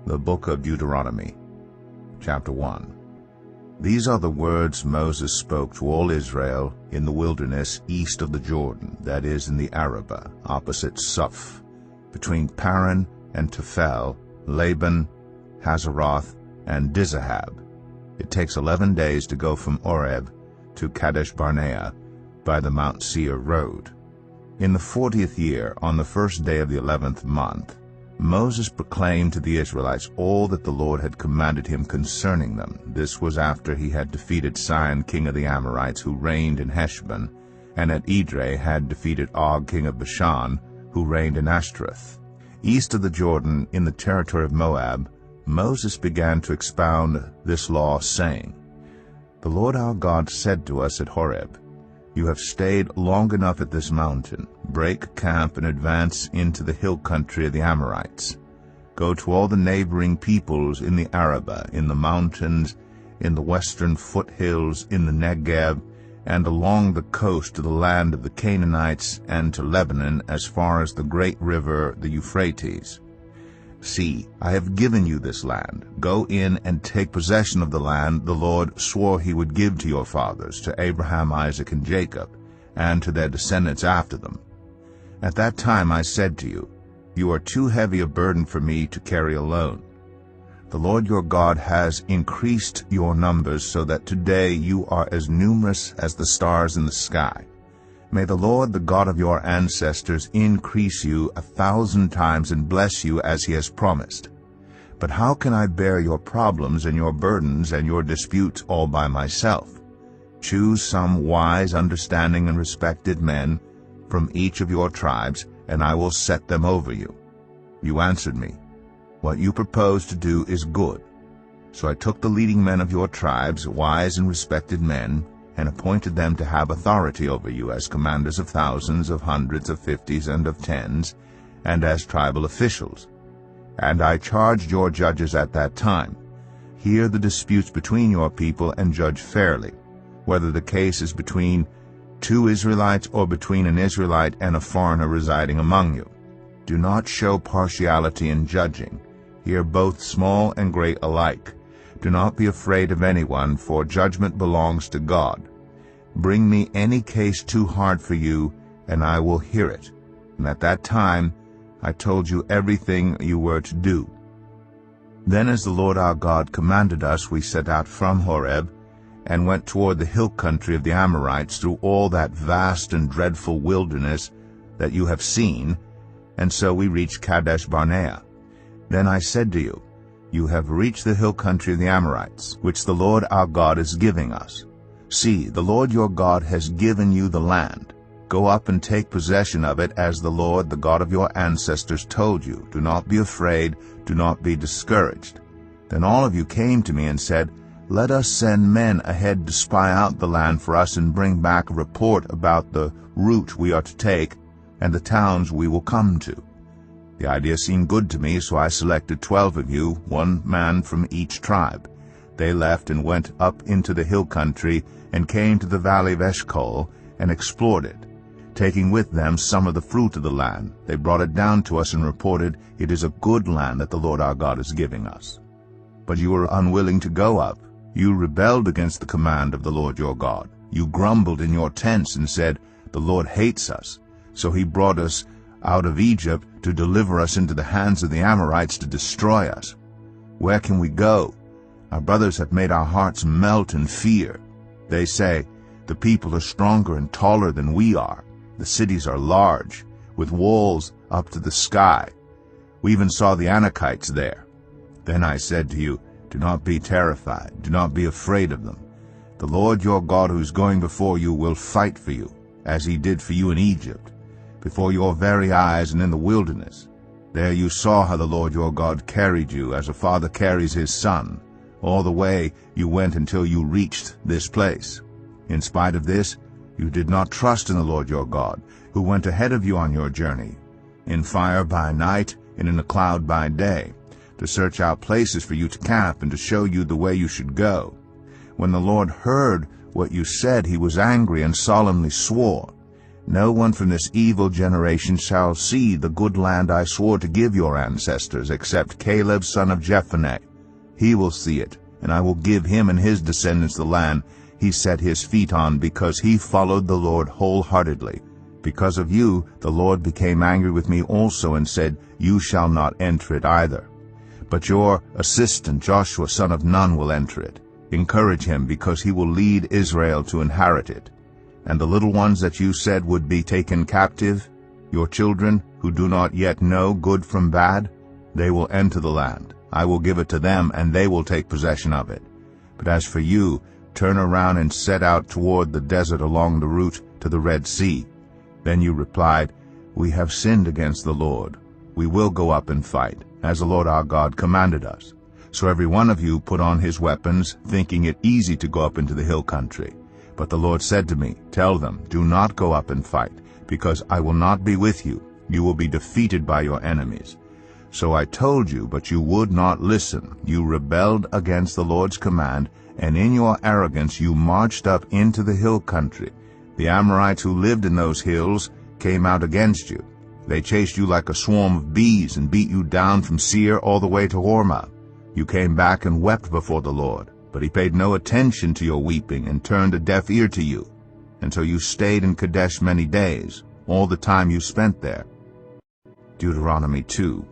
The Book of Deuteronomy, Chapter 1. These are the words Moses spoke to all Israel in the wilderness east of the Jordan, that is, in the Arabah, opposite Suph, between Paran and Tephel, Laban, Hazeroth, and Dizahab. It takes 11 days to go from Oreb to Kadesh Barnea by the Mount Seir road. In the 40th year, on the first day of the 11th month, Moses proclaimed to the Israelites all that the Lord had commanded him concerning them. This was after he had defeated Sihon, king of the Amorites, who reigned in Heshbon, and at Edrei had defeated Og, king of Bashan, who reigned in Ashtaroth. East of the Jordan, in the territory of Moab, Moses began to expound this law, saying, "The Lord our God said to us at Horeb, You have stayed long enough at this mountain. Break camp and advance into the hill country of the Amorites. Go to all the neighboring peoples in the Arabah, in the mountains, in the western foothills, in the Negev, and along the coast to the land of the Canaanites, and to Lebanon as far as the great river, the Euphrates. See, I have given you this land. Go in and take possession of the land the Lord swore he would give to your fathers, to Abraham, Isaac, and Jacob, and to their descendants after them. At that time I said to you, You are too heavy a burden for me to carry alone. The Lord your God has increased your numbers so that today you are as numerous as the stars in the sky. May the Lord, the God of your ancestors, increase you 1,000 times and bless you as he has promised. But how can I bear your problems and your burdens and your disputes all by myself? Choose some wise, understanding, and respected men from each of your tribes, and I will set them over you." You answered me, "What you propose to do is good." So I took the leading men of your tribes, wise and respected men, and appointed them to have authority over you as commanders of thousands, of hundreds, of fifties, and of tens, and as tribal officials. And I charged your judges at that time, Hear the disputes between your people and judge fairly, whether the case is between two Israelites or between an Israelite and a foreigner residing among you. Do not show partiality in judging. Hear both small and great alike. Do not be afraid of anyone, for judgment belongs to God. Bring me any case too hard for you, and I will hear it. And at that time I told you everything you were to do. Then as the Lord our God commanded us, we set out from Horeb, and went toward the hill country of the Amorites through all that vast and dreadful wilderness that you have seen, and so we reached Kadesh Barnea. Then I said to you, You have reached the hill country of the Amorites, which the Lord our God is giving us. See, the Lord your God has given you the land. Go up and take possession of it, as the Lord, the God of your ancestors, told you. Do not be afraid, do not be discouraged. Then all of you came to me and said, Let us send men ahead to spy out the land for us and bring back a report about the route we are to take and the towns we will come to. The idea seemed good to me, so I selected 12 of you, one man from each tribe. They left and went up into the hill country and came to the valley of Eshcol and explored it. Taking with them some of the fruit of the land, they brought it down to us and reported, It is a good land that the Lord our God is giving us. But you were unwilling to go up. You rebelled against the command of the Lord your God. You grumbled in your tents and said, The Lord hates us, so he brought us out of Egypt to deliver us into the hands of the Amorites to destroy us. Where can we go? Our brothers have made our hearts melt in fear. They say, The people are stronger and taller than we are. The cities are large, with walls up to the sky. We even saw the Anakites there. Then I said to you, Do not be terrified, do not be afraid of them. The Lord your God who is going before you will fight for you, as he did for you in Egypt, before your very eyes and in the wilderness. There you saw how the Lord your God carried you, as a father carries his son. All the way you went until you reached this place. In spite of this, you did not trust in the Lord your God, who went ahead of you on your journey, in fire by night and in a cloud by day, to search out places for you to camp and to show you the way you should go. When the Lord heard what you said, he was angry and solemnly swore, No one from this evil generation shall see the good land I swore to give your ancestors, except Caleb son of Jephunneh. He will see it, and I will give him and his descendants the land he set his feet on, because he followed the Lord wholeheartedly. Because of you, the Lord became angry with me also, and said, You shall not enter it either. But your assistant Joshua son of Nun will enter it. Encourage him, because he will lead Israel to inherit it. And the little ones that you said would be taken captive, your children who do not yet know good from bad, they will enter the land. I will give it to them, and they will take possession of it. But as for you, turn around and set out toward the desert along the route to the Red Sea. Then you replied, We have sinned against the Lord. We will go up and fight, as the Lord our God commanded us. So every one of you put on his weapons, thinking it easy to go up into the hill country. But the Lord said to me, Tell them, Do not go up and fight, because I will not be with you. You will be defeated by your enemies. So I told you, but you would not listen. You rebelled against the Lord's command, and in your arrogance you marched up into the hill country. The Amorites who lived in those hills came out against you. They chased you like a swarm of bees and beat you down from Seir all the way to Hormah. You came back and wept before the Lord, but he paid no attention to your weeping and turned a deaf ear to you. And so you stayed in Kadesh many days, all the time you spent there. Deuteronomy 2.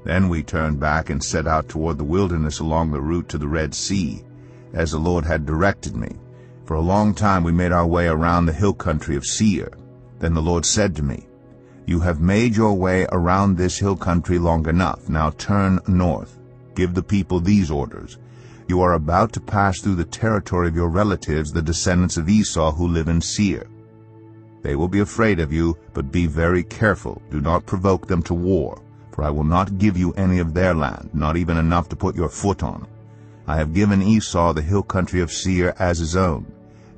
Then we turned back and set out toward the wilderness along the route to the Red Sea, as the Lord had directed me. For a long time we made our way around the hill country of Seir. Then the Lord said to me, You have made your way around this hill country long enough. Now turn north. Give the people these orders. You are about to pass through the territory of your relatives, the descendants of Esau who live in Seir. They will be afraid of you, but be very careful. Do not provoke them to war, for I will not give you any of their land, not even enough to put your foot on. I have given Esau the hill country of Seir as his own.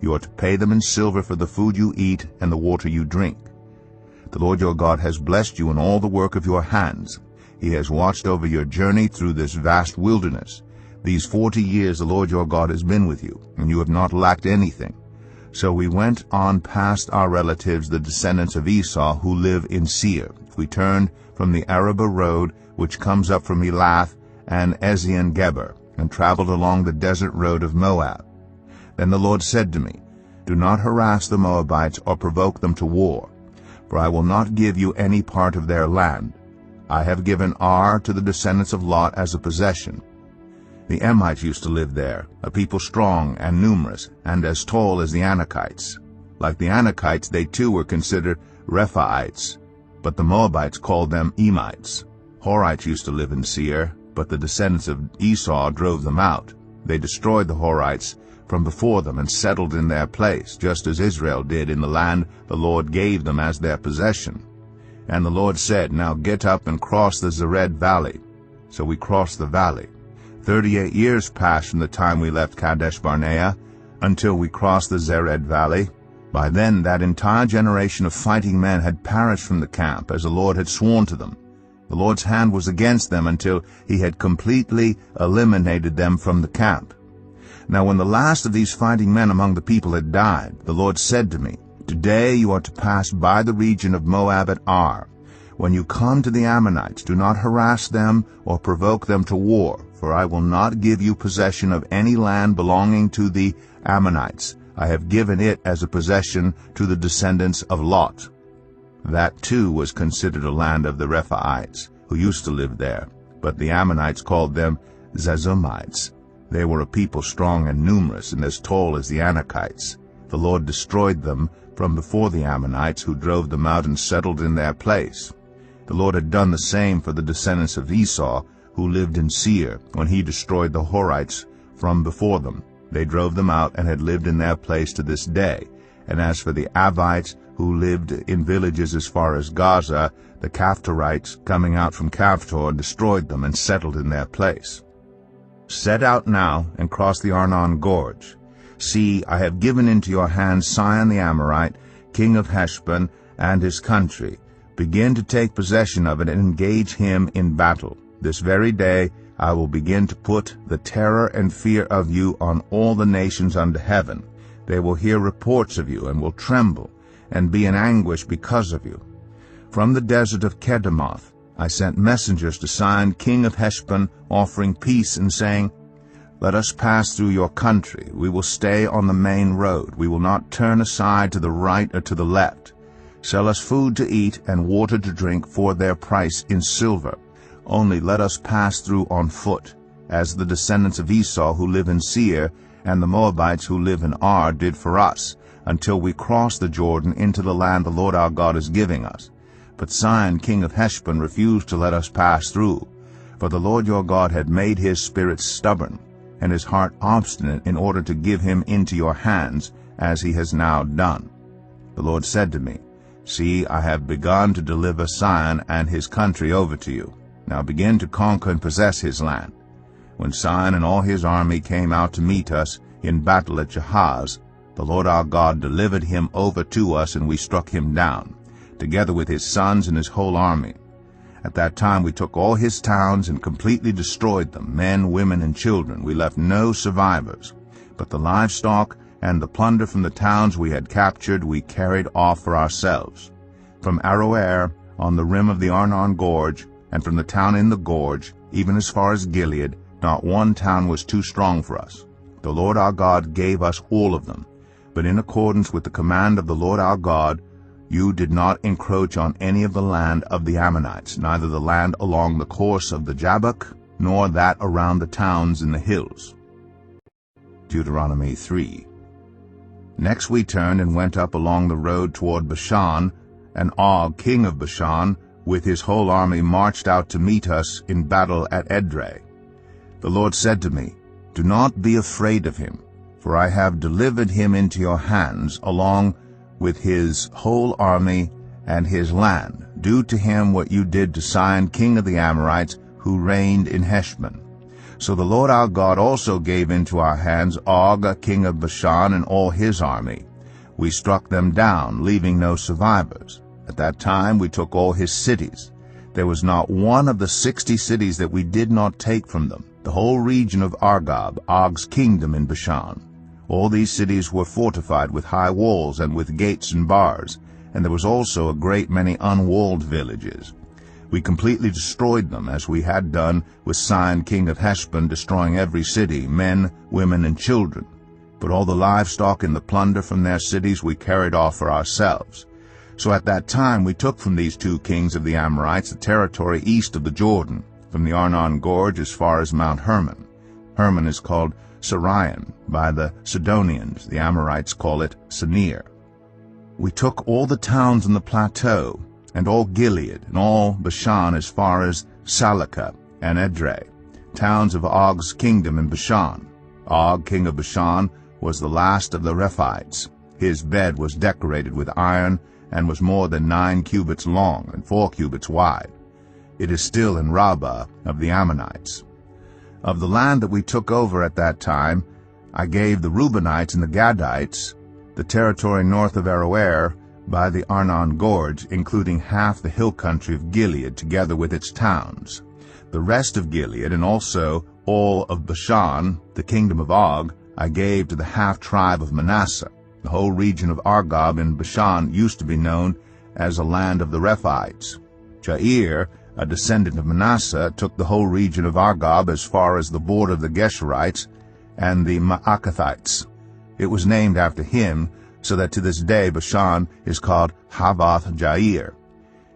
You are to pay them in silver for the food you eat and the water you drink. The Lord your God has blessed you in all the work of your hands. He has watched over your journey through this vast wilderness. These 40 years the Lord your God has been with you, and you have not lacked anything. So we went on past our relatives, the descendants of Esau, who live in Seir. We turned from the Arabah road, which comes up from Elath and Ezion-Geber, and traveled along the desert road of Moab. Then the Lord said to me, Do not harass the Moabites or provoke them to war, for I will not give you any part of their land. I have given Ar to the descendants of Lot as a possession. The Emites used to live there, a people strong and numerous, and as tall as the Anakites. Like the Anakites, they too were considered Rephaites, but the Moabites called them Emites. Horites used to live in Seir, but the descendants of Esau drove them out. They destroyed the Horites from before them and settled in their place, just as Israel did in the land the Lord gave them as their possession. And the Lord said, Now get up and cross the Zered valley. So we crossed the valley. 38 years passed from the time we left Kadesh Barnea until we crossed the Zered valley. By then that entire generation of fighting men had perished from the camp, as the Lord had sworn to them. The Lord's hand was against them until he had completely eliminated them from the camp. Now when the last of these fighting men among the people had died, the Lord said to me, Today you are to pass by the region of Moab at Ar. When you come to the Ammonites, do not harass them or provoke them to war, for I will not give you possession of any land belonging to the Ammonites. I have given it as a possession to the descendants of Lot. That too was considered a land of the Rephaites, who used to live there, but the Ammonites called them Zazumites. They were a people strong and numerous and as tall as the Anakites. The Lord destroyed them from before the Ammonites, who drove them out and settled in their place. The Lord had done the same for the descendants of Esau, who lived in Seir, when he destroyed the Horites from before them. They drove them out and had lived in their place to this day. And as for the Avites, who lived in villages as far as Gaza, the Caphtorites, coming out from Caphtor, destroyed them and settled in their place. Set out now and cross the Arnon Gorge. See, I have given into your hands Sihon the Amorite, king of Heshbon, and his country. Begin to take possession of it and engage him in battle. This very day I will begin to put the terror and fear of you on all the nations under heaven. They will hear reports of you and will tremble, and be in anguish because of you. From the desert of Kedemoth I sent messengers to Sihon king of Heshbon, offering peace and saying, Let us pass through your country. We will stay on the main road. We will not turn aside to the right or to the left. Sell us food to eat and water to drink for their price in silver. Only let us pass through on foot, as the descendants of Esau who live in Seir and the Moabites who live in Ar did for us, until we cross the Jordan into the land the Lord our God is giving us. But Sihon king of Heshbon refused to let us pass through, for the Lord your God had made his spirit stubborn, and his heart obstinate, in order to give him into your hands, as he has now done. The Lord said to me, See, I have begun to deliver Sihon and his country over to you. Now begin to conquer and possess his land. When Sihon and all his army came out to meet us in battle at Jahaz, the Lord our God delivered him over to us, and we struck him down, together with his sons and his whole army. At that time we took all his towns and completely destroyed them, men, women, and children. We left no survivors. But the livestock and the plunder from the towns we had captured we carried off for ourselves. From Aroer on the rim of the Arnon Gorge, and from the town in the gorge, even as far as Gilead, not one town was too strong for us. The Lord our God gave us all of them. But in accordance with the command of the Lord our God, you did not encroach on any of the land of the Ammonites, neither the land along the course of the Jabbok, nor that around the towns in the hills. Deuteronomy 3. Next we turned and went up along the road toward Bashan, and Og, king of Bashan, with his whole army marched out to meet us in battle at Edrei. The Lord said to me, Do not be afraid of him, for I have delivered him into your hands, along with his whole army and his land. Do to him what you did to Sihon king of the Amorites, who reigned in Heshbon. So the Lord our God also gave into our hands Og, king of Bashan, and all his army. We struck them down, leaving no survivors. At that time we took all his cities. There was not one of the 60 cities that we did not take from them. The whole region of Argob, Og's kingdom in Bashan. All these cities were fortified with high walls and with gates and bars, and there was also a great many unwalled villages. We completely destroyed them, as we had done with Sihon king of Heshbon, destroying every city, men, women, and children. But all the livestock and the plunder from their cities we carried off for ourselves. So at that time we took from these two kings of the Amorites the territory east of the Jordan, from the Arnon Gorge as far as Mount Hermon. Hermon is called Sirion by the Sidonians. The Amorites call it Senir. We took all the towns on the plateau, and all Gilead, and all Bashan as far as Salakah and Edrei, towns of Og's kingdom in Bashan. Og, king of Bashan, was the last of the Rephites. His bed was decorated with iron, and was more than 9 cubits long and 4 cubits wide. It is still in Rabbah of the Ammonites. Of the land that we took over at that time, I gave the Reubenites and the Gadites the territory north of Aroer by the Arnon Gorge, including half the hill country of Gilead, together with its towns. The rest of Gilead, and also all of Bashan, the kingdom of Og, I gave to the half-tribe of Manasseh. The whole region of Argob in Bashan used to be known as a land of the Rephites. Jair, a descendant of Manasseh, took the whole region of Argob as far as the border of the Geshurites and the Maacathites. It was named after him, so that to this day Bashan is called Havoth Jair.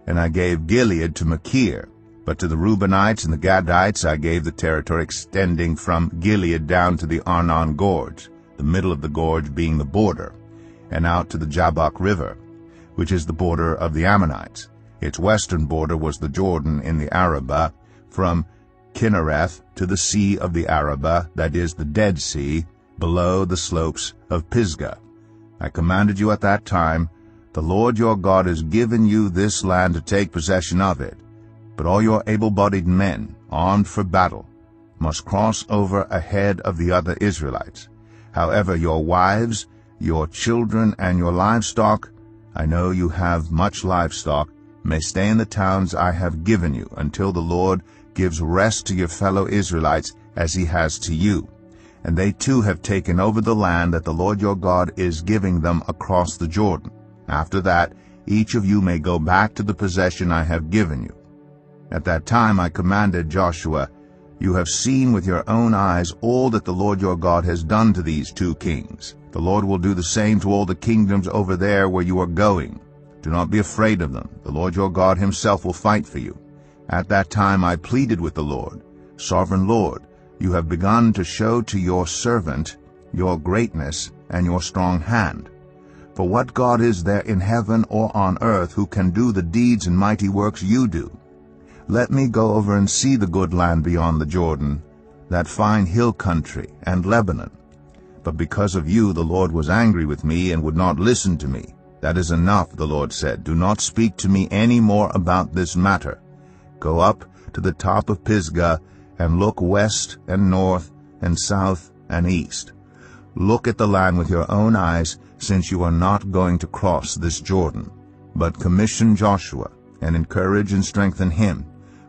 And I gave Gilead to Machir, but to the Reubenites and the Gadites I gave the territory extending from Gilead down to the Arnon Gorge, the middle of the gorge being the border, and out to the Jabbok River, which is the border of the Ammonites. Its western border was the Jordan in the Arabah, from Kinnereth to the sea of the Arabah, that is, the Dead Sea, below the slopes of Pisgah. I commanded you at that time, The Lord your God has given you this land to take possession of it, but all your able-bodied men, armed for battle, must cross over ahead of the other Israelites. However, your wives, your children, and your livestock, I know you have much livestock, may stay in the towns I have given you, until the Lord gives rest to your fellow Israelites as he has to you. And they too have taken over the land that the Lord your God is giving them across the Jordan. After that, each of you may go back to the possession I have given you." At that time I commanded Joshua, "You have seen with your own eyes all that the Lord your God has done to these 2 kings. The Lord will do the same to all the kingdoms over there where you are going. Do not be afraid of them. The Lord your God himself will fight for you." At that time I pleaded with the Lord, "Sovereign Lord, you have begun to show to your servant your greatness and your strong hand. For what God is there in heaven or on earth who can do the deeds and mighty works you do? Let me go over and see the good land beyond the Jordan, that fine hill country, and Lebanon." But because of you the Lord was angry with me and would not listen to me. "That is enough," the Lord said. "Do not speak to me any more about this matter. Go up to the top of Pisgah and look west and north and south and east. Look at the land with your own eyes, since you are not going to cross this Jordan. But commission Joshua and encourage and strengthen him,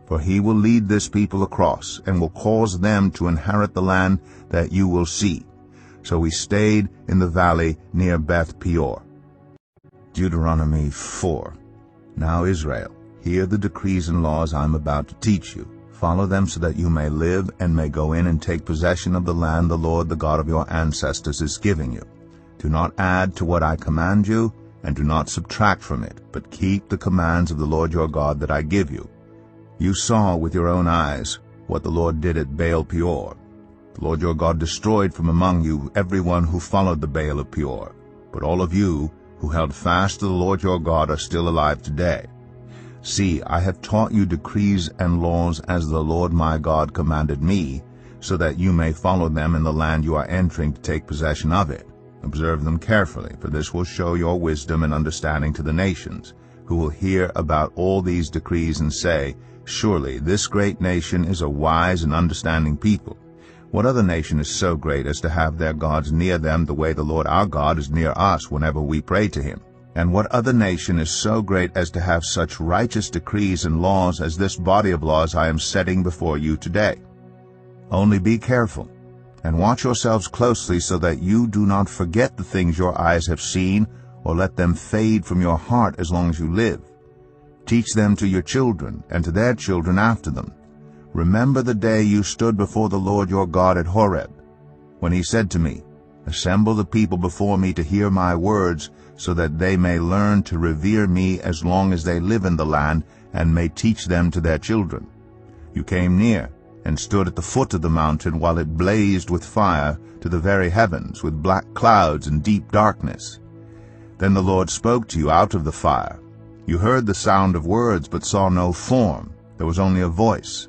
for he will lead this people across and will cause them to inherit the land that you will see." So we stayed in the valley near Beth Peor. Deuteronomy 4. Now Israel, hear the decrees and laws I am about to teach you. Follow them so that you may live and may go in and take possession of the land the Lord, the God of your ancestors, is giving you. Do not add to what I command you, and do not subtract from it, but keep the commands of the Lord your God that I give you. You saw with your own eyes what the Lord did at Baal Peor. The Lord your God destroyed from among you everyone who followed the Baal of Peor. But all of you who held fast to the Lord your God are still alive today. See, I have taught you decrees and laws as the Lord my God commanded me, so that you may follow them in the land you are entering to take possession of it. Observe them carefully, for this will show your wisdom and understanding to the nations, who will hear about all these decrees and say, "Surely this great nation is a wise and understanding people." What other nation is so great as to have their gods near them the way the Lord our God is near us whenever we pray to him? And what other nation is so great as to have such righteous decrees and laws as this body of laws I am setting before you today? Only be careful, and watch yourselves closely so that you do not forget the things your eyes have seen, or let them fade from your heart as long as you live. Teach them to your children, and to their children after them. Remember the day you stood before the Lord your God at Horeb, when he said to me, "Assemble the people before me to hear my words, so that they may learn to revere me as long as they live in the land, and may teach them to their children." You came near, and stood at the foot of the mountain while it blazed with fire to the very heavens, with black clouds and deep darkness. Then the Lord spoke to you out of the fire. You heard the sound of words, but saw no form. There was only a voice.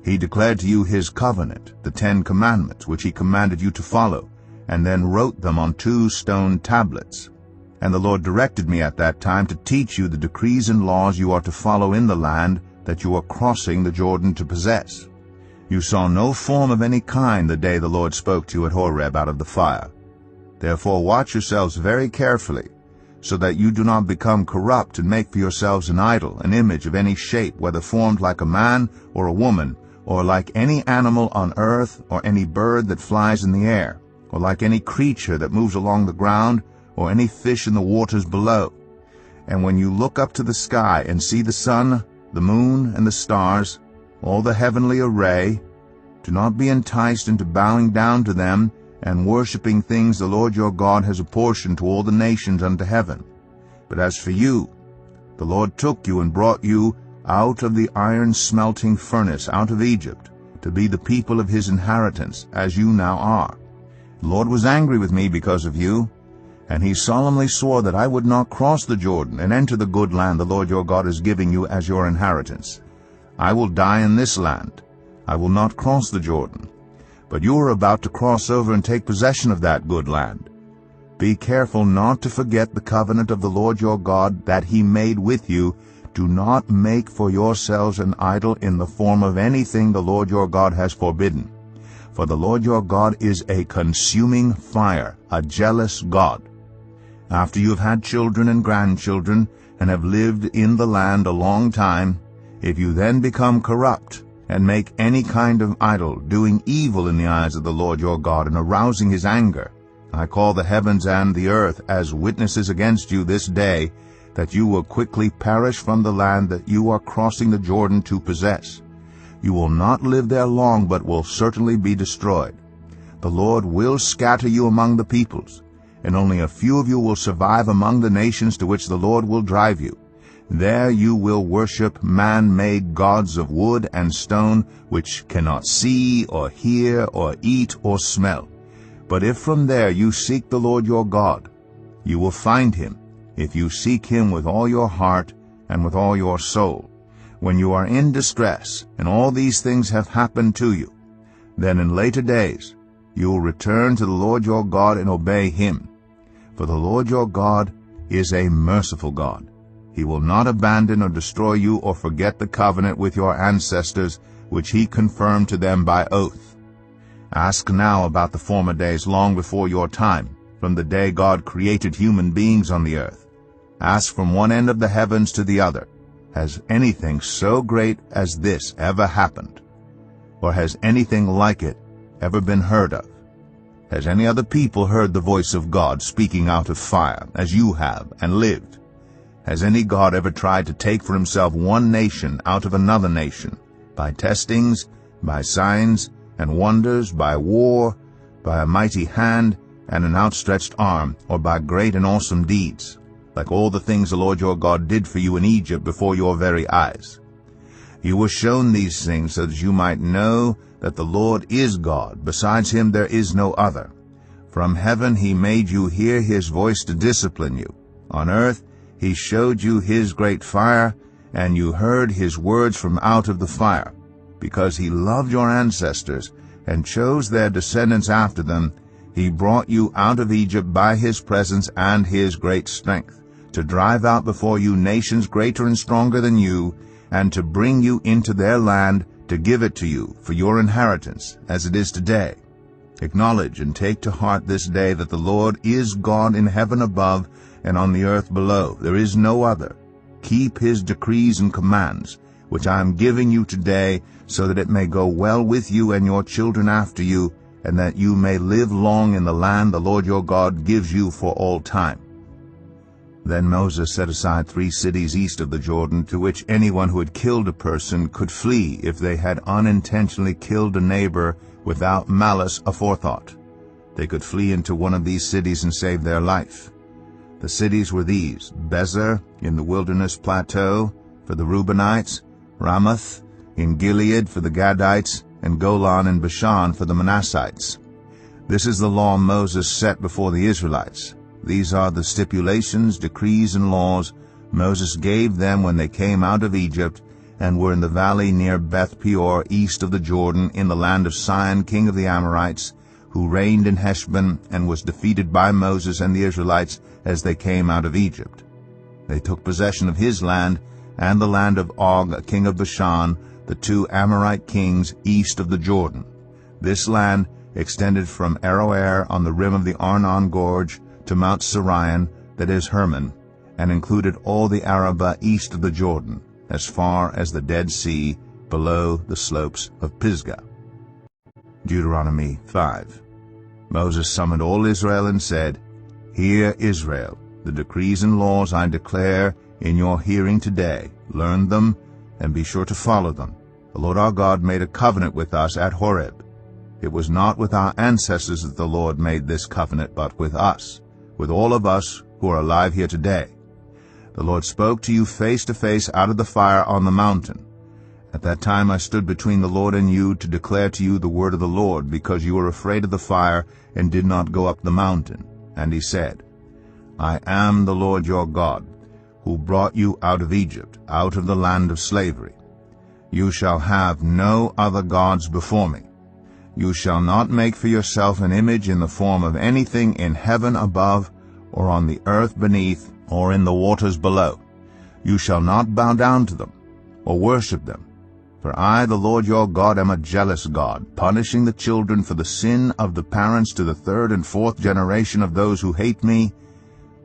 He declared to you his covenant, the 10 Commandments, which he commanded you to follow, and then wrote them on 2 stone tablets. And the Lord directed me at that time to teach you the decrees and laws you are to follow in the land that you are crossing the Jordan to possess. You saw no form of any kind the day the Lord spoke to you at Horeb out of the fire. Therefore watch yourselves very carefully, so that you do not become corrupt and make for yourselves an idol, an image of any shape, whether formed like a man or a woman, or like any animal on earth, or any bird that flies in the air, or like any creature that moves along the ground, or any fish in the waters below. And when you look up to the sky and see the sun, the moon, and the stars, all the heavenly array, do not be enticed into bowing down to them and worshipping things the Lord your God has apportioned to all the nations under heaven. But as for you, the Lord took you and brought you out of the iron-smelting furnace, out of Egypt, to be the people of his inheritance, as you now are. The Lord was angry with me because of you, and he solemnly swore that I would not cross the Jordan and enter the good land the Lord your God is giving you as your inheritance. I will die in this land. I will not cross the Jordan. But you are about to cross over and take possession of that good land. Be careful not to forget the covenant of the Lord your God that he made with you. Do not make for yourselves an idol in the form of anything the Lord your God has forbidden. For the Lord your God is a consuming fire, a jealous God. After you have had children and grandchildren, and have lived in the land a long time, if you then become corrupt, and make any kind of idol, doing evil in the eyes of the Lord your God, and arousing his anger, I call the heavens and the earth as witnesses against you this day, that you will quickly perish from the land that you are crossing the Jordan to possess. You will not live there long, but will certainly be destroyed. The Lord will scatter you among the peoples, and only a few of you will survive among the nations to which the Lord will drive you. There you will worship man-made gods of wood and stone, which cannot see or hear or eat or smell. But if from there you seek the Lord your God, you will find him, if you seek him with all your heart and with all your soul. When you are in distress, and all these things have happened to you, then in later days you will return to the Lord your God and obey him. For the Lord your God is a merciful God. He will not abandon or destroy you or forget the covenant with your ancestors, which he confirmed to them by oath. Ask now about the former days long before your time, from the day God created human beings on the earth. Ask from one end of the heavens to the other, has anything so great as this ever happened? Or has anything like it ever been heard of? Has any other people heard the voice of God speaking out of fire, as you have, and lived? Has any God ever tried to take for himself one nation out of another nation, by testings, by signs and wonders, by war, by a mighty hand and an outstretched arm, or by great and awesome deeds, like all the things the Lord your God did for you in Egypt before your very eyes? You were shown these things so that you might know that the Lord is God. Besides him there is no other. From heaven he made you hear his voice to discipline you. On earth he showed you his great fire, and you heard his words from out of the fire. Because he loved your ancestors, and chose their descendants after them, he brought you out of Egypt by his presence and his great strength, to drive out before you nations greater and stronger than you, and to bring you into their land, to give it to you for your inheritance, as it is today. Acknowledge and take to heart this day that the Lord is God in heaven above and on the earth below. There is no other. Keep his decrees and commands, which I am giving you today, so that it may go well with you and your children after you, and that you may live long in the land the Lord your God gives you for all time. Then Moses set aside 3 cities east of the Jordan, to which anyone who had killed a person could flee if they had unintentionally killed a neighbor without malice aforethought. They could flee into one of these cities and save their life. The cities were these: Bezer in the wilderness plateau for the Reubenites, Ramoth in Gilead for the Gadites, and Golan in Bashan for the Manassites. This is the law Moses set before the Israelites. These are the stipulations, decrees, and laws Moses gave them when they came out of Egypt, and were in the valley near Beth Peor, east of the Jordan, in the land of Sihon, king of the Amorites, who reigned in Heshbon, and was defeated by Moses and the Israelites as they came out of Egypt. They took possession of his land, and the land of Og, king of Bashan, the 2 Amorite kings east of the Jordan. This land extended from Aroer on the rim of the Arnon Gorge to Mount Sirion, that is Hermon, and included all the Arabah east of the Jordan, as far as the Dead Sea, below the slopes of Pisgah. Deuteronomy 5. Moses summoned all Israel and said, Hear, Israel, the decrees and laws I declare in your hearing today. Learn them, and be sure to follow them. The Lord our God made a covenant with us at Horeb. It was not with our ancestors that the Lord made this covenant, but with us, with all of us who are alive here today. The Lord spoke to you face to face out of the fire on the mountain. At that time I stood between the Lord and you to declare to you the word of the Lord, because you were afraid of the fire and did not go up the mountain. And he said, I am the Lord your God, who brought you out of Egypt, out of the land of slavery. You shall have no other gods before me. You shall not make for yourself an image in the form of anything in heaven above, or on the earth beneath, or in the waters below. You shall not bow down to them, or worship them. For I, the Lord your God, am a jealous God, punishing the children for the sin of the parents to the 3rd and 4th generation of those who hate me,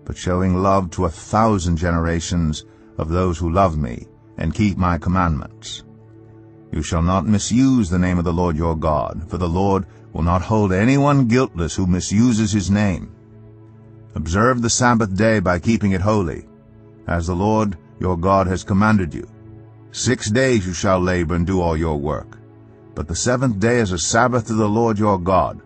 but showing love to 1,000 generations of those who love me and keep my commandments. You shall not misuse the name of the Lord your God, for the Lord will not hold anyone guiltless who misuses his name. Observe the Sabbath day by keeping it holy, as the Lord your God has commanded you. 6 days you shall labor and do all your work. But the seventh day is a Sabbath to the Lord your God.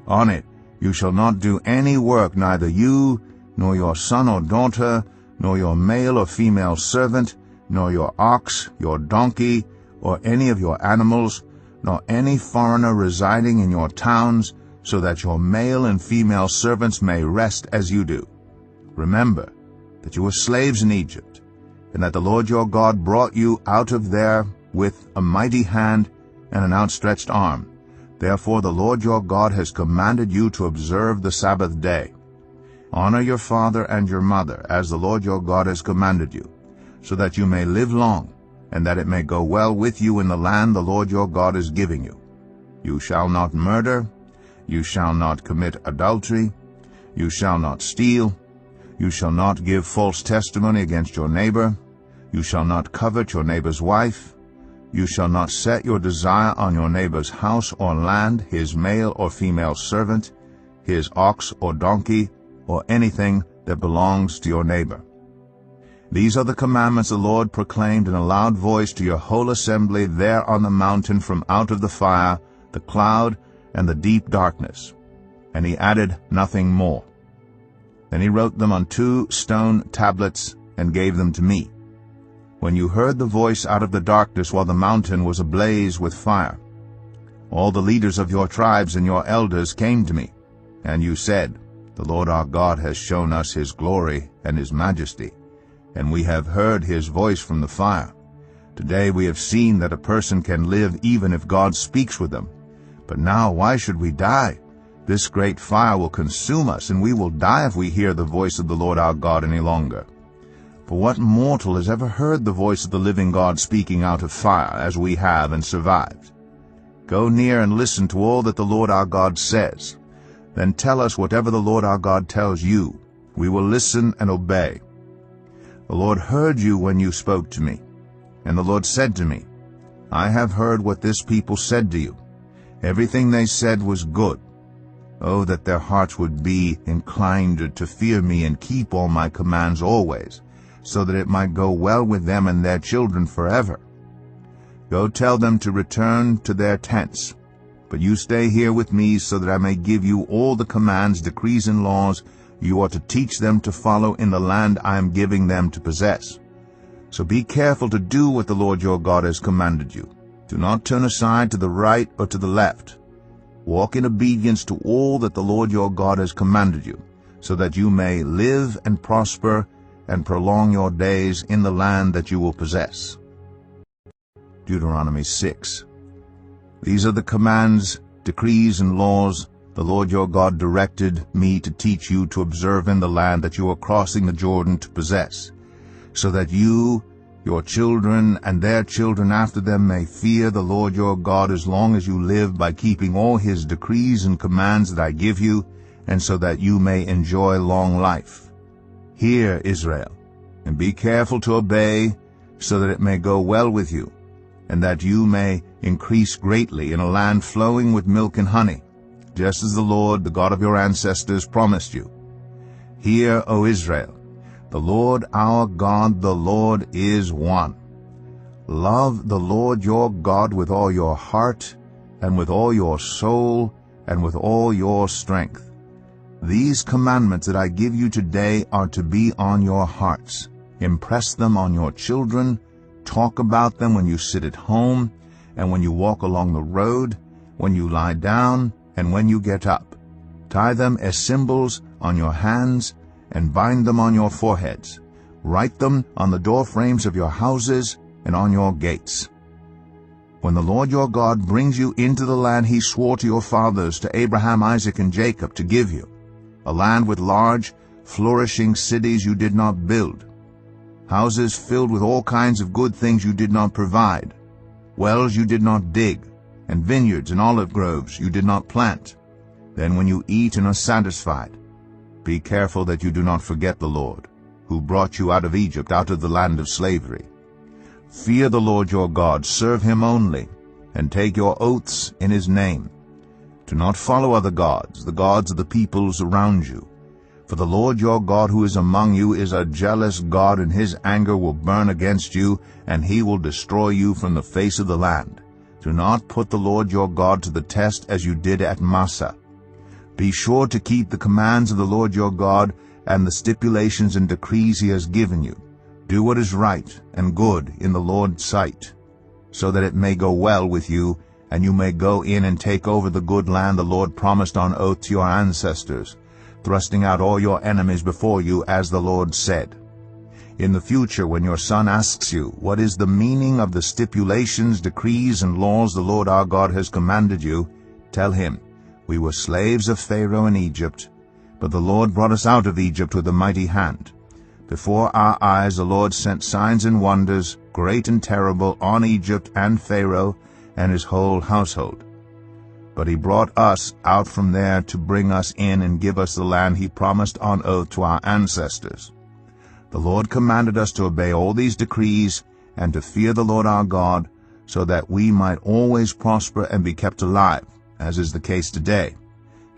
On it you shall not do any work, neither you, nor your son or daughter, nor your male or female servant, nor your ox, your donkey, or any of your animals, nor any foreigner residing in your towns, so that your male and female servants may rest as you do. Remember that you were slaves in Egypt, and that the Lord your God brought you out of there with a mighty hand and an outstretched arm. Therefore the Lord your God has commanded you to observe the Sabbath day. Honor your father and your mother, as the Lord your God has commanded you, so that you may live long, and that it may go well with you in the land the Lord your God is giving you. You shall not murder, you shall not commit adultery, you shall not steal, you shall not give false testimony against your neighbor, you shall not covet your neighbor's wife, you shall not set your desire on your neighbor's house or land, his male or female servant, his ox or donkey, or anything that belongs to your neighbor. These are the commandments the Lord proclaimed in a loud voice to your whole assembly there on the mountain from out of the fire, the cloud, and the deep darkness. And he added nothing more. Then he wrote them on 2 stone tablets and gave them to me. When you heard the voice out of the darkness while the mountain was ablaze with fire, all the leaders of your tribes and your elders came to me, and you said, The Lord our God has shown us his glory and his majesty, and we have heard his voice from the fire. Today we have seen that a person can live even if God speaks with them. But now why should we die? This great fire will consume us, and we will die if we hear the voice of the Lord our God any longer. For what mortal has ever heard the voice of the living God speaking out of fire, as we have, and survived? Go near and listen to all that the Lord our God says. Then tell us whatever the Lord our God tells you. We will listen and obey. The Lord heard you when you spoke to me. And the Lord said to me, I have heard what this people said to you. Everything they said was good. Oh, that their hearts would be inclined to fear me and keep all my commands always, so that it might go well with them and their children forever. Go tell them to return to their tents. But you stay here with me, so that I may give you all the commands, decrees, and laws you are to teach them to follow in the land I am giving them to possess. So be careful to do what the Lord your God has commanded you. Do not turn aside to the right or to the left. Walk in obedience to all that the Lord your God has commanded you, so that you may live and prosper and prolong your days in the land that you will possess. Deuteronomy 6. These are the commands, decrees, and laws the Lord your God directed me to teach you to observe in the land that you are crossing the Jordan to possess, so that you, your children, and their children after them may fear the Lord your God as long as you live, by keeping all his decrees and commands that I give you, and so that you may enjoy long life. Hear, Israel, and be careful to obey, so that it may go well with you, and that you may increase greatly in a land flowing with milk and honey, just as the Lord, the God of your ancestors, promised you. Hear, O Israel, the Lord our God, the Lord is one. Love the Lord your God with all your heart, and with all your soul, and with all your strength. These commandments that I give you today are to be on your hearts. Impress them on your children. Talk about them when you sit at home, and when you walk along the road, when you lie down, and when you get up. Tie them as symbols on your hands, and bind them on your foreheads. Write them on the doorframes of your houses and on your gates. When the Lord your God brings you into the land he swore to your fathers, to Abraham, Isaac, and Jacob, to give you, a land with large, flourishing cities you did not build, houses filled with all kinds of good things you did not provide, wells you did not dig, and vineyards and olive groves you did not plant, then when you eat and are satisfied, be careful that you do not forget the Lord, who brought you out of Egypt, out of the land of slavery. Fear the Lord your God, serve him only, and take your oaths in his name. Do not follow other gods, the gods of the peoples around you. For the Lord your God who is among you is a jealous God, and his anger will burn against you, and he will destroy you from the face of the land. Do not put the Lord your God to the test as you did at Massah. Be sure to keep the commands of the Lord your God and the stipulations and decrees he has given you. Do what is right and good in the Lord's sight, so that it may go well with you, and you may go in and take over the good land the Lord promised on oath to your ancestors, thrusting out all your enemies before you, as the Lord said. In the future, when your son asks you, what is the meaning of the stipulations, decrees, and laws the Lord our God has commanded you, tell him, we were slaves of Pharaoh in Egypt, but the Lord brought us out of Egypt with a mighty hand. Before our eyes the Lord sent signs and wonders, great and terrible, on Egypt and Pharaoh and his whole household. But he brought us out from there to bring us in and give us the land he promised on oath to our ancestors. The Lord commanded us to obey all these decrees and to fear the Lord our God, so that we might always prosper and be kept alive, as is the case today.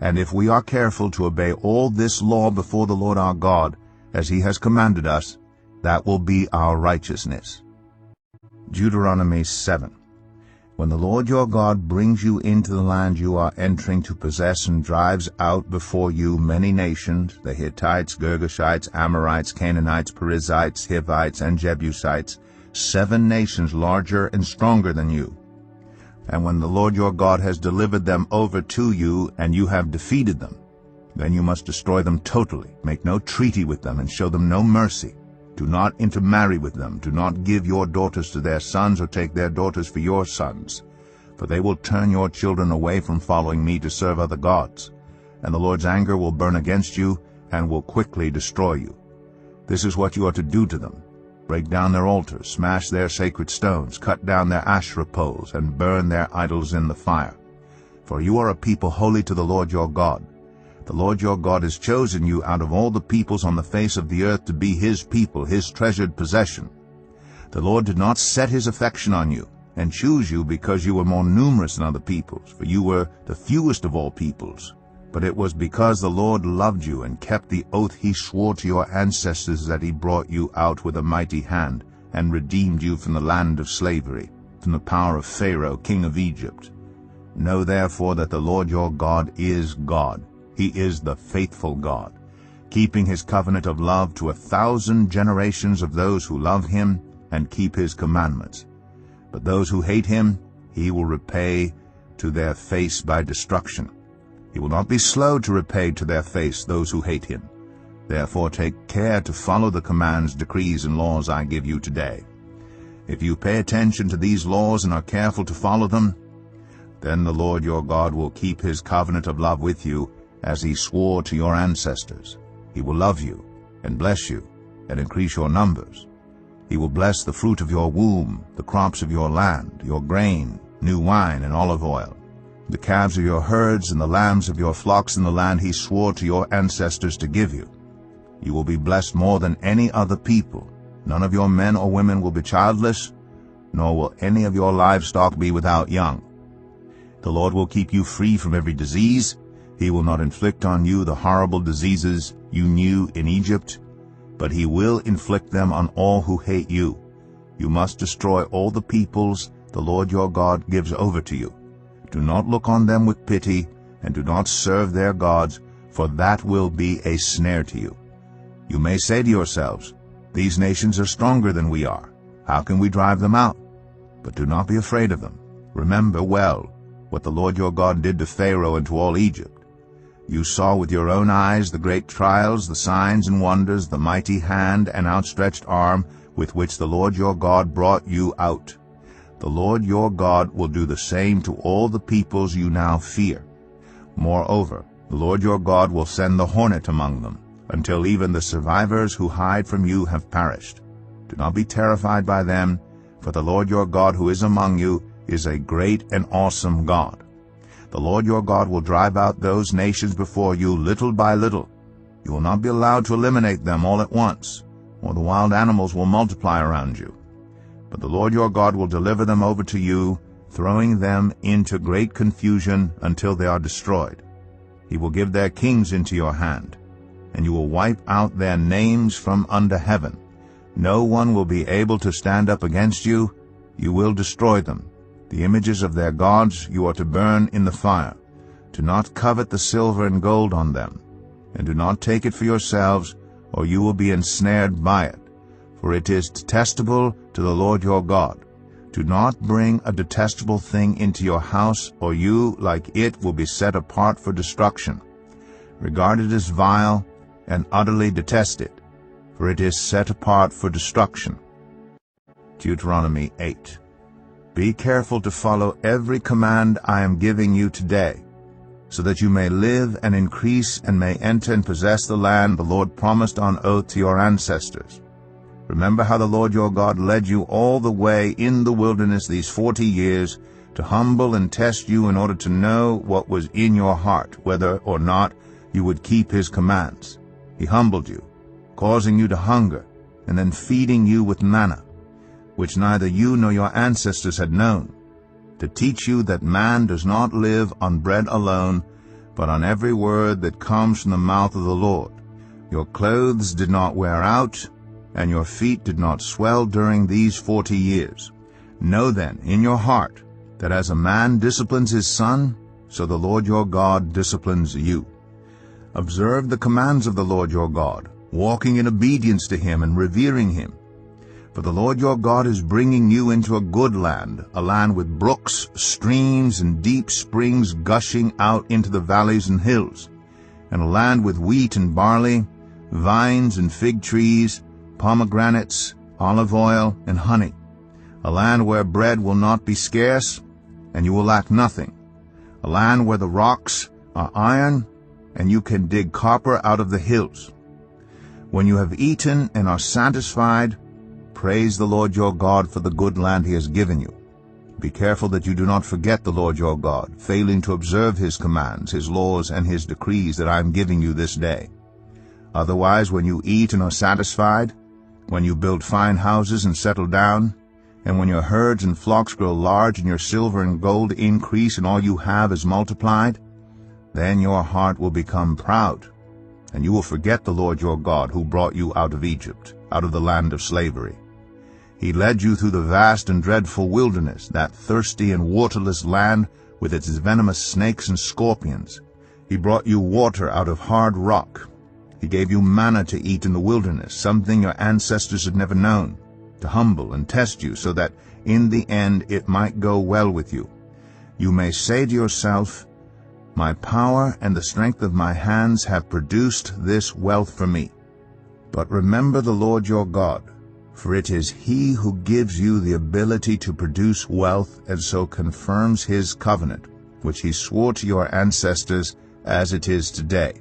And if we are careful to obey all this law before the Lord our God, as he has commanded us, that will be our righteousness. Deuteronomy 7. When the Lord your God brings you into the land you are entering to possess, and drives out before you many nations, the Hittites, Girgashites, Amorites, Canaanites, Perizzites, Hivites, and Jebusites, 7 nations larger and stronger than you. And when the Lord your God has delivered them over to you, and you have defeated them, then you must destroy them totally. Make no treaty with them, and show them no mercy. Do not intermarry with them. Do not give your daughters to their sons, or take their daughters for your sons. For they will turn your children away from following me to serve other gods. And the Lord's anger will burn against you, and will quickly destroy you. This is what you are to do to them. Break down their altars, smash their sacred stones, cut down their Asherah poles, and burn their idols in the fire. For you are a people holy to the Lord your God. The Lord your God has chosen you out of all the peoples on the face of the earth to be his people, his treasured possession. The Lord did not set his affection on you, and choose you because you were more numerous than other peoples, for you were the fewest of all peoples. But it was because the Lord loved you and kept the oath he swore to your ancestors that he brought you out with a mighty hand, and redeemed you from the land of slavery, from the power of Pharaoh, king of Egypt. Know therefore that the Lord your God is God. He is the faithful God, keeping his covenant of love to 1,000 generations of those who love him and keep his commandments. But those who hate him he will repay to their face by destruction. He will not be slow to repay to their face those who hate him. Therefore take care to follow the commands, decrees, and laws I give you today. If you pay attention to these laws and are careful to follow them, then the Lord your God will keep his covenant of love with you, as he swore to your ancestors. He will love you, and bless you, and increase your numbers. He will bless the fruit of your womb, the crops of your land, your grain, new wine, and olive oil, the calves of your herds, and the lambs of your flocks in the land he swore to your ancestors to give you. You will be blessed more than any other people. None of your men or women will be childless, nor will any of your livestock be without young. The Lord will keep you free from every disease. He will not inflict on you the horrible diseases you knew in Egypt, but he will inflict them on all who hate you. You must destroy all the peoples the Lord your God gives over to you. Do not look on them with pity, and do not serve their gods, for that will be a snare to you. You may say to yourselves, these nations are stronger than we are. How can we drive them out? But do not be afraid of them. Remember well what the Lord your God did to Pharaoh and to all Egypt. You saw with your own eyes the great trials, the signs and wonders, the mighty hand and outstretched arm with which the Lord your God brought you out. The Lord your God will do the same to all the peoples you now fear. Moreover, the Lord your God will send the hornet among them, until even the survivors who hide from you have perished. Do not be terrified by them, for the Lord your God who is among you is a great and awesome God. The Lord your God will drive out those nations before you little by little. You will not be allowed to eliminate them all at once, or the wild animals will multiply around you. But the Lord your God will deliver them over to you, throwing them into great confusion until they are destroyed. He will give their kings into your hand, and you will wipe out their names from under heaven. No one will be able to stand up against you. You will destroy them. The images of their gods you are to burn in the fire. Do not covet the silver and gold on them, and do not take it for yourselves, or you will be ensnared by it, for it is detestable to the Lord your God. Do not bring a detestable thing into your house, or you, like it, will be set apart for destruction. Regard it as vile, and utterly detest it, for it is set apart for destruction. Deuteronomy 8. Be careful to follow every command I am giving you today, so that you may live and increase and may enter and possess the land the Lord promised on oath to your ancestors. Remember how the Lord your God led you all the way in the wilderness these 40 years to humble and test you in order to know what was in your heart, whether or not you would keep his commands. He humbled you, causing you to hunger, and then feeding you with manna, which neither you nor your ancestors had known, to teach you that man does not live on bread alone, but on every word that comes from the mouth of the Lord. Your clothes did not wear out, and your feet did not swell during these 40 years. Know then in your heart that as a man disciplines his son, so the Lord your God disciplines you. Observe the commands of the Lord your God, walking in obedience to him and revering him. For the Lord your God is bringing you into a good land, a land with brooks, streams, and deep springs gushing out into the valleys and hills, and a land with wheat and barley, vines and fig trees, pomegranates, olive oil, and honey, a land where bread will not be scarce, and you will lack nothing, a land where the rocks are iron, and you can dig copper out of the hills. When you have eaten and are satisfied, praise the Lord your God for the good land he has given you. Be careful that you do not forget the Lord your God, failing to observe his commands, his laws, and his decrees that I am giving you this day. Otherwise, when you eat and are satisfied, when you build fine houses and settle down, and when your herds and flocks grow large and your silver and gold increase and all you have is multiplied, then your heart will become proud, and you will forget the Lord your God who brought you out of Egypt, out of the land of slavery. He led you through the vast and dreadful wilderness, that thirsty and waterless land with its venomous snakes and scorpions. He brought you water out of hard rock. He gave you manna to eat in the wilderness, something your ancestors had never known, to humble and test you so that in the end it might go well with you. You may say to yourself, my power and the strength of my hands have produced this wealth for me. But remember the Lord your God, for it is he who gives you the ability to produce wealth and so confirms his covenant, which he swore to your ancestors as it is today.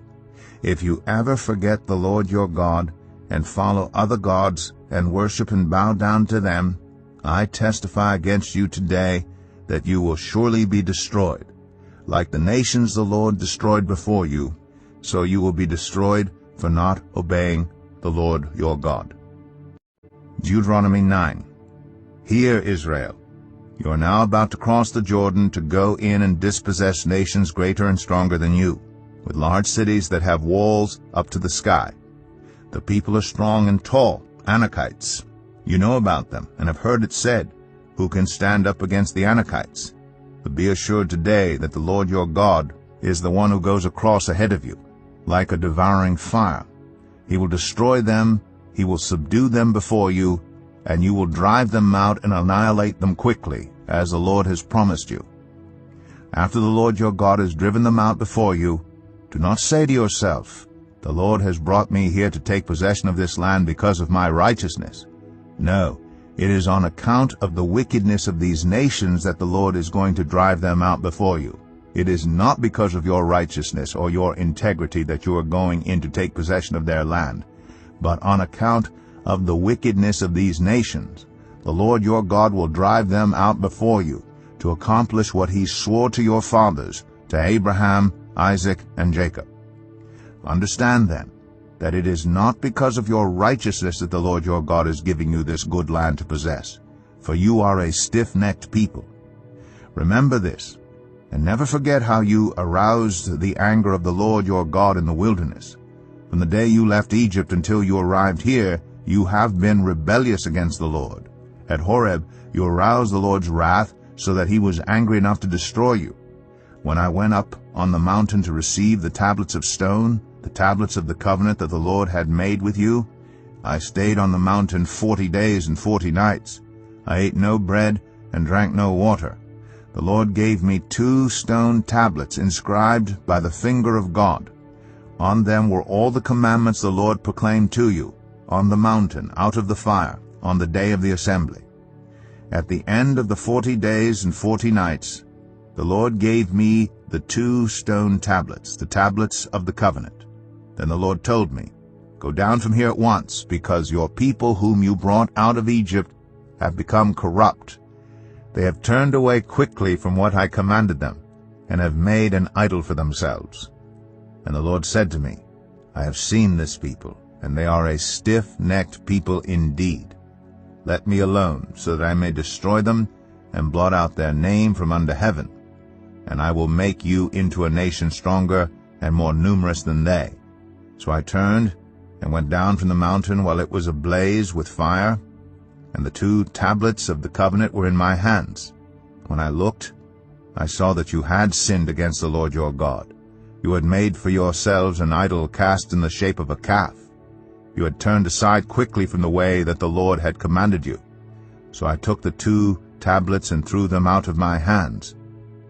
If you ever forget the Lord your God and follow other gods and worship and bow down to them, I testify against you today that you will surely be destroyed. Like the nations the Lord destroyed before you, so you will be destroyed for not obeying the Lord your God. Deuteronomy 9. Hear, Israel, you are now about to cross the Jordan to go in and dispossess nations greater and stronger than you, with large cities that have walls up to the sky. The people are strong and tall, Anakites. You know about them, and have heard it said, who can stand up against the Anakites? But be assured today that the Lord your God is the one who goes across ahead of you, like a devouring fire. He will destroy them, he will subdue them before you, and you will drive them out and annihilate them quickly, as the Lord has promised you. After the Lord your God has driven them out before you, do not say to yourself, the Lord has brought me here to take possession of this land because of my righteousness. No, it is on account of the wickedness of these nations that the Lord is going to drive them out before you. It is not because of your righteousness or your integrity that you are going in to take possession of their land, but on account of the wickedness of these nations. The Lord your God will drive them out before you to accomplish what he swore to your fathers, to Abraham, Isaac, and Jacob. Understand then that it is not because of your righteousness that the Lord your God is giving you this good land to possess, for you are a stiff-necked people. Remember this, and never forget how you aroused the anger of the Lord your God in the wilderness. From the day you left Egypt until you arrived here, you have been rebellious against the Lord. At Horeb you aroused the Lord's wrath, so that he was angry enough to destroy you. When I went up on the mountain to receive the tablets of stone, the tablets of the covenant that the Lord had made with you, I stayed on the mountain 40 days and 40 nights. I ate no bread and drank no water. The Lord gave me 2 stone tablets inscribed by the finger of God. On them were all the commandments the Lord proclaimed to you, on the mountain, out of the fire, on the day of the assembly. At the end of the 40 days and 40 nights, the Lord gave me the 2 stone tablets, the tablets of the covenant. Then the Lord told me, "Go down from here at once, because your people whom you brought out of Egypt have become corrupt. They have turned away quickly from what I commanded them, and have made an idol for themselves." And the Lord said to me, "I have seen this people, and they are a stiff-necked people indeed. Let me alone, so that I may destroy them and blot out their name from under heaven. And I will make you into a nation stronger and more numerous than they." So I turned and went down from the mountain while it was ablaze with fire, and the 2 tablets of the covenant were in my hands. When I looked, I saw that you had sinned against the Lord your God. You had made for yourselves an idol cast in the shape of a calf. You had turned aside quickly from the way that the Lord had commanded you. So I took the 2 tablets and threw them out of my hands,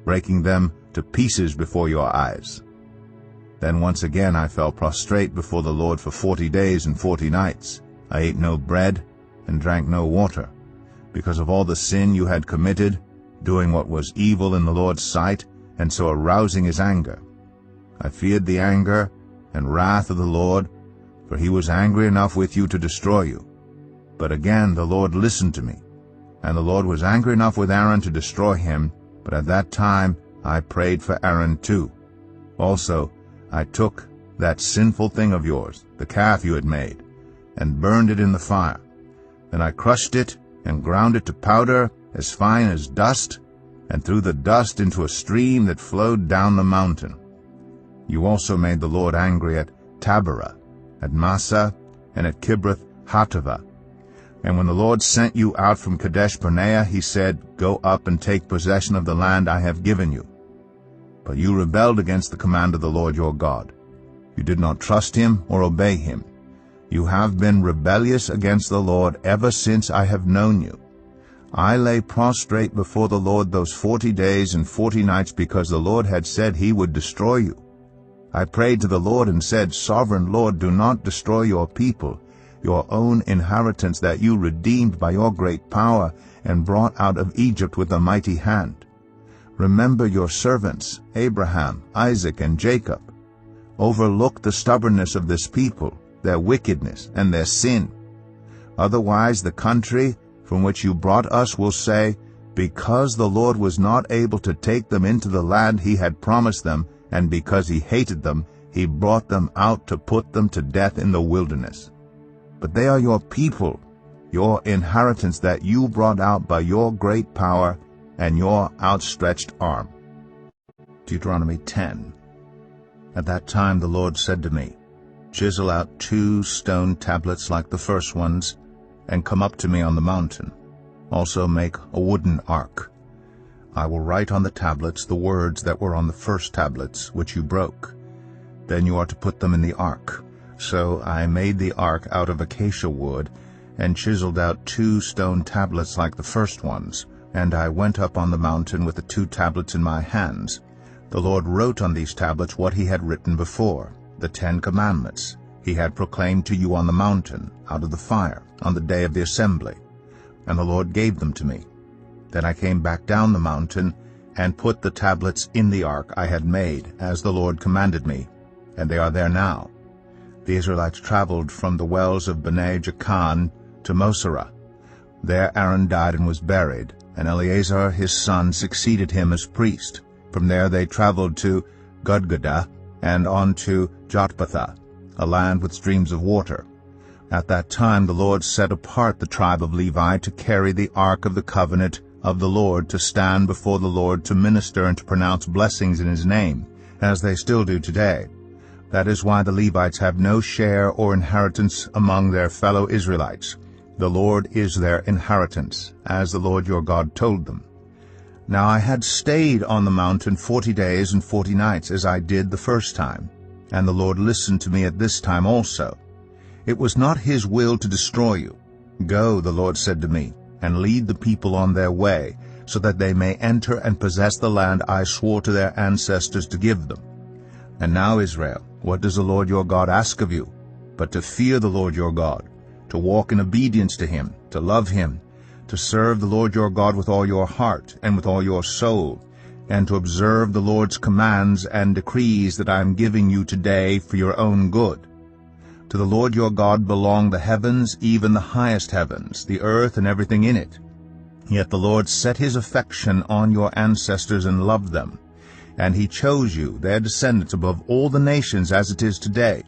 breaking them to pieces before your eyes. Then once again I fell prostrate before the Lord for 40 days and 40 nights. I ate no bread and drank no water, because of all the sin you had committed, doing what was evil in the Lord's sight, and so arousing his anger. I feared the anger and wrath of the Lord, for he was angry enough with you to destroy you. But again the Lord listened to me, and the Lord was angry enough with Aaron to destroy him, but at that time I prayed for Aaron too. Also I took that sinful thing of yours, the calf you had made, and burned it in the fire. Then I crushed it and ground it to powder, as fine as dust, and threw the dust into a stream that flowed down the mountain. You also made the Lord angry at Taberah, at Massah, and at Kibroth Hattaavah. And when the Lord sent you out from Kadesh Barnea, he said, "Go up and take possession of the land I have given you." But you rebelled against the command of the Lord your God. You did not trust him or obey him. You have been rebellious against the Lord ever since I have known you. I lay prostrate before the Lord those 40 days and 40 nights because the Lord had said he would destroy you. I prayed to the Lord and said, "Sovereign Lord, do not destroy your people, your own inheritance that you redeemed by your great power and brought out of Egypt with a mighty hand. Remember your servants, Abraham, Isaac, and Jacob. Overlook the stubbornness of this people, their wickedness, and their sin. Otherwise the country from which you brought us will say, because the Lord was not able to take them into the land he had promised them, and because he hated them, he brought them out to put them to death in the wilderness. But they are your people, your inheritance that you brought out by your great power and your outstretched arm." Deuteronomy 10. At that time the Lord said to me, "Chisel out 2 stone tablets like the first ones, and come up to me on the mountain. Also make a wooden ark. I will write on the tablets the words that were on the first tablets, which you broke. Then you are to put them in the ark." So I made the ark out of acacia wood, and chiseled out 2 stone tablets like the first ones, and I went up on the mountain with the 2 tablets in my hands. The Lord wrote on these tablets what he had written before, the 10 commandments he had proclaimed to you on the mountain, out of the fire, on the day of the assembly. And the Lord gave them to me. Then I came back down the mountain, and put the tablets in the ark I had made, as the Lord commanded me, and they are there now. The Israelites traveled from the wells of Bene Jaakan to Moserah. There Aaron died and was buried, and Eleazar his son succeeded him as priest. From there they traveled to Gudgodah and on to Jotbathah, a land with streams of water. At that time the Lord set apart the tribe of Levi to carry the ark of the covenant of the Lord to stand before the Lord to minister and to pronounce blessings in his name, as they still do today. That is why the Levites have no share or inheritance among their fellow Israelites. The Lord is their inheritance, as the Lord your God told them. Now I had stayed on the mountain 40 days and 40 nights, as I did the first time, and the Lord listened to me at this time also. It was not his will to destroy you. Go, the Lord said to me, and lead the people on their way, so that they may enter and possess the land I swore to their ancestors to give them. And now, Israel, what does the Lord your God ask of you? But to fear the Lord your God, to walk in obedience to him, to love him, to serve the Lord your God with all your heart and with all your soul, and to observe the Lord's commands and decrees that I am giving you today for your own good. To the Lord your God belong the heavens, even the highest heavens, the earth and everything in it. Yet the Lord set his affection on your ancestors and loved them, and he chose you, their descendants, above all the nations as it is today.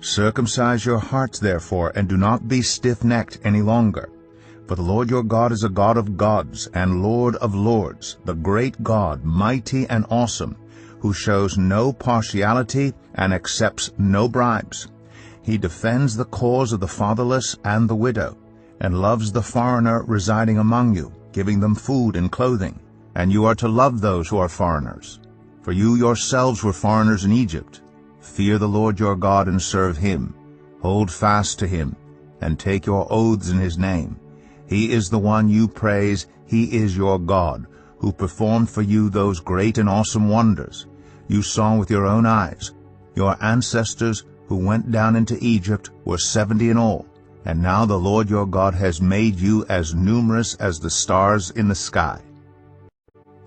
Circumcise your hearts, therefore, and do not be stiff-necked any longer. For the Lord your God is a God of gods and Lord of lords, the great God, mighty and awesome, who shows no partiality and accepts no bribes. He defends the cause of the fatherless and the widow, and loves the foreigner residing among you, giving them food and clothing. And you are to love those who are foreigners. For you yourselves were foreigners in Egypt. Fear the Lord your God and serve him. Hold fast to him, and take your oaths in his name. He is the one you praise. He is your God, who performed for you those great and awesome wonders you saw with your own eyes. Your ancestors who went down into Egypt were 70 in all, and now the Lord your God has made you as numerous as the stars in the sky.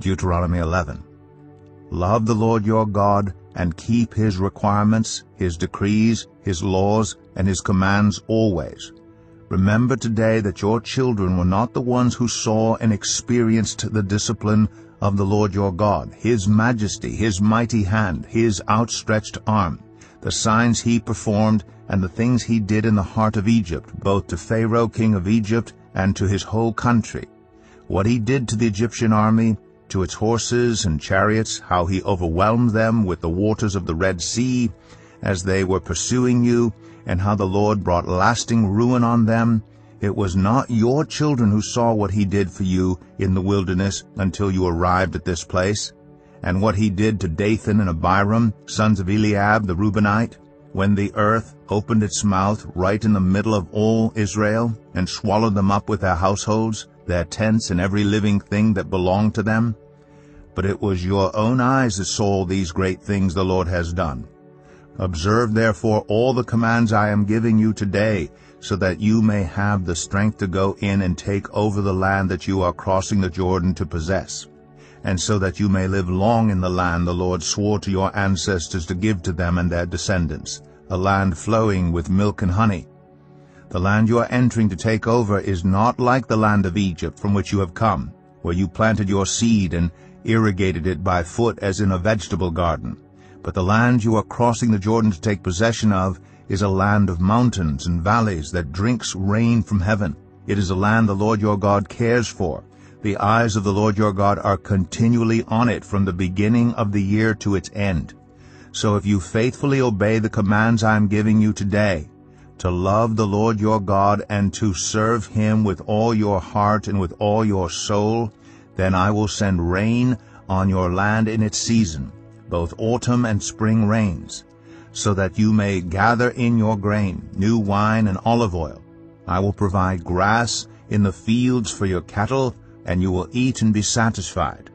Deuteronomy 11. Love the Lord your God and keep his requirements, his decrees, his laws, and his commands always. Remember today that your children were not the ones who saw and experienced the discipline of the Lord your God, his majesty, his mighty hand, his outstretched arm, the signs he performed, and the things he did in the heart of Egypt, both to Pharaoh king of Egypt and to his whole country. What he did to the Egyptian army, to its horses and chariots, how he overwhelmed them with the waters of the Red Sea as they were pursuing you, and how the Lord brought lasting ruin on them. It was not your children who saw what he did for you in the wilderness until you arrived at this place, and what he did to Dathan and Abiram, sons of Eliab the Reubenite, when the earth opened its mouth right in the middle of all Israel, and swallowed them up with their households, their tents, and every living thing that belonged to them. But it was your own eyes that saw these great things the Lord has done. Observe therefore all the commands I am giving you today, so that you may have the strength to go in and take over the land that you are crossing the Jordan to possess, and so that you may live long in the land the Lord swore to your ancestors to give to them and their descendants, a land flowing with milk and honey. The land you are entering to take over is not like the land of Egypt from which you have come, where you planted your seed and irrigated it by foot as in a vegetable garden. But the land you are crossing the Jordan to take possession of is a land of mountains and valleys that drinks rain from heaven. It is a land the Lord your God cares for. The eyes of the Lord your God are continually on it from the beginning of the year to its end. So if you faithfully obey the commands I am giving you today, to love the Lord your God and to serve him with all your heart and with all your soul, then I will send rain on your land in its season, both autumn and spring rains, so that you may gather in your grain, new wine and olive oil. I will provide grass in the fields for your cattle, and you will eat and be satisfied.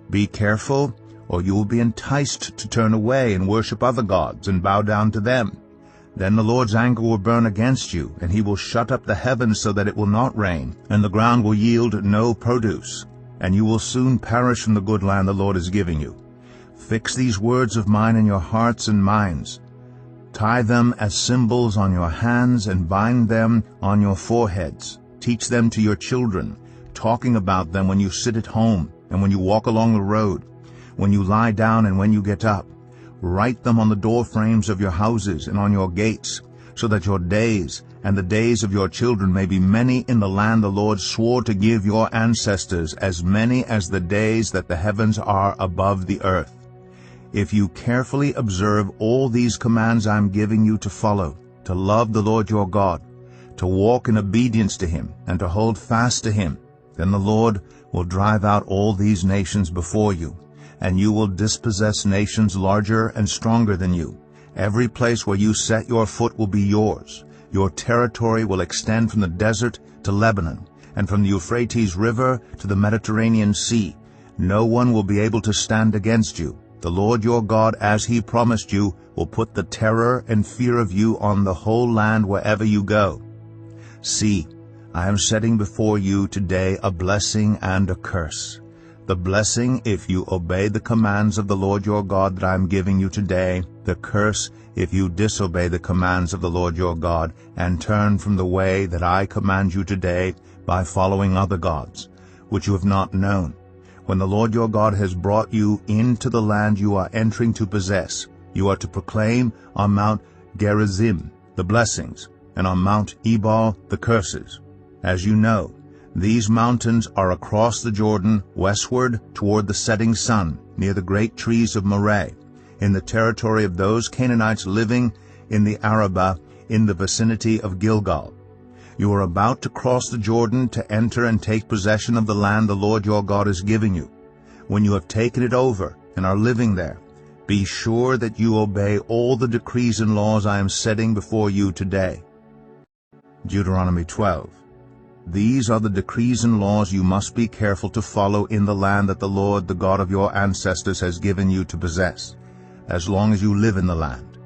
Be careful, or you will be enticed to turn away and worship other gods and bow down to them. Then the Lord's anger will burn against you, and he will shut up the heavens so that it will not rain, and the ground will yield no produce, and you will soon perish from the good land the Lord is giving you. Fix these words of mine in your hearts and minds. Tie them as symbols on your hands and bind them on your foreheads. Teach them to your children, talking about them when you sit at home and when you walk along the road, when you lie down and when you get up. Write them on the doorframes of your houses and on your gates, so that your days and the days of your children may be many in the land the Lord swore to give your ancestors, as many as the days that the heavens are above the earth. If you carefully observe all these commands I am giving you to follow, to love the Lord your God, to walk in obedience to him, and to hold fast to him, then the Lord will drive out all these nations before you, and you will dispossess nations larger and stronger than you. Every place where you set your foot will be yours. Your territory will extend from the desert to Lebanon, and from the Euphrates River to the Mediterranean Sea. No one will be able to stand against you. The Lord your God, as he promised you, will put the terror and fear of you on the whole land wherever you go. See, I am setting before you today a blessing and a curse. The blessing if you obey the commands of the Lord your God that I am giving you today, the curse if you disobey the commands of the Lord your God and turn from the way that I command you today by following other gods, which you have not known. When the Lord your God has brought you into the land you are entering to possess, you are to proclaim on Mount Gerizim the blessings, and on Mount Ebal the curses. As you know, these mountains are across the Jordan westward toward the setting sun, near the great trees of Moreh, in the territory of those Canaanites living in the Arabah in the vicinity of Gilgal. You are about to cross the Jordan to enter and take possession of the land the Lord your God is giving you. When you have taken it over and are living there, be sure that you obey all the decrees and laws I am setting before you today. Deuteronomy 12. These are the decrees and laws you must be careful to follow in the land that the Lord, the God of your ancestors, has given you to possess, as long as you live in the land.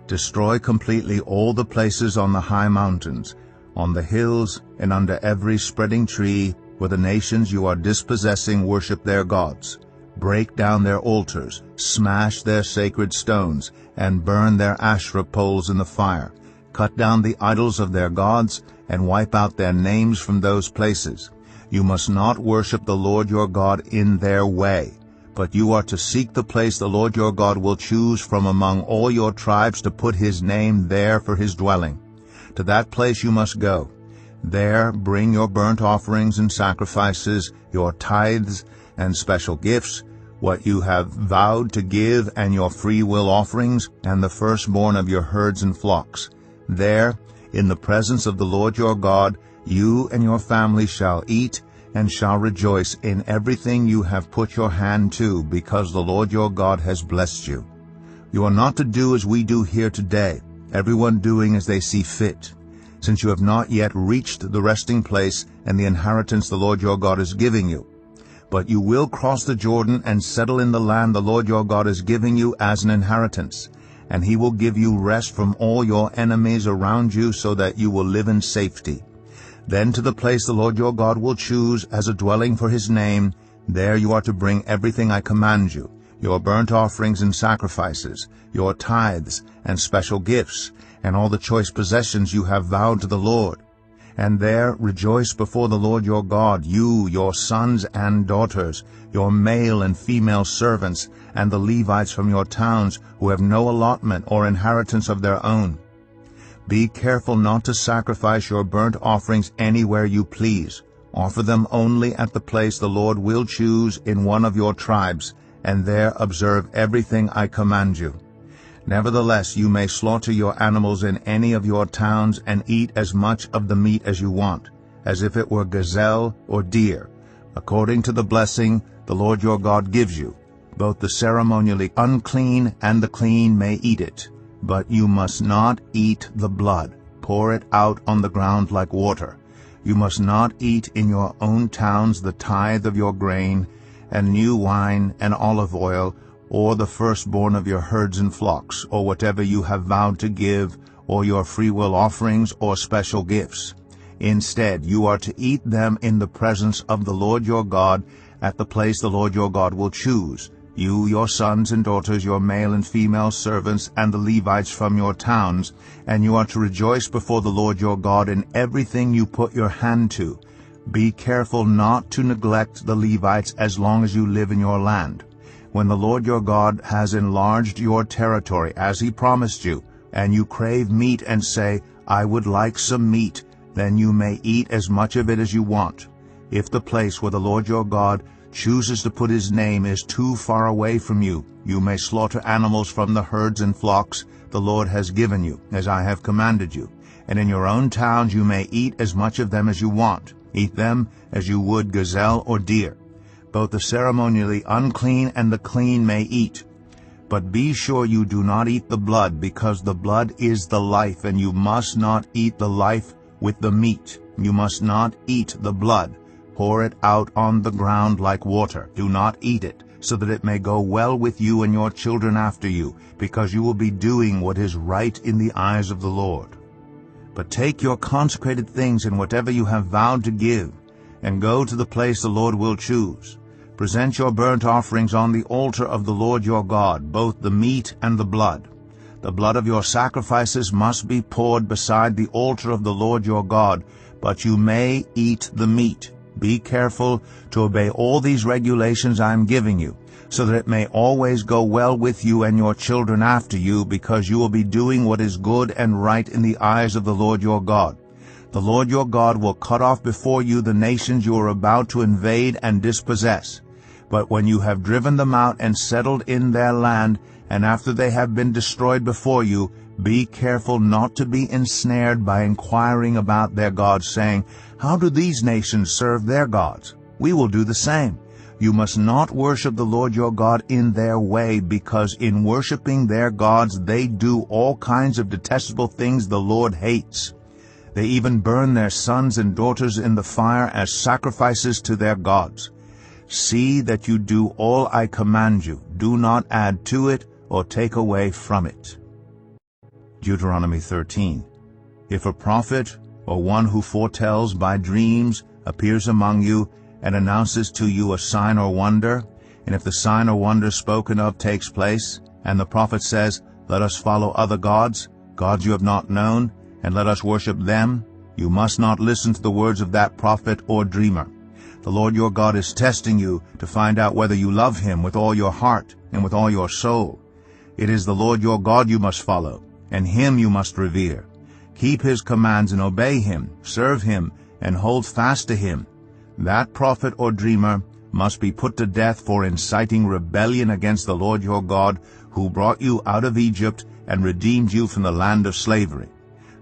Destroy completely all the places on the high mountains, on the hills, and under every spreading tree where the nations you are dispossessing worship their gods. Break down their altars, smash their sacred stones, and burn their Asherah poles in the fire. Cut down the idols of their gods, and wipe out their names from those places. You must not worship the Lord your God in their way, but you are to seek the place the Lord your God will choose from among all your tribes to put his name there for his dwelling. To that place you must go. There bring your burnt offerings and sacrifices, your tithes and special gifts, what you have vowed to give, and your free will offerings, and the firstborn of your herds and flocks. There, in the presence of the Lord your God, you and your family shall eat and shall rejoice in everything you have put your hand to, because the Lord your God has blessed you. You are not to do as we do here today, everyone doing as they see fit, since you have not yet reached the resting place and the inheritance the Lord your God is giving you. But you will cross the Jordan and settle in the land the Lord your God is giving you as an inheritance, and he will give you rest from all your enemies around you, so that you will live in safety. Then to the place the Lord your God will choose as a dwelling for his name, there you are to bring everything I command you, your burnt offerings and sacrifices, your tithes and special gifts, and all the choice possessions you have vowed to the Lord. And there rejoice before the Lord your God, you, your sons and daughters, your male and female servants, and the Levites from your towns who have no allotment or inheritance of their own. Be careful not to sacrifice your burnt offerings anywhere you please. Offer them only at the place the Lord will choose in one of your tribes, and there observe everything I command you. Nevertheless, you may slaughter your animals in any of your towns and eat as much of the meat as you want, as if it were gazelle or deer, according to the blessing the Lord your God gives you. Both the ceremonially unclean and the clean may eat it, but you must not eat the blood. Pour it out on the ground like water. You must not eat in your own towns the tithe of your grain, and new wine and olive oil, or the firstborn of your herds and flocks, or whatever you have vowed to give, or your freewill offerings or special gifts. Instead, you are to eat them in the presence of the Lord your God at the place the Lord your God will choose, you, your sons and daughters, your male and female servants, and the Levites from your towns, and you are to rejoice before the Lord your God in everything you put your hand to. Be careful not to neglect the Levites as long as you live in your land. When the Lord your God has enlarged your territory, as he promised you, and you crave meat and say, I would like some meat, then you may eat as much of it as you want. If the place where the Lord your God chooses to put his name is too far away from you, you may slaughter animals from the herds and flocks the Lord has given you, as I have commanded you. And in your own towns you may eat as much of them as you want. Eat them as you would gazelle or deer. Both the ceremonially unclean and the clean may eat. But be sure you do not eat the blood, because the blood is the life, and you must not eat the life with the meat. You must not eat the blood. Pour it out on the ground like water. Do not eat it, so that it may go well with you and your children after you, because you will be doing what is right in the eyes of the Lord. But take your consecrated things and whatever you have vowed to give, and go to the place the Lord will choose. Present your burnt offerings on the altar of the Lord your God, both the meat and the blood. The blood of your sacrifices must be poured beside the altar of the Lord your God, but you may eat the meat. Be careful to obey all these regulations I am giving you, so that it may always go well with you and your children after you, because you will be doing what is good and right in the eyes of the Lord your God. The Lord your God will cut off before you the nations you are about to invade and dispossess. But when you have driven them out and settled in their land, and after they have been destroyed before you, be careful not to be ensnared by inquiring about their gods, saying, How do these nations serve their gods? We will do the same. You must not worship the Lord your God in their way, because in worshiping their gods they do all kinds of detestable things the Lord hates. They even burn their sons and daughters in the fire as sacrifices to their gods. See that you do all I command you. Do not add to it or take away from it. Deuteronomy 13. If a prophet or one who foretells by dreams appears among you and announces to you a sign or wonder, and if the sign or wonder spoken of takes place, and the prophet says, Let us follow other gods, gods you have not known, and let us worship them, you must not listen to the words of that prophet or dreamer. The Lord your God is testing you to find out whether you love him with all your heart and with all your soul. It is the Lord your God you must follow, and him you must revere. Keep his commands and obey him, serve him, and hold fast to him. That prophet or dreamer must be put to death for inciting rebellion against the Lord your God, who brought you out of Egypt and redeemed you from the land of slavery.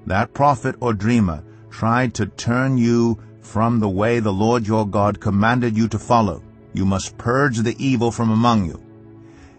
That prophet or dreamer tried to turn you from the way the Lord your God commanded you to follow. You must purge the evil from among you.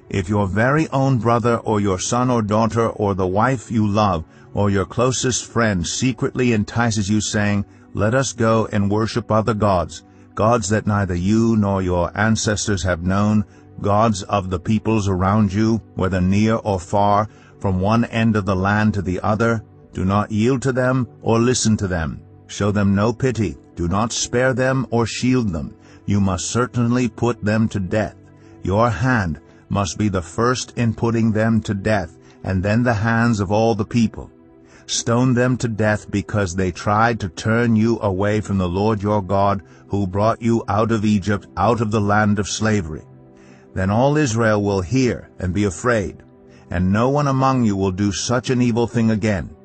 If your very own brother or your son or daughter or the wife you love or your closest friend secretly entices you, saying, Let us go and worship other gods, gods that neither you nor your ancestors have known, gods of the peoples around you, whether near or far, from one end of the land to the other, do not yield to them or listen to them. Show them no pity. Do not spare them or shield them. You must certainly put them to death. Your hand must be the first in putting them to death, and then the hands of all the people. Stone them to death because they tried to turn you away from the Lord your God, who brought you out of Egypt, out of the land of slavery. Then all Israel will hear and be afraid, and no one among you will do such an evil thing again.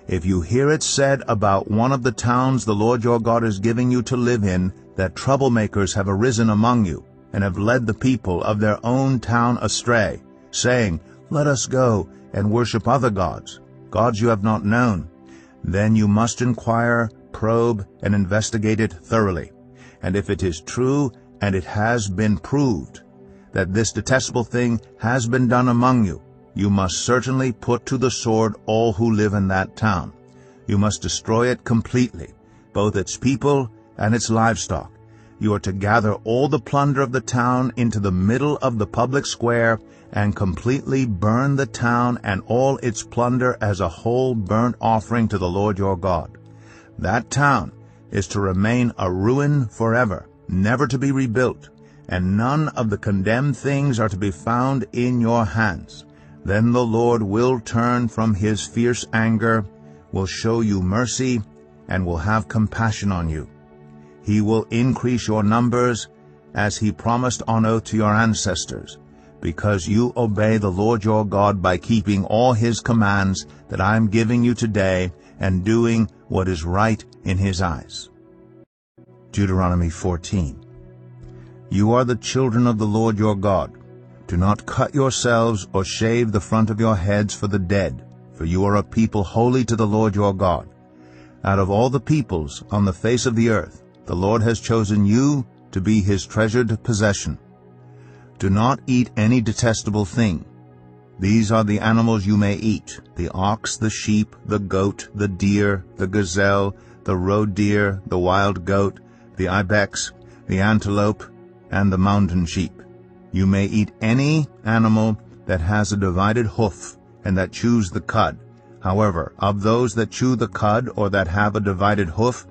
If you hear it said about one of the towns the Lord your God is giving you to live in, that troublemakers have arisen among you, and have led the people of their own town astray, saying, Let us go and worship other gods, gods you have not known, then you must inquire, probe, and investigate it thoroughly. And if it is true, and it has been proved, that this detestable thing has been done among you, you must certainly put to the sword all who live in that town. You must destroy it completely, both its people and its livestock. You are to gather all the plunder of the town into the middle of the public square and completely burn the town and all its plunder as a whole burnt offering to the Lord your God. That town is to remain a ruin forever, never to be rebuilt, and none of the condemned things are to be found in your hands. Then the Lord will turn from his fierce anger, will show you mercy, and will have compassion on you. He will increase your numbers, as he promised on oath to your ancestors. because you obey the Lord your God by keeping all his commands that I am giving you today, and doing what is right in his eyes. Deuteronomy 14. You are the children of the Lord your God. Do not cut yourselves or shave the front of your heads for the dead, for you are a people holy to the Lord your God. Out of all the peoples on the face of the earth, the Lord has chosen you to be his treasured possession. Do not eat any detestable thing. These are the animals you may eat: the ox, the sheep, the goat, the deer, the gazelle, the roe deer, the wild goat, the ibex, the antelope, and the mountain sheep. You may eat any animal that has a divided hoof and that chews the cud. However, of those that chew the cud or that have a divided hoof,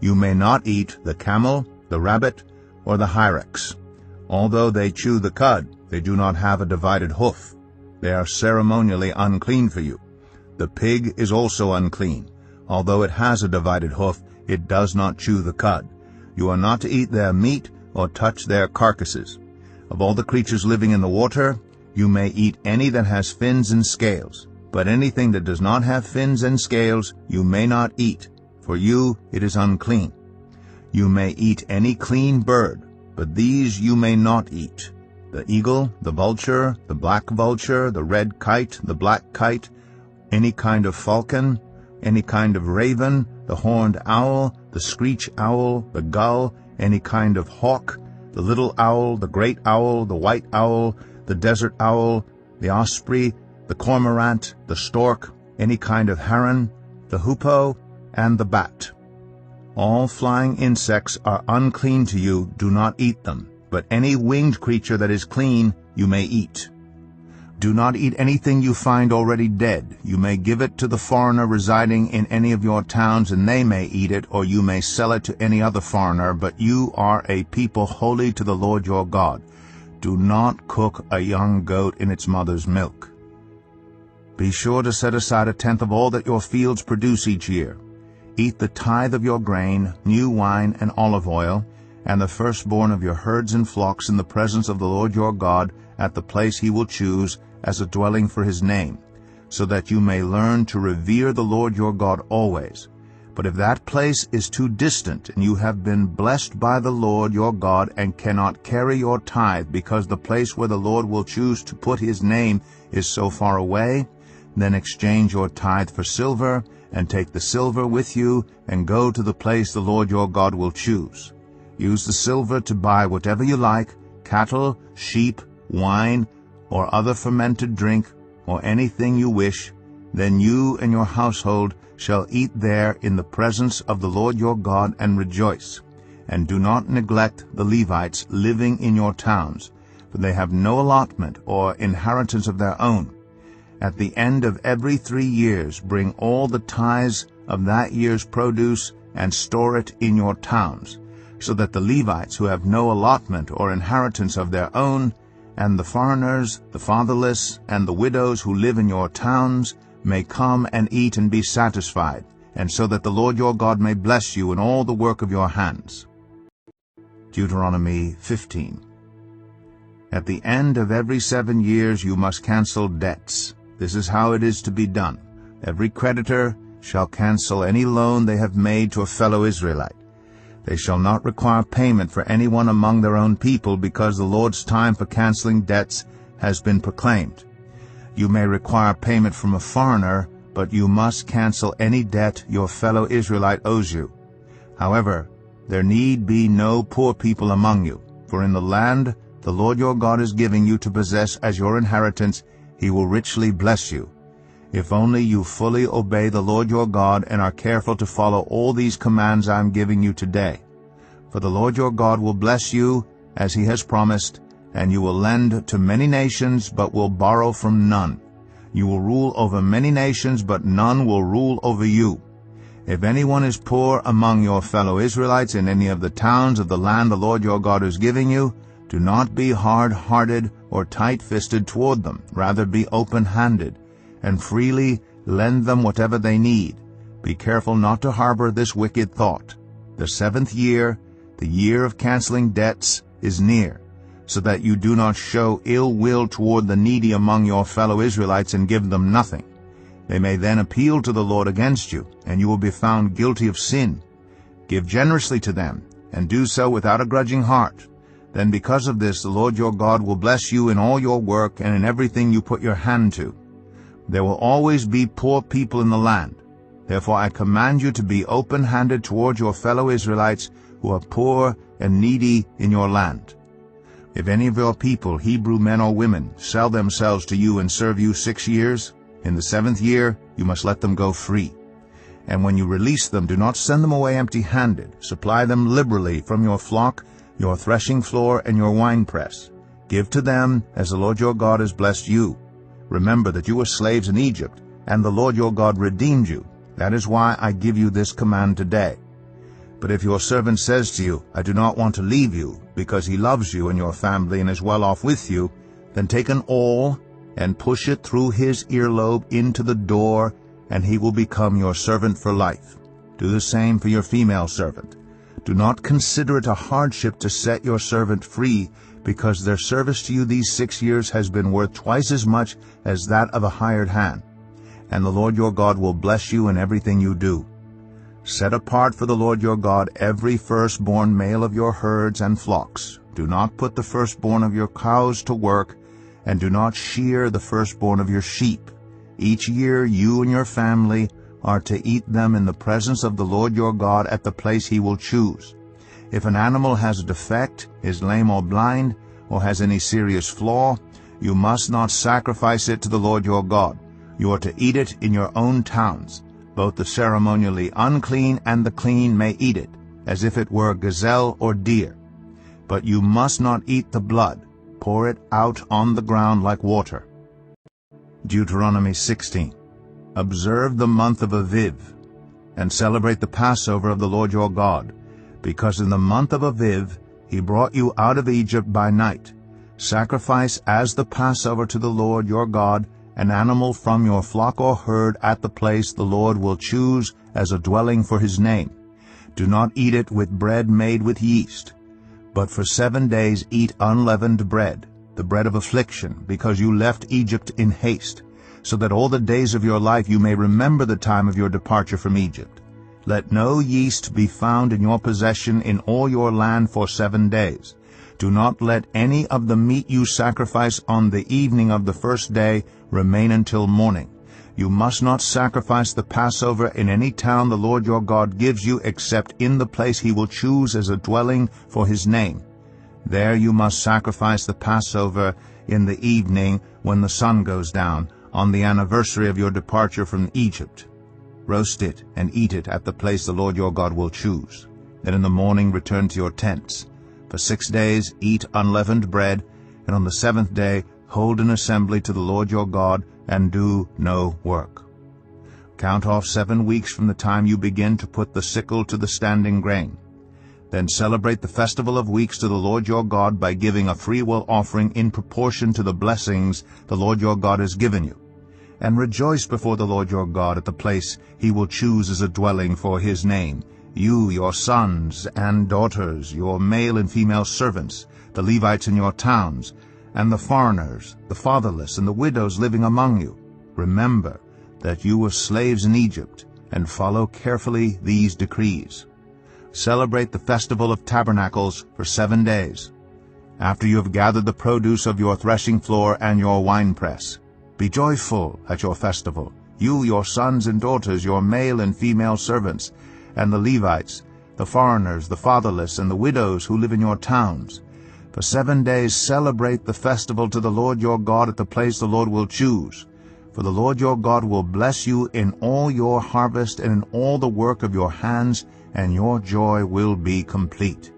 you may not eat the camel, the rabbit, or the hyrax. Although they chew the cud, they do not have a divided hoof. They are ceremonially unclean for you. The pig is also unclean. Although it has a divided hoof, it does not chew the cud. You are not to eat their meat or touch their carcasses. Of all the creatures living in the water, you may eat any that has fins and scales. But anything that does not have fins and scales you may not eat. For you it is unclean. You may eat any clean bird, but these you may not eat: the eagle, the vulture, the black vulture, the red kite, the black kite, any kind of falcon, any kind of raven, the horned owl, the screech owl, the gull, any kind of hawk, the little owl, the great owl, the white owl, the desert owl, the osprey, the cormorant, the stork, any kind of heron, the hoopoe, and the bat. All flying insects are unclean to you. Do not eat them. But any winged creature that is clean you may eat. Do not eat anything you find already dead. You may give it to the foreigner residing in any of your towns, and they may eat it, or you may sell it to any other foreigner. But you are a people holy to the Lord your God. Do not cook a young goat in its mother's milk. Be sure to set aside 1/10 of all that your fields produce each year. Eat the tithe of your grain, new wine, and olive oil, and the firstborn of your herds and flocks in the presence of the Lord your God at the place he will choose as a dwelling for his name, so that you may learn to revere the Lord your God always. But if that place is too distant, and you have been blessed by the Lord your God and cannot carry your tithe because the place where the Lord will choose to put his name is so far away, then exchange your tithe for silver, and take the silver with you, and go to the place the Lord your God will choose. Use the silver to buy whatever you like: cattle, sheep, wine, or other fermented drink, or anything you wish. Then you and your household shall eat there in the presence of the Lord your God and rejoice. And do not neglect the Levites living in your towns, for they have no allotment or inheritance of their own. At the end of every 3 years bring all the tithes of that year's produce and store it in your towns, so that the Levites who have no allotment or inheritance of their own, and the foreigners, the fatherless, and the widows who live in your towns may come and eat and be satisfied, and so that the Lord your God may bless you in all the work of your hands. Deuteronomy 15. At the end of every 7 years you must cancel debts. This is how it is to be done. Every creditor shall cancel any loan they have made to a fellow Israelite. They shall not require payment for anyone among their own people, because the Lord's time for canceling debts has been proclaimed. You may require payment from a foreigner, but you must cancel any debt your fellow Israelite owes you. However, there need be no poor people among you, for in the land the Lord your God is giving you to possess as your inheritance, he will richly bless you. If only you fully obey the Lord your God and are careful to follow all these commands I am giving you today. For the Lord your God will bless you, as he has promised, and you will lend to many nations, but will borrow from none. You will rule over many nations, but none will rule over you. If anyone is poor among your fellow Israelites in any of the towns of the land the Lord your God is giving you, do not be hard-hearted or tight-fisted toward them. Rather be open-handed, and freely lend them whatever they need. Be careful not to harbor this wicked thought. The 7th year, the year of canceling debts, is near. so that you do not show ill will toward the needy among your fellow Israelites and give them nothing. They may then appeal to the Lord against you, and you will be found guilty of sin. Give generously to them, and do so without a grudging heart. Then because of this the Lord your God will bless you in all your work and in everything you put your hand to. There will always be poor people in the land. Therefore I command you to be open-handed toward your fellow Israelites who are poor and needy in your land. If any of your people, Hebrew men or women, sell themselves to you and serve you 6 years, in the 7th year you must let them go free. And when you release them, do not send them away empty-handed. Supply them liberally from your flock, your threshing floor, and your winepress. Give to them as the Lord your God has blessed you. Remember that you were slaves in Egypt, and the Lord your God redeemed you. That is why I give you this command today. But if your servant says to you, I do not want to leave you, because he loves you and your family and is well off with you, then take an awl and push it through his earlobe into the door, and he will become your servant for life. Do the same for your female servant. Do not consider it a hardship to set your servant free, because their service to you these 6 years has been worth twice as much as that of a hired hand. And the Lord your God will bless you in everything you do. Set apart for the Lord your God every firstborn male of your herds and flocks. Do not put the firstborn of your cows to work, and do not shear the firstborn of your sheep. Each year you and your family are to eat them in the presence of the Lord your God at the place he will choose. If an animal has a defect, is lame or blind, or has any serious flaw, you must not sacrifice it to the Lord your God. You are to eat it in your own towns. Both the ceremonially unclean and the clean may eat it, as if it were gazelle or deer. But you must not eat the blood. Pour it out on the ground like water. Deuteronomy 16. Observe the month of Aviv, and celebrate the Passover of the Lord your God, because in the month of Aviv he brought you out of Egypt by night. Sacrifice as the Passover to the Lord your God an animal from your flock or herd at the place the Lord will choose as a dwelling for his name. Do not eat it with bread made with yeast, but for 7 days eat unleavened bread, the bread of affliction, because you left Egypt in haste, so that all the days of your life you may remember the time of your departure from Egypt. Let no yeast be found in your possession in all your land for 7 days. Do not let any of the meat you sacrifice on the evening of the first day remain until morning. You must not sacrifice the Passover in any town the Lord your God gives you except in the place he will choose as a dwelling for his name. There you must sacrifice the Passover in the evening when the sun goes down, on the anniversary of your departure from Egypt. Roast it and eat it at the place the Lord your God will choose. Then in the morning return to your tents. For 6 days eat unleavened bread, and on the 7th day hold an assembly to the Lord your God, and do no work. Count off 7 weeks from the time you begin to put the sickle to the standing grain. Then celebrate the festival of weeks to the Lord your God by giving a freewill offering in proportion to the blessings the Lord your God has given you. And rejoice before the Lord your God at the place he will choose as a dwelling for his name. You, your sons and daughters, your male and female servants, the Levites in your towns, and the foreigners, the fatherless, and the widows living among you. Remember that you were slaves in Egypt, and follow carefully these decrees. Celebrate the festival of tabernacles for 7 days. After you have gathered the produce of your threshing floor and your winepress, be joyful at your festival, you, your sons and daughters, your male and female servants, and the Levites, the foreigners, the fatherless, and the widows who live in your towns. For 7 days celebrate the festival to the Lord your God at the place the Lord will choose. For the Lord your God will bless you in all your harvest and in all the work of your hands, and your joy will be complete.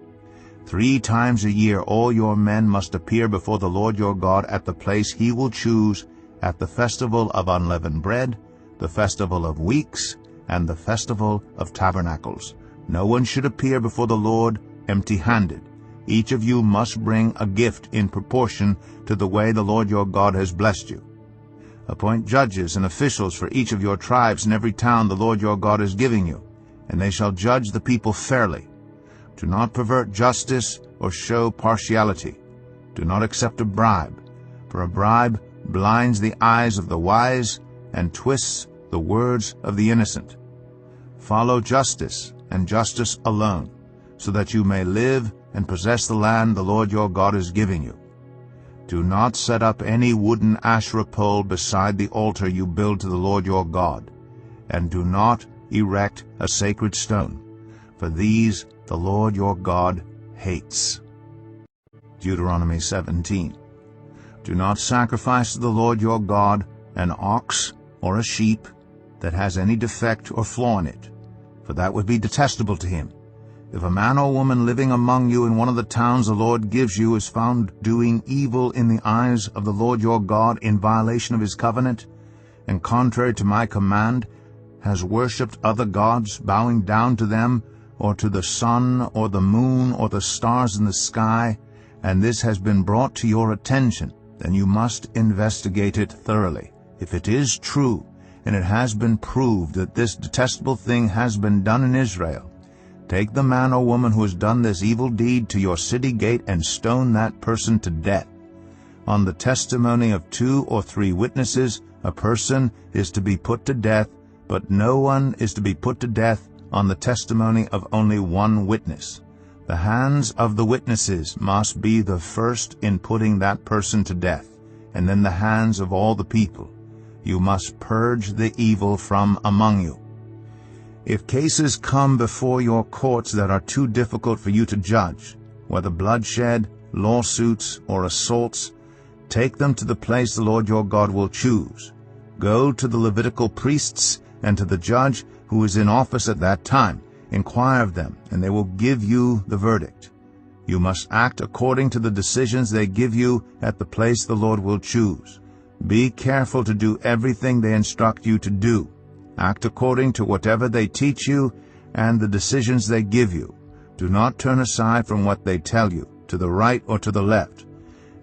3 times a year all your men must appear before the Lord your God at the place he will choose, at the festival of unleavened bread, the festival of weeks, and the festival of tabernacles. No one should appear before the Lord empty-handed. Each of you must bring a gift in proportion to the way the Lord your God has blessed you. Appoint judges and officials for each of your tribes in every town the Lord your God is giving you, and they shall judge the people fairly. Do not pervert justice or show partiality. Do not accept a bribe, for a bribe blinds the eyes of the wise and twists the words of the innocent. Follow justice, and justice alone, so that you may live and possess the land the Lord your God is giving you. Do not set up any wooden Asherah pole beside the altar you build to the Lord your God, and do not erect a sacred stone, for these the Lord your God hates. Deuteronomy 17. Do not sacrifice to the Lord your God an ox or a sheep that has any defect or flaw in it, for that would be detestable to him. If a man or woman living among you in one of the towns the Lord gives you is found doing evil in the eyes of the Lord your God in violation of his covenant, and contrary to my command, has worshipped other gods, bowing down to them, or to the sun, or the moon, or the stars in the sky, and this has been brought to your attention, then you must investigate it thoroughly. If it is true, and it has been proved that this detestable thing has been done in Israel, take the man or woman who has done this evil deed to your city gate and stone that person to death. On the testimony of 2 or 3 witnesses, a person is to be put to death, but no one is to be put to death on the testimony of only 1 witness. The hands of the witnesses must be the first in putting that person to death, and then the hands of all the people. You must purge the evil from among you. If cases come before your courts that are too difficult for you to judge, whether bloodshed, lawsuits, or assaults, take them to the place the Lord your God will choose. Go to the Levitical priests and to the judge who is in office at that time. Inquire of them, and they will give you the verdict. You must act according to the decisions they give you at the place the Lord will choose. Be careful to do everything they instruct you to do. Act according to whatever they teach you and the decisions they give you. Do not turn aside from what they tell you, to the right or to the left.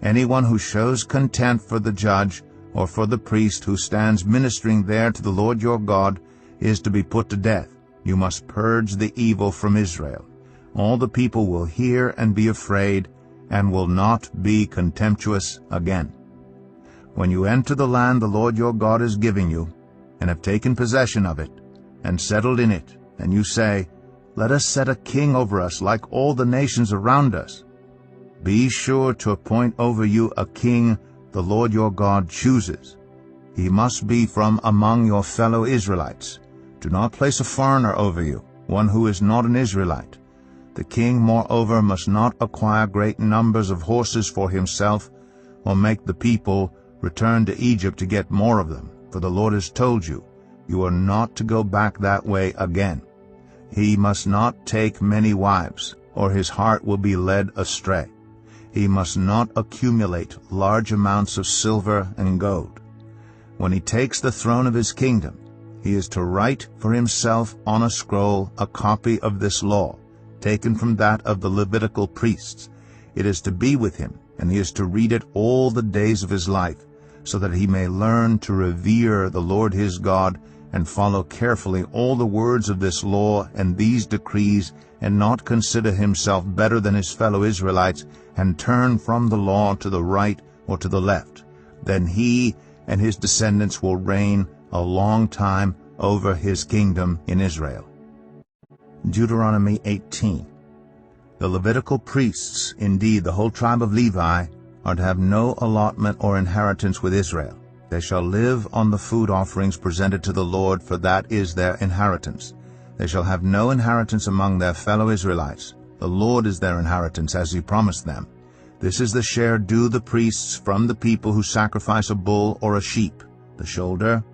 Anyone who shows contempt for the judge or for the priest who stands ministering there to the Lord your God is to be put to death. You must purge the evil from Israel. All the people will hear and be afraid, and will not be contemptuous again. When you enter the land the Lord your God is giving you, and have taken possession of it, and settled in it, and you say, "Let us set a king over us like all the nations around us," be sure to appoint over you a king the Lord your God chooses. He must be from among your fellow Israelites. Do not place a foreigner over you, one who is not an Israelite. The king, moreover, must not acquire great numbers of horses for himself, or make the people return to Egypt to get more of them, for the Lord has told you, you are not to go back that way again. He must not take many wives, or his heart will be led astray. He must not accumulate large amounts of silver and gold. When he takes the throne of his kingdom, he is to write for himself on a scroll a copy of this law, taken from that of the Levitical priests. It is to be with him, and he is to read it all the days of his life, so that he may learn to revere the Lord his God and follow carefully all the words of this law and these decrees, and not consider himself better than his fellow Israelites, and turn from the law to the right or to the left. Then he and his descendants will reign a long time over his kingdom in Israel. Deuteronomy 18. The Levitical priests, indeed the whole tribe of Levi, are to have no allotment or inheritance with Israel. They shall live on the food offerings presented to the Lord, for that is their inheritance. They shall have no inheritance among their fellow Israelites. The Lord is their inheritance, as he promised them. This is the share due the priests from the people who sacrifice a bull or a sheep, the shoulder,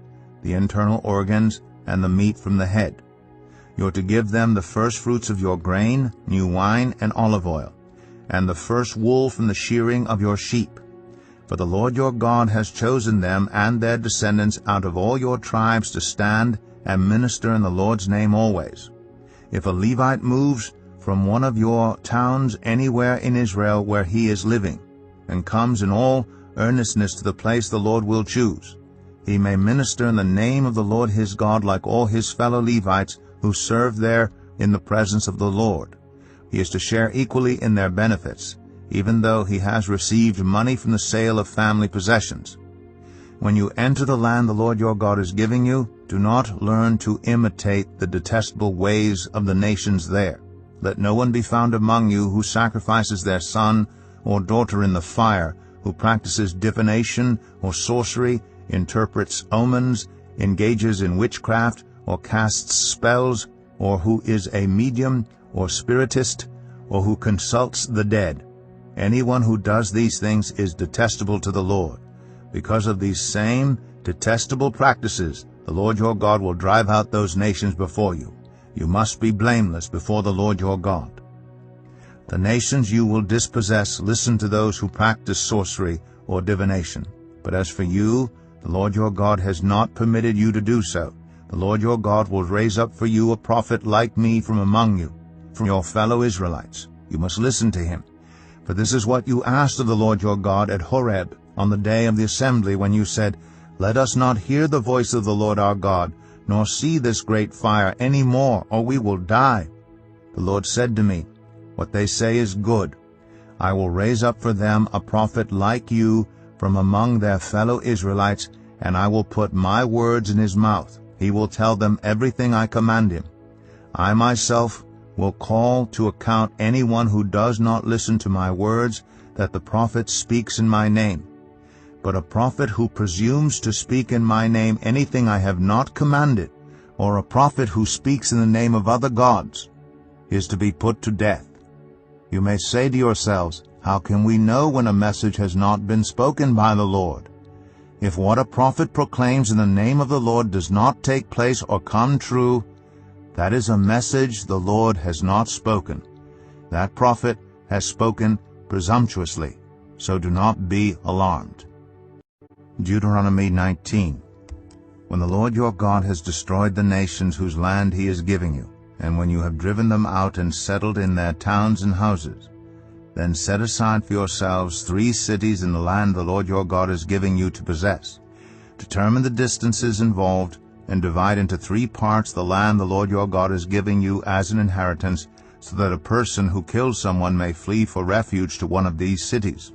the internal organs, and the meat from the head. You are to give them the first fruits of your grain, new wine, and olive oil, and the first wool from the shearing of your sheep. For the Lord your God has chosen them and their descendants out of all your tribes to stand and minister in the Lord's name always. If a Levite moves from one of your towns anywhere in Israel where he is living, and comes in all earnestness to the place the Lord will choose, he may minister in the name of the Lord his God like all his fellow Levites who serve there in the presence of the Lord. He is to share equally in their benefits, even though he has received money from the sale of family possessions. When you enter the land the Lord your God is giving you, do not learn to imitate the detestable ways of the nations there. Let no one be found among you who sacrifices their son or daughter in the fire, who practices divination or sorcery, interprets omens, engages in witchcraft, or casts spells, or who is a medium or spiritist, or who consults the dead. Anyone who does these things is detestable to the Lord. Because of these same detestable practices, the Lord your God will drive out those nations before you. You must be blameless before the Lord your God. The nations you will dispossess listen to those who practice sorcery or divination. But as for you, the Lord your God has not permitted you to do so. The Lord your God will raise up for you a prophet like me from among you, from your fellow Israelites. You must listen to him. For this is what you asked of the Lord your God at Horeb on the day of the assembly, when you said, Let us not hear the voice of the Lord our God, nor see this great fire any more, or we will die. The Lord said to me, What they say is good. I will raise up for them a prophet like you from among their fellow Israelites, and I will put my words in his mouth. He will tell them everything I command him. I myself will call to account anyone who does not listen to my words, that the prophet speaks in my name. But a prophet who presumes to speak in my name anything I have not commanded, or a prophet who speaks in the name of other gods, is to be put to death. You may say to yourselves, How can we know when a message has not been spoken by the Lord? If what a prophet proclaims in the name of the Lord does not take place or come true, that is a message the Lord has not spoken. That prophet has spoken presumptuously, so do not be alarmed. Deuteronomy 19. When the Lord your God has destroyed the nations whose land he is giving you, and when you have driven them out and settled in their towns and houses, then set aside for yourselves 3 cities in the land the Lord your God is giving you to possess. Determine the distances involved, and divide into 3 parts the land the Lord your God is giving you as an inheritance, so that a person who kills someone may flee for refuge to one of these cities.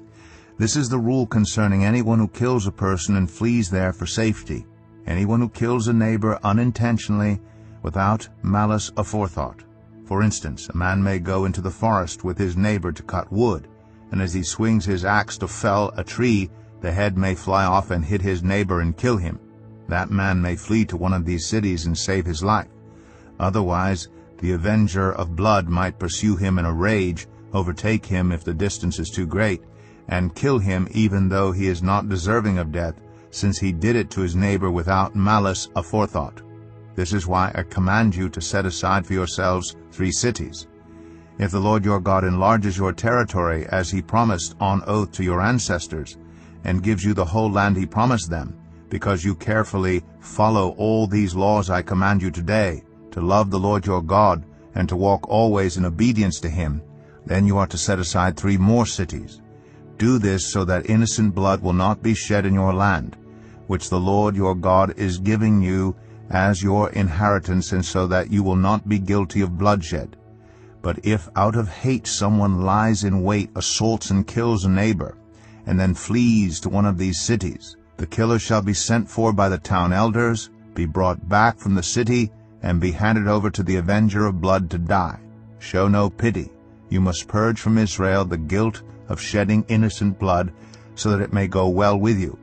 This is the rule concerning anyone who kills a person and flees there for safety. Anyone who kills a neighbor unintentionally, without malice aforethought. For instance, a man may go into the forest with his neighbor to cut wood, and as he swings his axe to fell a tree, the head may fly off and hit his neighbor and kill him. That man may flee to one of these cities and save his life. Otherwise, the avenger of blood might pursue him in a rage, overtake him if the distance is too great, and kill him even though he is not deserving of death, since he did it to his neighbor without malice aforethought. This is why I command you to set aside for yourselves 3 cities. If the Lord your God enlarges your territory as he promised on oath to your ancestors, and gives you the whole land he promised them, because you carefully follow all these laws I command you today, to love the Lord your God, and to walk always in obedience to him, then you are to set aside 3 more cities. Do this so that innocent blood will not be shed in your land, which the Lord your God is giving you as your inheritance, and so that you will not be guilty of bloodshed. But if out of hate someone lies in wait, assaults and kills a neighbor, and then flees to one of these cities, the killer shall be sent for by the town elders, be brought back from the city, and be handed over to the avenger of blood to die. Show no pity. You must purge from Israel the guilt of shedding innocent blood, so that it may go well with you.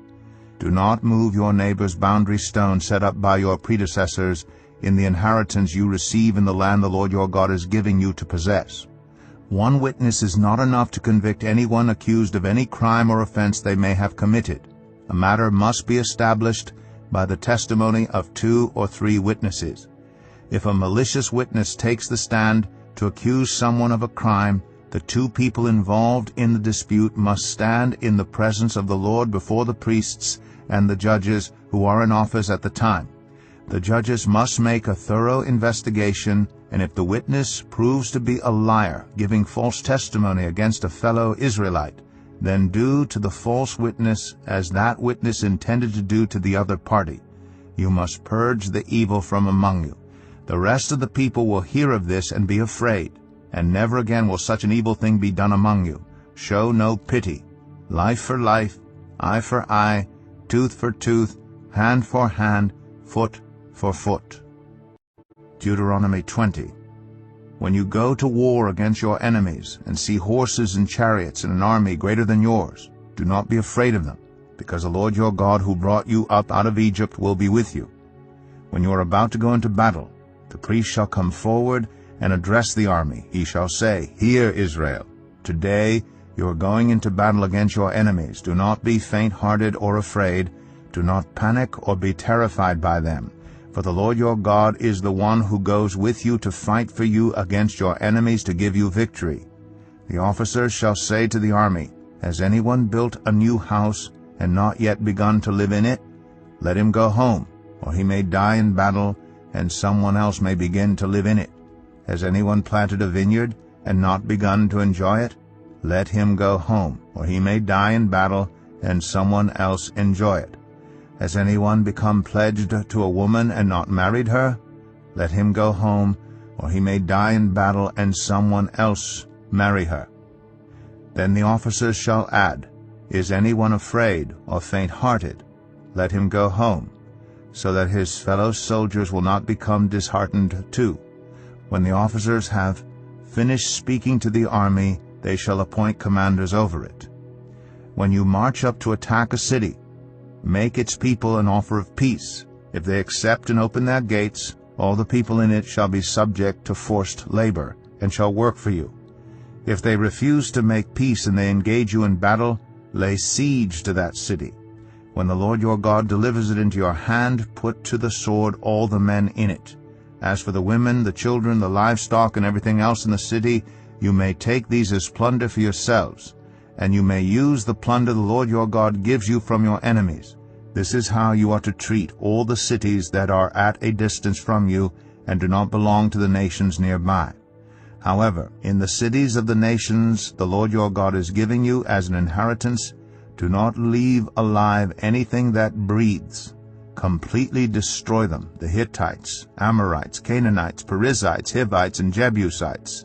Do not move your neighbor's boundary stone set up by your predecessors in the inheritance you receive in the land the Lord your God is giving you to possess. 1 witness is not enough to convict anyone accused of any crime or offense they may have committed. A matter must be established by the testimony of 2 or 3 witnesses. If a malicious witness takes the stand to accuse someone of a crime, the 2 people involved in the dispute must stand in the presence of the Lord before the priests and the judges who are in office at the time. The judges must make a thorough investigation, and if the witness proves to be a liar, giving false testimony against a fellow Israelite, then do to the false witness as that witness intended to do to the other party. You must purge the evil from among you. The rest of the people will hear of this and be afraid, and never again will such an evil thing be done among you. show no pity. Life for life, eye for eye, tooth for tooth, hand for hand, foot for foot. Deuteronomy 20. When you go to war against your enemies, and see horses and chariots and an army greater than yours, do not be afraid of them, because the Lord your God who brought you up out of Egypt will be with you. When you are about to go into battle, the priest shall come forward and address the army. He shall say, Hear, Israel, today you are going into battle against your enemies. Do not be faint-hearted or afraid. Do not panic or be terrified by them. For the Lord your God is the one who goes with you to fight for you against your enemies to give you victory. The officers shall say to the army, Has anyone built a new house and not yet begun to live in it? Let him go home, or he may die in battle, and someone else may begin to live in it. Has anyone planted a vineyard and not begun to enjoy it? Let him go home, or he may die in battle, and someone else enjoy it. Has anyone become pledged to a woman and not married her? Let him go home, or he may die in battle, and someone else marry her. Then the officers shall add, Is anyone afraid or faint-hearted? Let him go home, so that his fellow soldiers will not become disheartened too. When the officers have finished speaking to the army, they shall appoint commanders over it. When you march up to attack a city, make its people an offer of peace. If they accept and open their gates, all the people in it shall be subject to forced labor, and shall work for you. If they refuse to make peace and they engage you in battle, lay siege to that city. When the Lord your God delivers it into your hand, put to the sword all the men in it. As for the women, the children, the livestock, and everything else in the city, you may take these as plunder for yourselves, and you may use the plunder the Lord your God gives you from your enemies. This is how you are to treat all the cities that are at a distance from you and do not belong to the nations nearby. However, in the cities of the nations the Lord your God is giving you as an inheritance, do not leave alive anything that breathes. Completely destroy them, the Hittites, Amorites, Canaanites, Perizzites, Hivites, and Jebusites,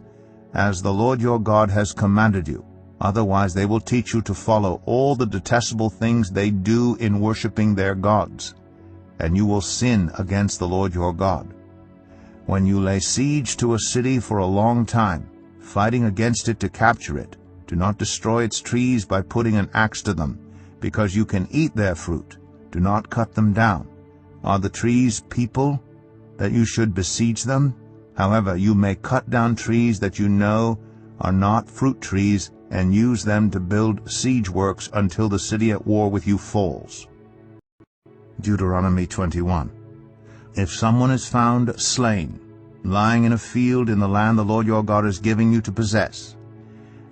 as the Lord your God has commanded you. Otherwise they will teach you to follow all the detestable things they do in worshiping their gods, and you will sin against the Lord your God. When you lay siege to a city for a long time, fighting against it to capture it, do not destroy its trees by putting an axe to them, because you can eat their fruit. Do not cut them down. Are the trees people, that you should besiege them? However, you may cut down trees that you know are not fruit trees, and use them to build siege works until the city at war with you falls. Deuteronomy 21. If someone is found slain, lying in a field in the land the Lord your God is giving you to possess,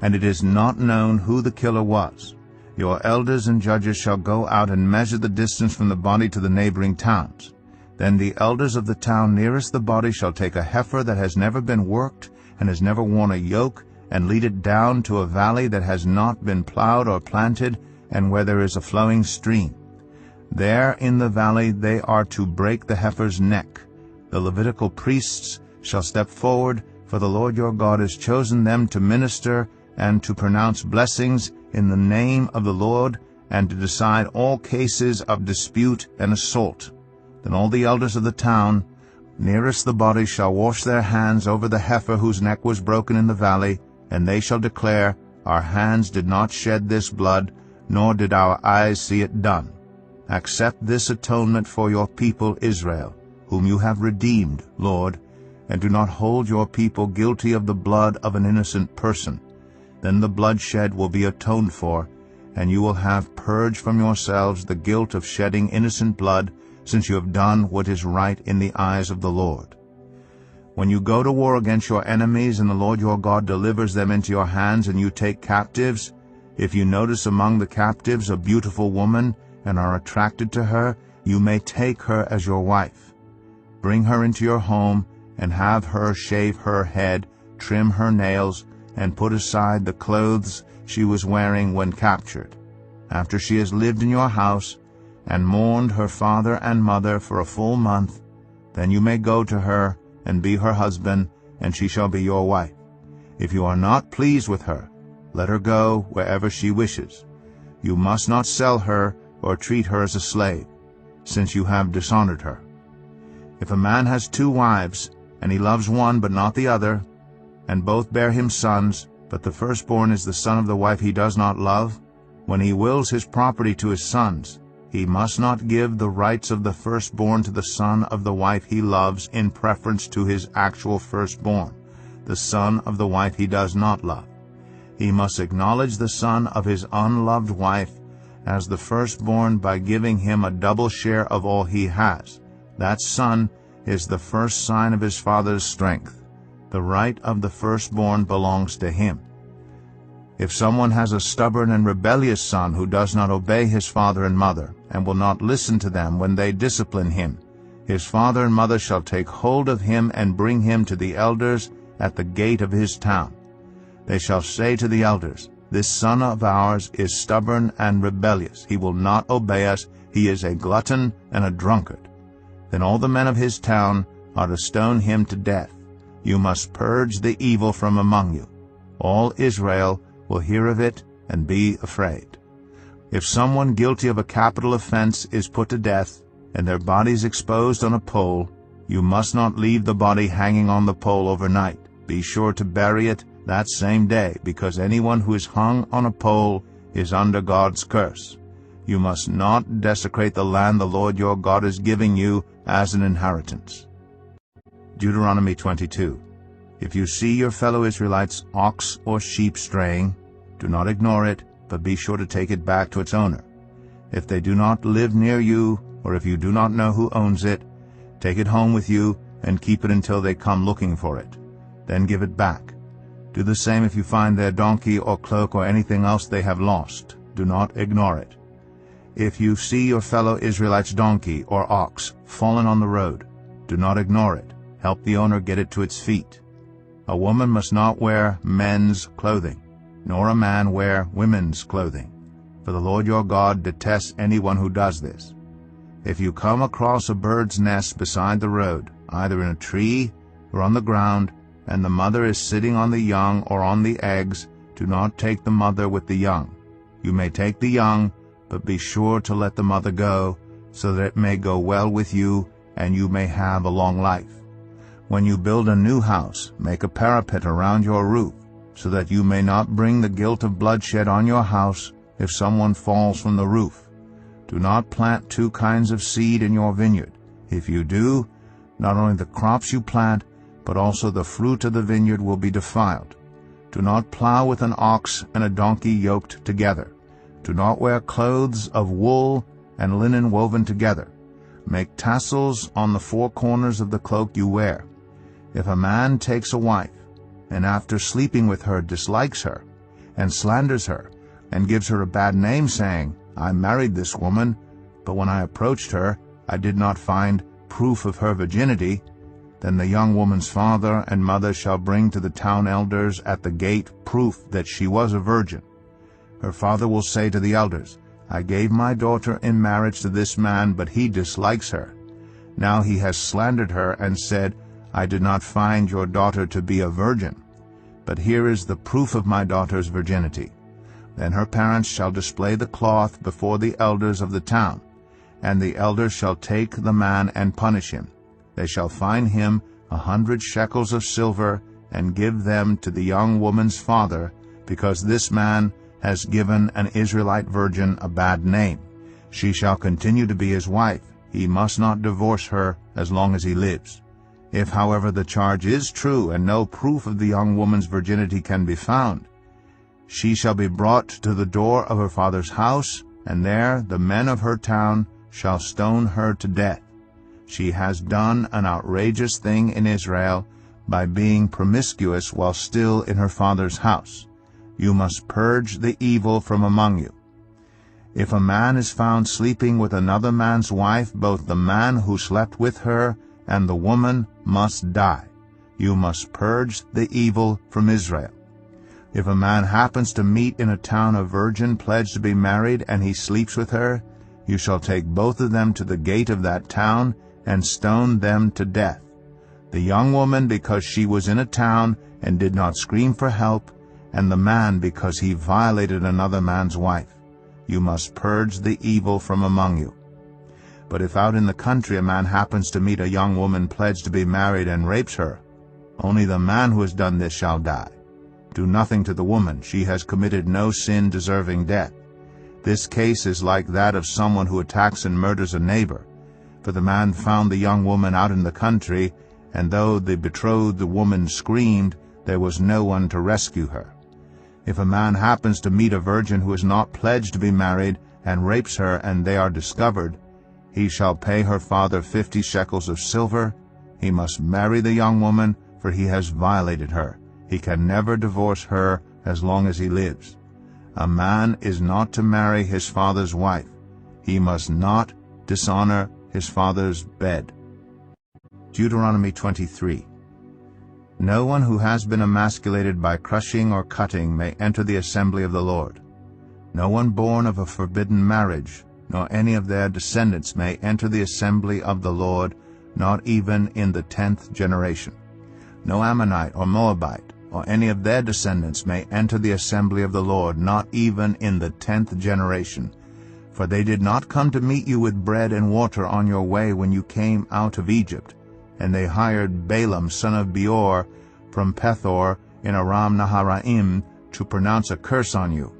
and it is not known who the killer was, your elders and judges shall go out and measure the distance from the body to the neighboring towns. Then the elders of the town nearest the body shall take a heifer that has never been worked and has never worn a yoke, and lead it down to a valley that has not been plowed or planted, and where there is a flowing stream. There in the valley they are to break the heifer's neck. The Levitical priests shall step forward, for the Lord your God has chosen them to minister and to pronounce blessings in the name of the Lord, and to decide all cases of dispute and assault. Then all the elders of the town nearest the body shall wash their hands over the heifer whose neck was broken in the valley, and they shall declare, Our hands did not shed this blood, nor did our eyes see it done. Accept this atonement for your people Israel, whom you have redeemed, Lord, and do not hold your people guilty of the blood of an innocent person. Then the bloodshed will be atoned for, and you will have purged from yourselves the guilt of shedding innocent blood, since you have done what is right in the eyes of the Lord. When you go to war against your enemies, and the Lord your God delivers them into your hands, and you take captives, if you notice among the captives a beautiful woman, and are attracted to her, you may take her as your wife. Bring her into your home, and have her shave her head, trim her nails, and put aside the clothes she was wearing when captured. After she has lived in your house, and mourned her father and mother for a full month, then you may go to her, and be her husband, and she shall be your wife. If you are not pleased with her, Let her go wherever she wishes. You must not sell her or treat her as a slave, since you have dishonored her. If a man has 2 wives, and he loves one but not the other, and both bear him sons, but the firstborn is the son of the wife he does not love, when he wills his property to his sons, he must not give the rights of the firstborn to the son of the wife he loves in preference to his actual firstborn, the son of the wife he does not love. He must acknowledge the son of his unloved wife as the firstborn by giving him a double share of all he has. That son is the first sign of his father's strength. The right of the firstborn belongs to him. If someone has a stubborn and rebellious son who does not obey his father and mother, and will not listen to them when they discipline him, his father and mother shall take hold of him and bring him to the elders at the gate of his town. They shall say to the elders, "This son of ours is stubborn and rebellious. He will not obey us. He is a glutton and a drunkard." Then all the men of his town are to stone him to death. You must purge the evil from among you. All Israel will hear of it and be afraid. If someone guilty of a capital offense is put to death, and their bodies exposed on a pole, you must not leave the body hanging on the pole overnight. Be sure to bury it that same day, because anyone who is hung on a pole is under God's curse. You must not desecrate the land the Lord your God is giving you as an inheritance. Deuteronomy 22. If you see your fellow Israelites' ox or sheep straying, do not ignore it, but be sure to take it back to its owner. If they do not live near you, or if you do not know who owns it, take it home with you and keep it until they come looking for it. Then give it back. Do the same if you find their donkey or cloak or anything else they have lost. Do not ignore it. If you see your fellow Israelite's donkey or ox fallen on the road, do not ignore it. Help the owner get it to its feet. A woman must not wear men's clothing, nor a man wear women's clothing, for the Lord your God detests anyone who does this. If you come across a bird's nest beside the road, either in a tree or on the ground, and the mother is sitting on the young or on the eggs, do not take the mother with the young. You may take the young, but be sure to let the mother go, so that it may go well with you, and you may have a long life. When you build a new house, make a parapet around your roof, so that you may not bring the guilt of bloodshed on your house if someone falls from the roof. Do not plant 2 kinds of seed in your vineyard. If you do, not only the crops you plant, but also the fruit of the vineyard will be defiled. Do not plow with an ox and a donkey yoked together. Do not wear clothes of wool and linen woven together. Make tassels on the 4 corners of the cloak you wear. If a man takes a wife, and after sleeping with her dislikes her, and slanders her, and gives her a bad name, saying, "I married this woman, but when I approached her, I did not find proof of her virginity," then the young woman's father and mother shall bring to the town elders at the gate proof that she was a virgin. Her father will say to the elders, "I gave my daughter in marriage to this man, but he dislikes her. Now he has slandered her and said, 'I did not find your daughter to be a virgin. But here is the proof of my daughter's virginity.' Then her parents shall display the cloth before the elders of the town, and the elders shall take the man and punish him. They shall fine him 100 shekels of silver and give them to the young woman's father, because this man has given an Israelite virgin a bad name. She shall continue to be his wife. He must not divorce her as long as he lives. If, however, the charge is true and no proof of the young woman's virginity can be found, she shall be brought to the door of her father's house, and there the men of her town shall stone her to death. She has done an outrageous thing in Israel by being promiscuous while still in her father's house. You must purge the evil from among you. If a man is found sleeping with another man's wife, both the man who slept with her and the woman must die. You must purge the evil from Israel. If a man happens to meet in a town a virgin pledged to be married, and he sleeps with her, you shall take both of them to the gate of that town and stone them to death. The young woman, because she was in a town and did not scream for help, and the man because he violated another man's wife. You must purge the evil from among you. But if out in the country a man happens to meet a young woman pledged to be married and rapes her, only the man who has done this shall die. Do nothing to the woman. She has committed no sin deserving death. This case is like that of someone who attacks and murders a neighbor. For the man found the young woman out in the country, and though the betrothed woman screamed, there was no one to rescue her. If a man happens to meet a virgin who is not pledged to be married and rapes her, and they are discovered, he shall pay her father 50 shekels of silver. He must marry the young woman, for he has violated her. He can never divorce her as long as he lives. A man is not to marry his father's wife. He must not dishonor his father's bed. Deuteronomy 23. No one who has been emasculated by crushing or cutting may enter the assembly of the Lord. No one born of a forbidden marriage, nor any of their descendants may enter the assembly of the Lord, not even in the 10th generation. No Ammonite or Moabite, or any of their descendants may enter the assembly of the Lord, not even in the 10th generation. For they did not come to meet you with bread and water on your way when you came out of Egypt, and they hired Balaam son of Beor from Pethor in Aram Naharaim to pronounce a curse on you.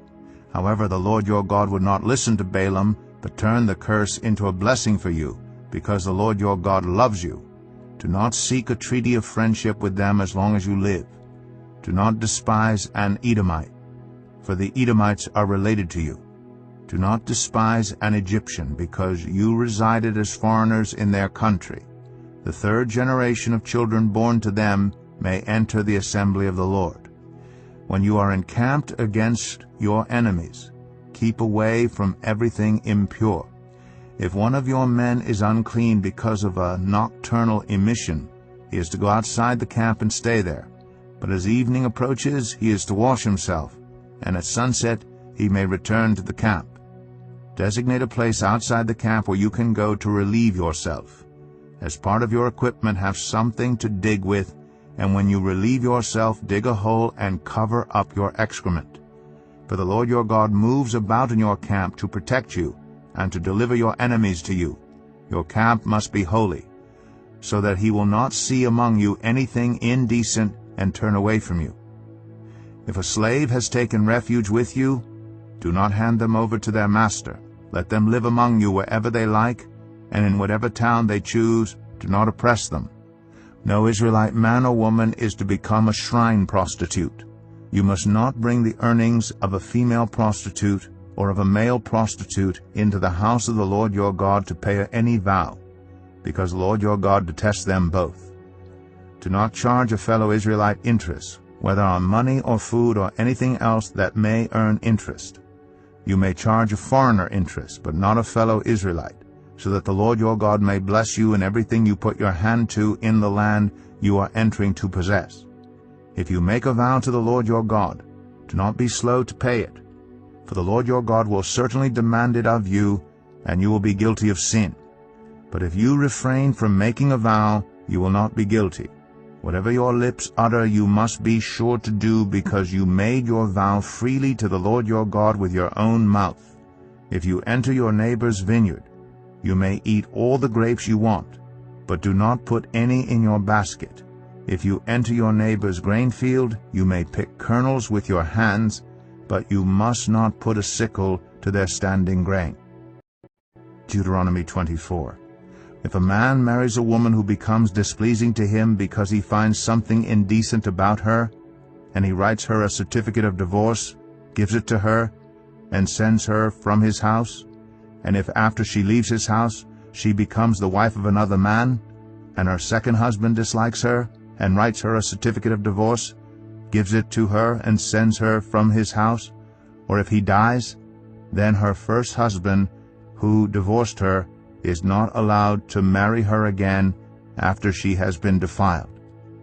However, the Lord your God would not listen to Balaam, but turned the curse into a blessing for you, because the Lord your God loves you. Do not seek a treaty of friendship with them as long as you live. Do not despise an Edomite, for the Edomites are related to you. Do not despise an Egyptian, because you resided as foreigners in their country. The 3rd generation of children born to them may enter the assembly of the Lord. When you are encamped against your enemies, keep away from everything impure. If one of your men is unclean because of a nocturnal emission, he is to go outside the camp and stay there. But as evening approaches, he is to wash himself, and at sunset he may return to the camp. Designate a place outside the camp where you can go to relieve yourself. As part of your equipment, have something to dig with, and when you relieve yourself, dig a hole and cover up your excrement. For the Lord your God moves about in your camp to protect you and to deliver your enemies to you. Your camp must be holy, so that he will not see among you anything indecent and turn away from you. If a slave has taken refuge with you, do not hand them over to their master. Let them live among you wherever they like, and in whatever town they choose. Do not oppress them. No Israelite man or woman is to become a shrine prostitute. You must not bring the earnings of a female prostitute or of a male prostitute into the house of the Lord your God to pay any vow, because the Lord your God detests them both. Do not charge a fellow Israelite interest, whether on money or food or anything else that may earn interest. You may charge a foreigner interest, but not a fellow Israelite, so that the Lord your God may bless you in everything you put your hand to in the land you are entering to possess. If you make a vow to the Lord your God, do not be slow to pay it, for the Lord your God will certainly demand it of you, and you will be guilty of sin. But if you refrain from making a vow, you will not be guilty. Whatever your lips utter you must be sure to do, because you made your vow freely to the Lord your God with your own mouth. If you enter your neighbor's vineyard, you may eat all the grapes you want, but do not put any in your basket. If you enter your neighbor's grain field, you may pick kernels with your hands, but you must not put a sickle to their standing grain. Deuteronomy 24. If a man marries a woman who becomes displeasing to him because he finds something indecent about her, and he writes her a certificate of divorce, gives it to her, and sends her from his house, and if after she leaves his house she becomes the wife of another man, and her second husband dislikes her, and writes her a certificate of divorce, gives it to her, and sends her from his house, or if he dies, then her first husband, who divorced her, is not allowed to marry her again after she has been defiled.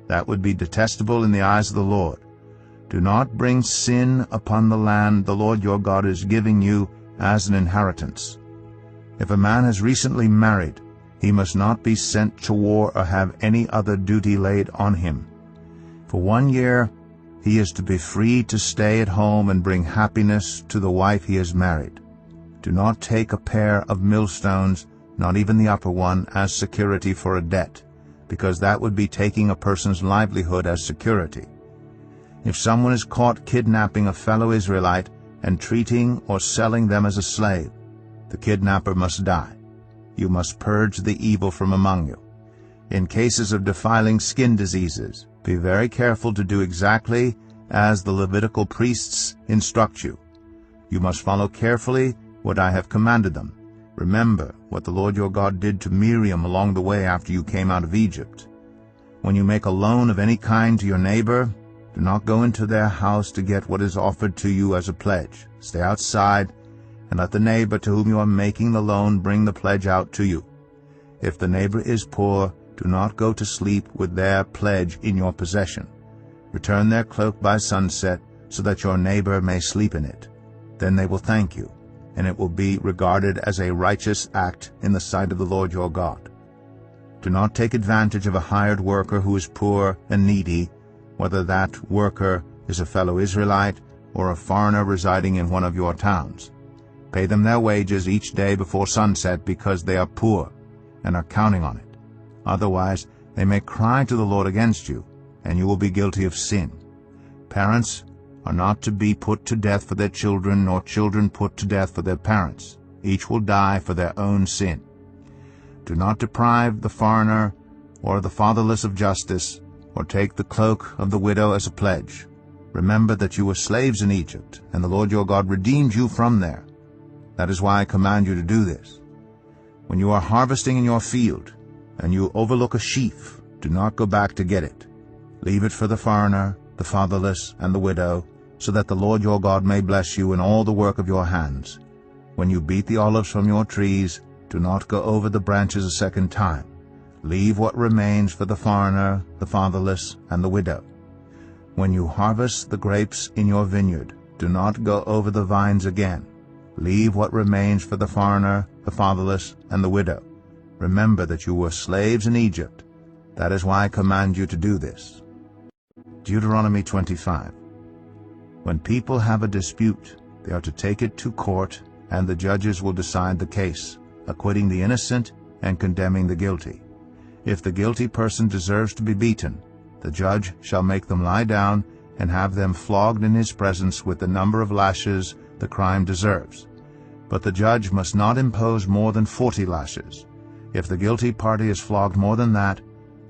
That would be detestable in the eyes of the Lord. Do not bring sin upon the land the Lord your God is giving you as an inheritance. If a man has recently married, he must not be sent to war or have any other duty laid on him. For 1 year he is to be free to stay at home and bring happiness to the wife he has married. Do not take a pair of millstones, not even the upper one, as security for a debt, because that would be taking a person's livelihood as security. If someone is caught kidnapping a fellow Israelite and treating or selling them as a slave, the kidnapper must die. You must purge the evil from among you. In cases of defiling skin diseases, be very careful to do exactly as the Levitical priests instruct you. You must follow carefully what I have commanded them. Remember what the Lord your God did to Miriam along the way after you came out of Egypt. When you make a loan of any kind to your neighbor, do not go into their house to get what is offered to you as a pledge. Stay outside and let the neighbor to whom you are making the loan bring the pledge out to you. If the neighbor is poor, do not go to sleep with their pledge in your possession. Return their cloak by sunset so that your neighbor may sleep in it. Then they will thank you, and it will be regarded as a righteous act in the sight of the Lord your God. Do not take advantage of a hired worker who is poor and needy, whether that worker is a fellow Israelite or a foreigner residing in one of your towns. Pay them their wages each day before sunset because they are poor and are counting on it. Otherwise, they may cry to the Lord against you, and you will be guilty of sin. Parents are not to be put to death for their children, nor children put to death for their parents. Each will die for their own sin. Do not deprive the foreigner or the fatherless of justice, or take the cloak of the widow as a pledge. Remember that you were slaves in Egypt, and the Lord your God redeemed you from there. That is why I command you to do this. When you are harvesting in your field, and you overlook a sheaf, do not go back to get it. Leave it for the foreigner, the fatherless, and the widow, so that the Lord your God may bless you in all the work of your hands. When you beat the olives from your trees, do not go over the branches a second time. Leave what remains for the foreigner, the fatherless, and the widow. When you harvest the grapes in your vineyard, do not go over the vines again. Leave what remains for the foreigner, the fatherless, and the widow. Remember that you were slaves in Egypt. That is why I command you to do this. Deuteronomy 25. When people have a dispute, they are to take it to court, and the judges will decide the case, acquitting the innocent and condemning the guilty. If the guilty person deserves to be beaten, the judge shall make them lie down and have them flogged in his presence with the number of lashes the crime deserves. But the judge must not impose more than 40 lashes. If the guilty party is flogged more than that,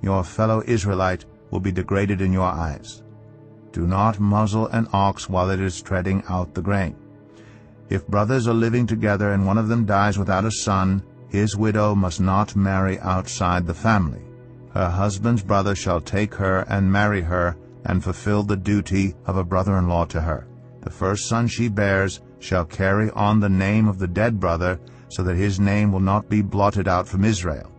your fellow Israelite will be degraded in your eyes. Do not muzzle an ox while it is treading out the grain. If brothers are living together and one of them dies without a son, his widow must not marry outside the family. Her husband's brother shall take her and marry her and fulfill the duty of a brother-in-law to her. The first son she bears shall carry on the name of the dead brother, so that his name will not be blotted out from Israel.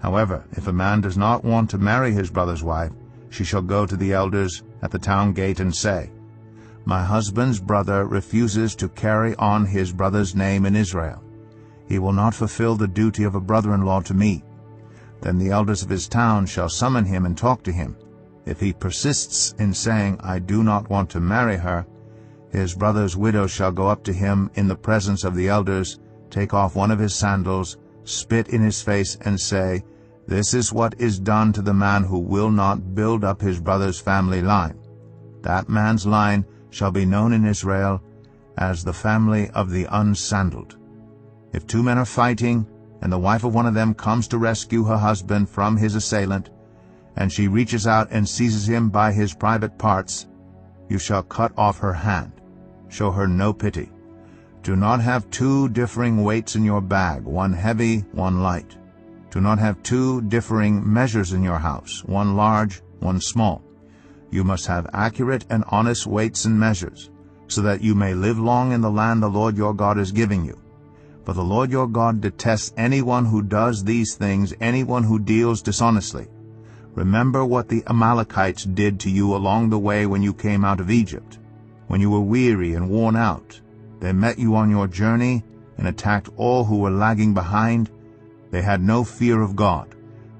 However, if a man does not want to marry his brother's wife, she shall go to the elders at the town gate and say, "My husband's brother refuses to carry on his brother's name in Israel. He will not fulfill the duty of a brother-in-law to me." Then the elders of his town shall summon him and talk to him. If he persists in saying, "I do not want to marry her," his brother's widow shall go up to him in the presence of the elders, take off one of his sandals, spit in his face, and say, "This is what is done to the man who will not build up his brother's family line." That man's line shall be known in Israel as the family of the unsandaled. If two men are fighting, and the wife of one of them comes to rescue her husband from his assailant, and she reaches out and seizes him by his private parts, you shall cut off her hand. Show her no pity. Do not have two differing weights in your bag, one heavy, one light. Do not have two differing measures in your house, one large, one small. You must have accurate and honest weights and measures, so that you may live long in the land the Lord your God is giving you. For the Lord your God detests anyone who does these things, anyone who deals dishonestly. Remember what the Amalekites did to you along the way when you came out of Egypt. When you were weary and worn out, they met you on your journey and attacked all who were lagging behind. They had no fear of God.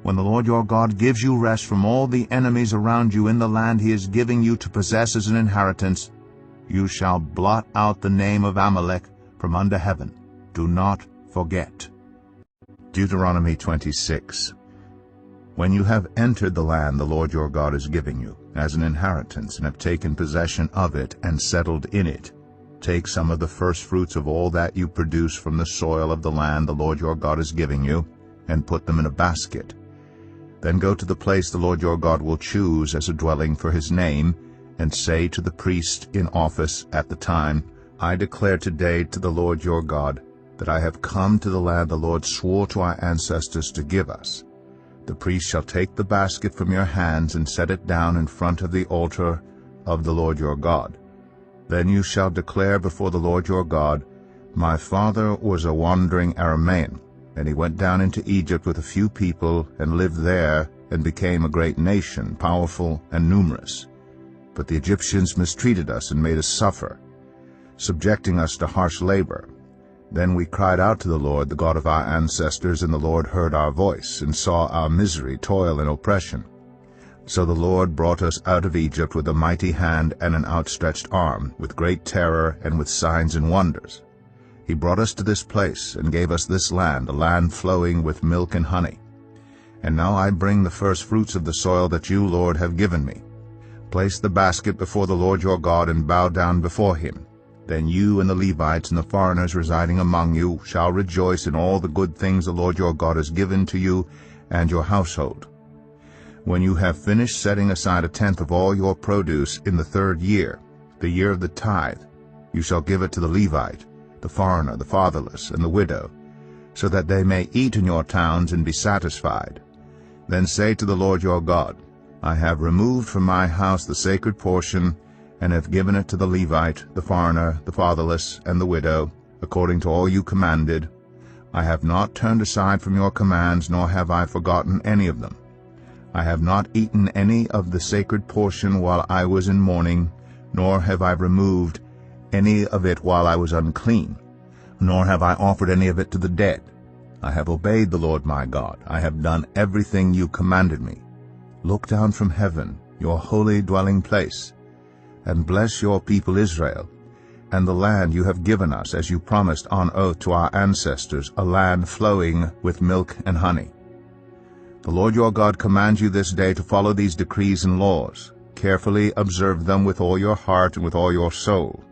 when the Lord your God gives you rest from all the enemies around you in the land he is giving you to possess as an inheritance, you shall blot out the name of Amalek from under heaven. Do not forget. Deuteronomy 26. When you have entered the land the Lord your God is giving you as an inheritance, and have taken possession of it and settled in it, take some of the first fruits of all that you produce from the soil of the land the Lord your God is giving you, and put them in a basket. Then go to the place the Lord your God will choose as a dwelling for his name, and say to the priest in office at the time, I declare today to the Lord your God that I have come to the land the Lord swore to our ancestors to give us. The priest shall take the basket from your hands and set it down in front of the altar of the Lord your God. Then you shall declare before the Lord your God, My father was a wandering Aramean, and he went down into Egypt with a few people, and lived there, and became a great nation, powerful and numerous. But the Egyptians mistreated us and made us suffer, subjecting us to harsh labor. Then we cried out to the Lord, the God of our ancestors, and the Lord heard our voice, and saw our misery, toil, and oppression. So the Lord brought us out of Egypt with a mighty hand and an outstretched arm, with great terror and with signs and wonders. He brought us to this place, and gave us this land, a land flowing with milk and honey. And now I bring the first fruits of the soil that you, Lord, have given me. Place the basket before the Lord your God, and bow down before him. Then you and the Levites and the foreigners residing among you shall rejoice in all the good things the Lord your God has given to you and your household. When you have finished setting aside a tenth of all your produce in the 3rd year, the year of the tithe, you shall give it to the Levite, the foreigner, the fatherless, and the widow, so that they may eat in your towns and be satisfied. Then say to the Lord your God, I have removed from my house the sacred portion, and have given it to the Levite, the foreigner, the fatherless, and the widow, according to all you commanded. I have not turned aside from your commands, nor have I forgotten any of them. I have not eaten any of the sacred portion while I was in mourning, nor have I removed any of it while I was unclean, nor have I offered any of it to the dead. I have obeyed the Lord my God. I have done everything you commanded me. Look down from heaven, your holy dwelling place, and bless your people Israel, and the land you have given us, as you promised on oath to our ancestors, a land flowing with milk and honey. The Lord your God commands you this day to follow these decrees and laws. Carefully observe them with all your heart and with all your soul.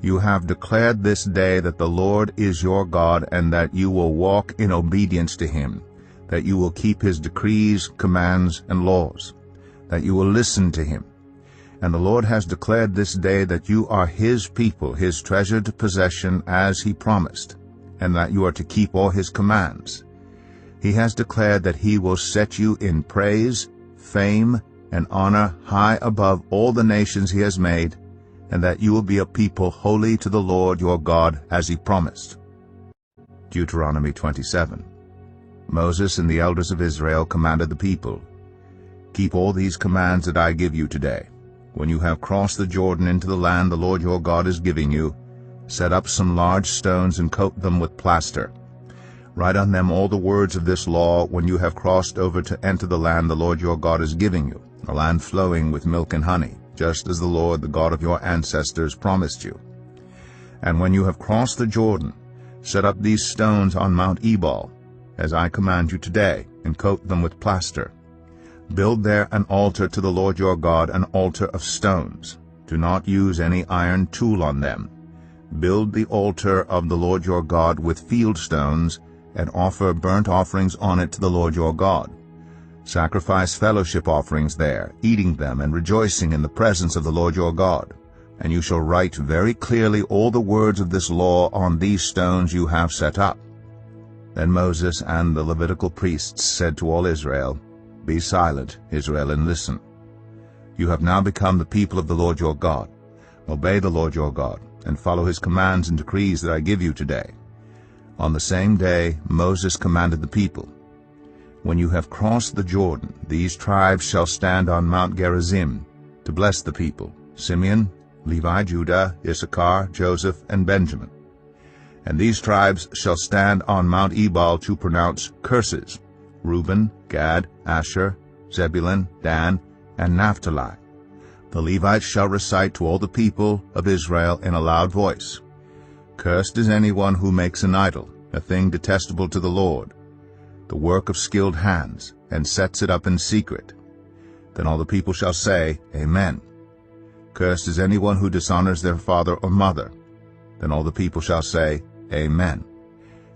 You have declared this day that the Lord is your God, and that you will walk in obedience to him, that you will keep his decrees, commands, and laws, that you will listen to him. And the Lord has declared this day that you are his people, his treasured possession, as he promised, and that you are to keep all his commands. He has declared that he will set you in praise, fame, and honor high above all the nations he has made, and that you will be a people holy to the Lord your God, as he promised. Deuteronomy 27. Moses and the elders of Israel commanded the people, Keep all these commands that I give you today. When you have crossed the Jordan into the land the Lord your God is giving you, set up some large stones and coat them with plaster. Write on them all the words of this law when you have crossed over to enter the land the Lord your God is giving you, a land flowing with milk and honey, just as the Lord, the God of your ancestors, promised you. And when you have crossed the Jordan, set up these stones on Mount Ebal, as I command you today, and coat them with plaster. Build there an altar to the Lord your God, an altar of stones. Do not use any iron tool on them. Build the altar of the Lord your God with field stones, and offer burnt offerings on it to the Lord your God. Sacrifice fellowship offerings there, eating them and rejoicing in the presence of the Lord your God. And you shall write very clearly all the words of this law on these stones you have set up. Then Moses and the Levitical priests said to all Israel, Be silent, Israel, and listen. You have now become the people of the Lord your God. Obey the Lord your God, and follow his commands and decrees that I give you today. On the same day Moses commanded the people, When you have crossed the Jordan, these tribes shall stand on Mount Gerizim to bless the people, Simeon, Levi, Judah, Issachar, Joseph, and Benjamin. And these tribes shall stand on Mount Ebal to pronounce curses. Reuben, Gad, Asher, Zebulun, Dan, and Naphtali. The Levites shall recite to all the people of Israel in a loud voice, Cursed is anyone who makes an idol, a thing detestable to the Lord, the work of skilled hands, and sets it up in secret. Then all the people shall say, Amen. Cursed is anyone who dishonors their father or mother. Then all the people shall say, Amen.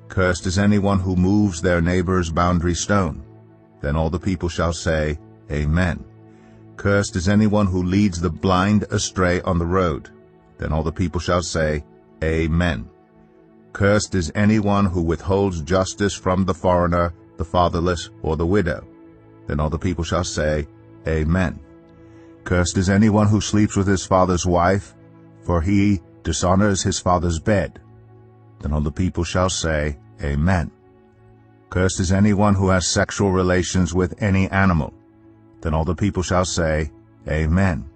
Cursed is anyone who moves their neighbor's boundary stone. Then all the people shall say, Amen. Cursed is anyone who leads the blind astray on the road. Then all the people shall say, Amen. Cursed is anyone who withholds justice from the foreigner, the fatherless, or the widow. Then all the people shall say, Amen. Cursed is anyone who sleeps with his father's wife, for he dishonors his father's bed. Then all the people shall say, Amen. Cursed is anyone who has sexual relations with any animal. Then all the people shall say, Amen.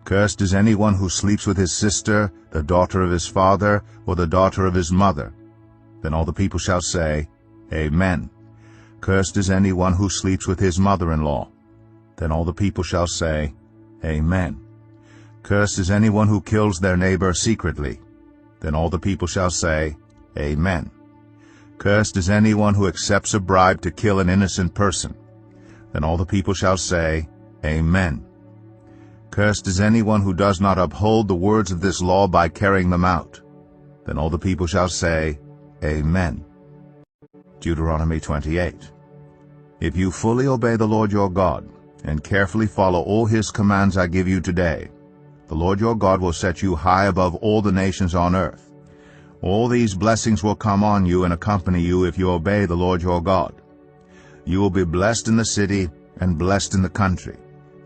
Cursed is anyone who sleeps with his sister, the daughter of his father, or the daughter of his mother. Then all the people shall say, Amen. Cursed is anyone who sleeps with his mother-in-law. Then all the people shall say, Amen. Cursed is anyone who kills their neighbor secretly. Then all the people shall say, Amen. Cursed is anyone who accepts a bribe to kill an innocent person. Then all the people shall say, Amen. Cursed is anyone who does not uphold the words of this law by carrying them out. Then all the people shall say, Amen. Deuteronomy 28. If you fully obey the Lord your God, and carefully follow all his commands I give you today, the Lord your God will set you high above all the nations on earth. All these blessings will come on you and accompany you if you obey the Lord your God. You will be blessed in the city and blessed in the country.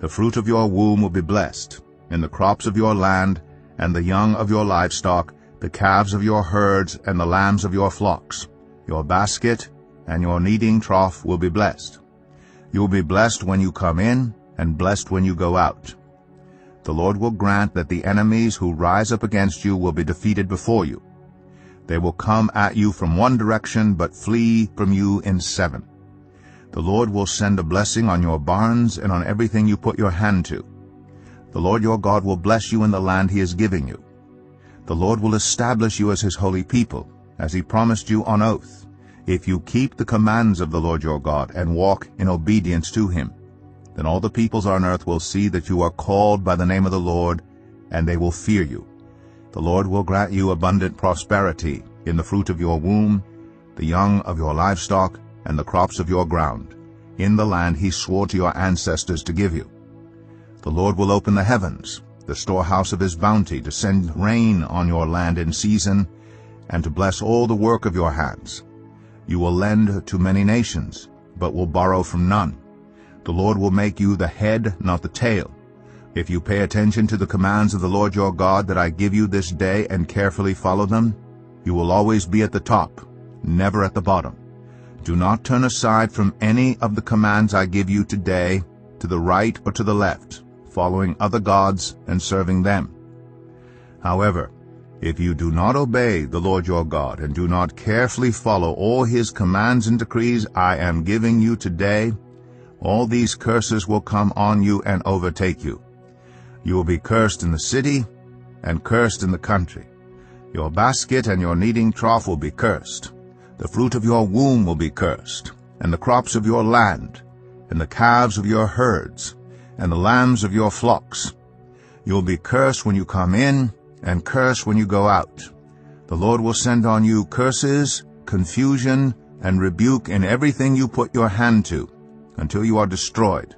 The fruit of your womb will be blessed, and the crops of your land, and the young of your livestock, the calves of your herds, and the lambs of your flocks. Your basket and your kneading trough will be blessed. You will be blessed when you come in, and blessed when you go out. The Lord will grant that the enemies who rise up against you will be defeated before you. They will come at you from one direction, but flee from you in 7. The Lord will send a blessing on your barns and on everything you put your hand to. The Lord your God will bless you in the land he is giving you. The Lord will establish you as his holy people, as he promised you on oath, if you keep the commands of the Lord your God and walk in obedience to him. Then all the peoples on earth will see that you are called by the name of the Lord, and they will fear you. The Lord will grant you abundant prosperity in the fruit of your womb, the young of your livestock, and the crops of your ground, in the land he swore to your ancestors to give you. The Lord will open the heavens, the storehouse of his bounty, to send rain on your land in season, and to bless all the work of your hands. You will lend to many nations, but will borrow from none. The Lord will make you the head, not the tail. If you pay attention to the commands of the Lord your God that I give you this day and carefully follow them, you will always be at the top, never at the bottom. Do not turn aside from any of the commands I give you today, to the right or to the left, following other gods and serving them. However, if you do not obey the Lord your God and do not carefully follow all his commands and decrees I am giving you today, all these curses will come on you and overtake you. You will be cursed in the city and cursed in the country. Your basket and your kneading trough will be cursed. The fruit of your womb will be cursed, and the crops of your land, and the calves of your herds, and the lambs of your flocks. You will be cursed when you come in, and cursed when you go out. The Lord will send on you curses, confusion, and rebuke in everything you put your hand to, until you are destroyed,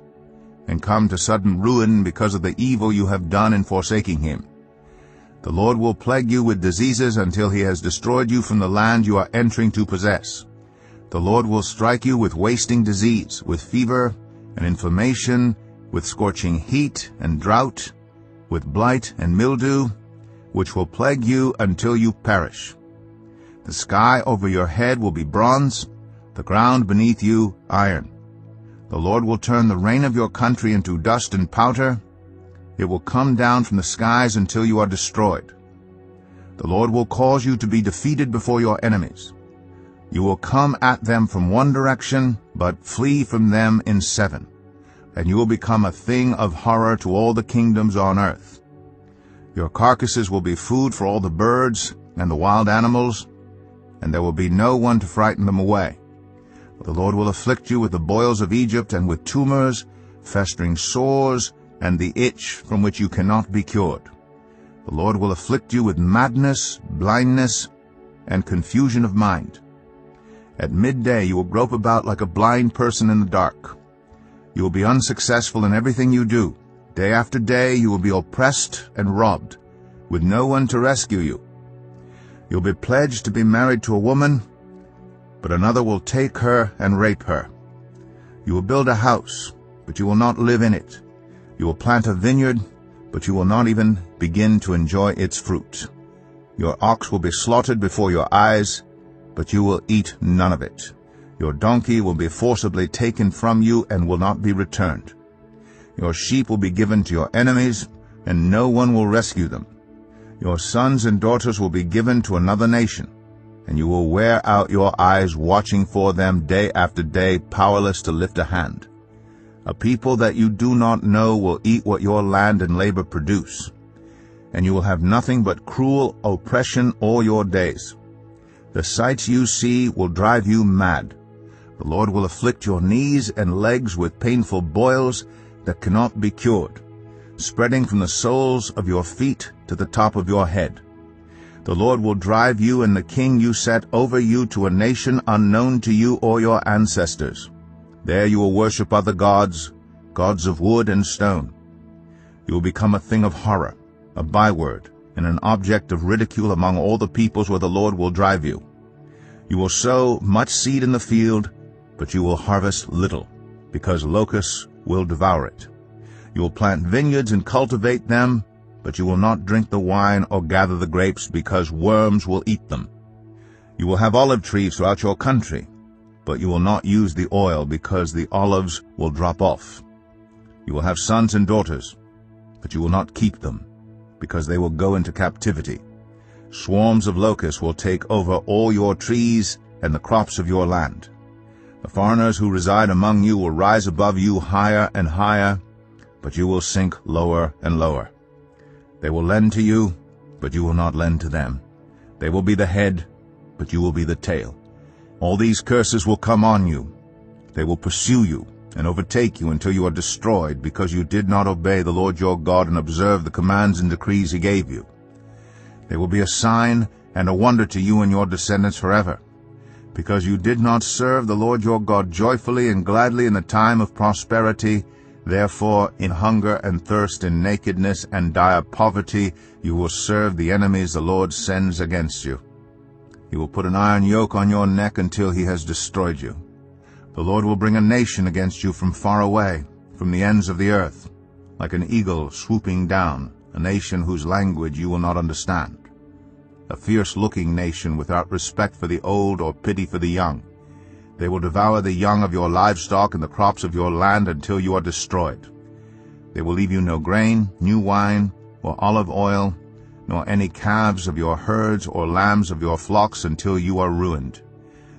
and come to sudden ruin because of the evil you have done in forsaking him. The Lord will plague you with diseases until he has destroyed you from the land you are entering to possess. The Lord will strike you with wasting disease, with fever and inflammation, with scorching heat and drought, with blight and mildew, which will plague you until you perish. The sky over your head will be bronze, the ground beneath you iron. The Lord will turn the rain of your country into dust and powder. It will come down from the skies until you are destroyed. The Lord will cause you to be defeated before your enemies. You will come at them from one direction, but flee from them in 7. And you will become a thing of horror to all the kingdoms on earth. Your carcasses will be food for all the birds and the wild animals, and there will be no one to frighten them away. The Lord will afflict you with the boils of Egypt and with tumors, festering sores, and the itch from which you cannot be cured. The Lord will afflict you with madness, blindness, and confusion of mind. At midday you will grope about like a blind person in the dark. You will be unsuccessful in everything you do. Day after day you will be oppressed and robbed, with no one to rescue you. You'll be pledged to be married to a woman, but another will take her and rape her. You will build a house, but you will not live in it. You will plant a vineyard, but you will not even begin to enjoy its fruit. Your ox will be slaughtered before your eyes, but you will eat none of it. Your donkey will be forcibly taken from you and will not be returned. Your sheep will be given to your enemies, and no one will rescue them. Your sons and daughters will be given to another nation, and you will wear out your eyes watching for them day after day, powerless to lift a hand. A people that you do not know will eat what your land and labor produce, and you will have nothing but cruel oppression all your days. The sights you see will drive you mad. The Lord will afflict your knees and legs with painful boils that cannot be cured, spreading from the soles of your feet to the top of your head. The Lord will drive you and the king you set over you to a nation unknown to you or your ancestors. There you will worship other gods, gods of wood and stone. You will become a thing of horror, a byword, and an object of ridicule among all the peoples where the Lord will drive you. You will sow much seed in the field, but you will harvest little, because locusts will devour it. You will plant vineyards and cultivate them, but you will not drink the wine or gather the grapes, because worms will eat them. You will have olive trees throughout your country, but you will not use the oil, because the olives will drop off. You will have sons and daughters, but you will not keep them, because they will go into captivity. Swarms of locusts will take over all your trees and the crops of your land. The foreigners who reside among you will rise above you higher and higher, but you will sink lower and lower. They will lend to you, but you will not lend to them. They will be the head, but you will be the tail. All these curses will come on you. They will pursue you and overtake you until you are destroyed, because you did not obey the Lord your God and observe the commands and decrees he gave you. They will be a sign and a wonder to you and your descendants forever, because you did not serve the Lord your God joyfully and gladly in the time of prosperity. Therefore, in hunger and thirst, in nakedness and dire poverty, you will serve the enemies the Lord sends against you. He will put an iron yoke on your neck until he has destroyed you. The Lord will bring a nation against you from far away, from the ends of the earth, like an eagle swooping down, a nation whose language you will not understand. A fierce-looking nation without respect for the old or pity for the young. They will devour the young of your livestock and the crops of your land until you are destroyed. They will leave you no grain, new wine, or olive oil, nor any calves of your herds or lambs of your flocks until you are ruined.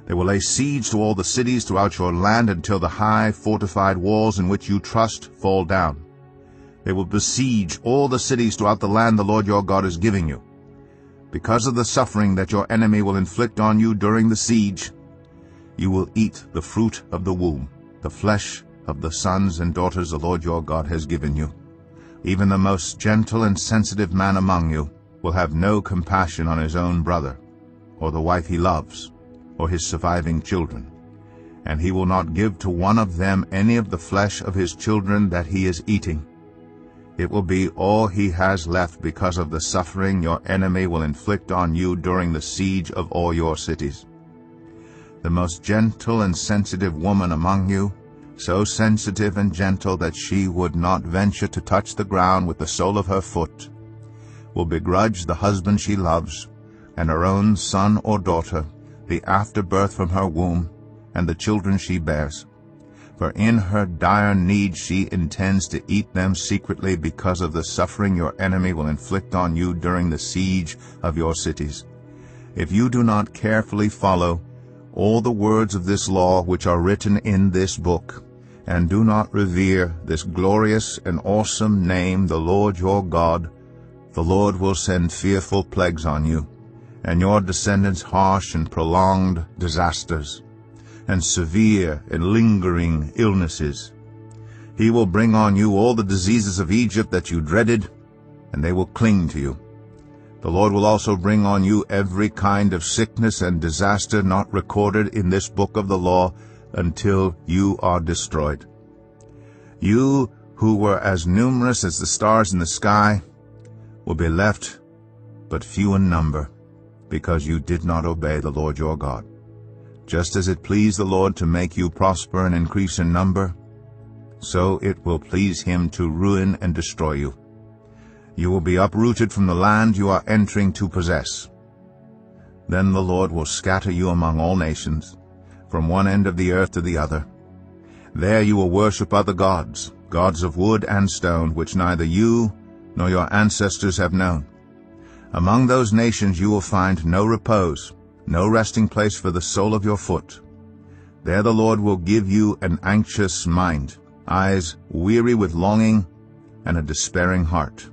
They will lay siege to all the cities throughout your land until the high fortified walls in which you trust fall down. They will besiege all the cities throughout the land the Lord your God is giving you. Because of the suffering that your enemy will inflict on you during the siege, you will eat the fruit of the womb, the flesh of the sons and daughters the Lord your God has given you. Even the most gentle and sensitive man among you will have no compassion on his own brother, or the wife he loves, or his surviving children. And he will not give to one of them any of the flesh of his children that he is eating. It will be all he has left because of the suffering your enemy will inflict on you during the siege of all your cities. The most gentle and sensitive woman among you, so sensitive and gentle that she would not venture to touch the ground with the sole of her foot, will begrudge the husband she loves, and her own son or daughter, the afterbirth from her womb, and the children she bears. For in her dire need she intends to eat them secretly because of the suffering your enemy will inflict on you during the siege of your cities. If you do not carefully follow all the words of this law which are written in this book, and do not revere this glorious and awesome name, the Lord your God, the Lord will send fearful plagues on you, and your descendants harsh and prolonged disasters, and severe and lingering illnesses. He will bring on you all the diseases of Egypt that you dreaded, and they will cling to you. The Lord will also bring on you every kind of sickness and disaster not recorded in this book of the law until you are destroyed. You who were as numerous as the stars in the sky will be left but few in number, because you did not obey the Lord your God. Just as it pleased the Lord to make you prosper and increase in number, so it will please him to ruin and destroy you. You will be uprooted from the land you are entering to possess. Then the Lord will scatter you among all nations, from one end of the earth to the other. There you will worship other gods, gods of wood and stone, which neither you nor your ancestors have known. Among those nations you will find no repose, no resting place for the sole of your foot. There the Lord will give you an anxious mind, eyes weary with longing, and a despairing heart.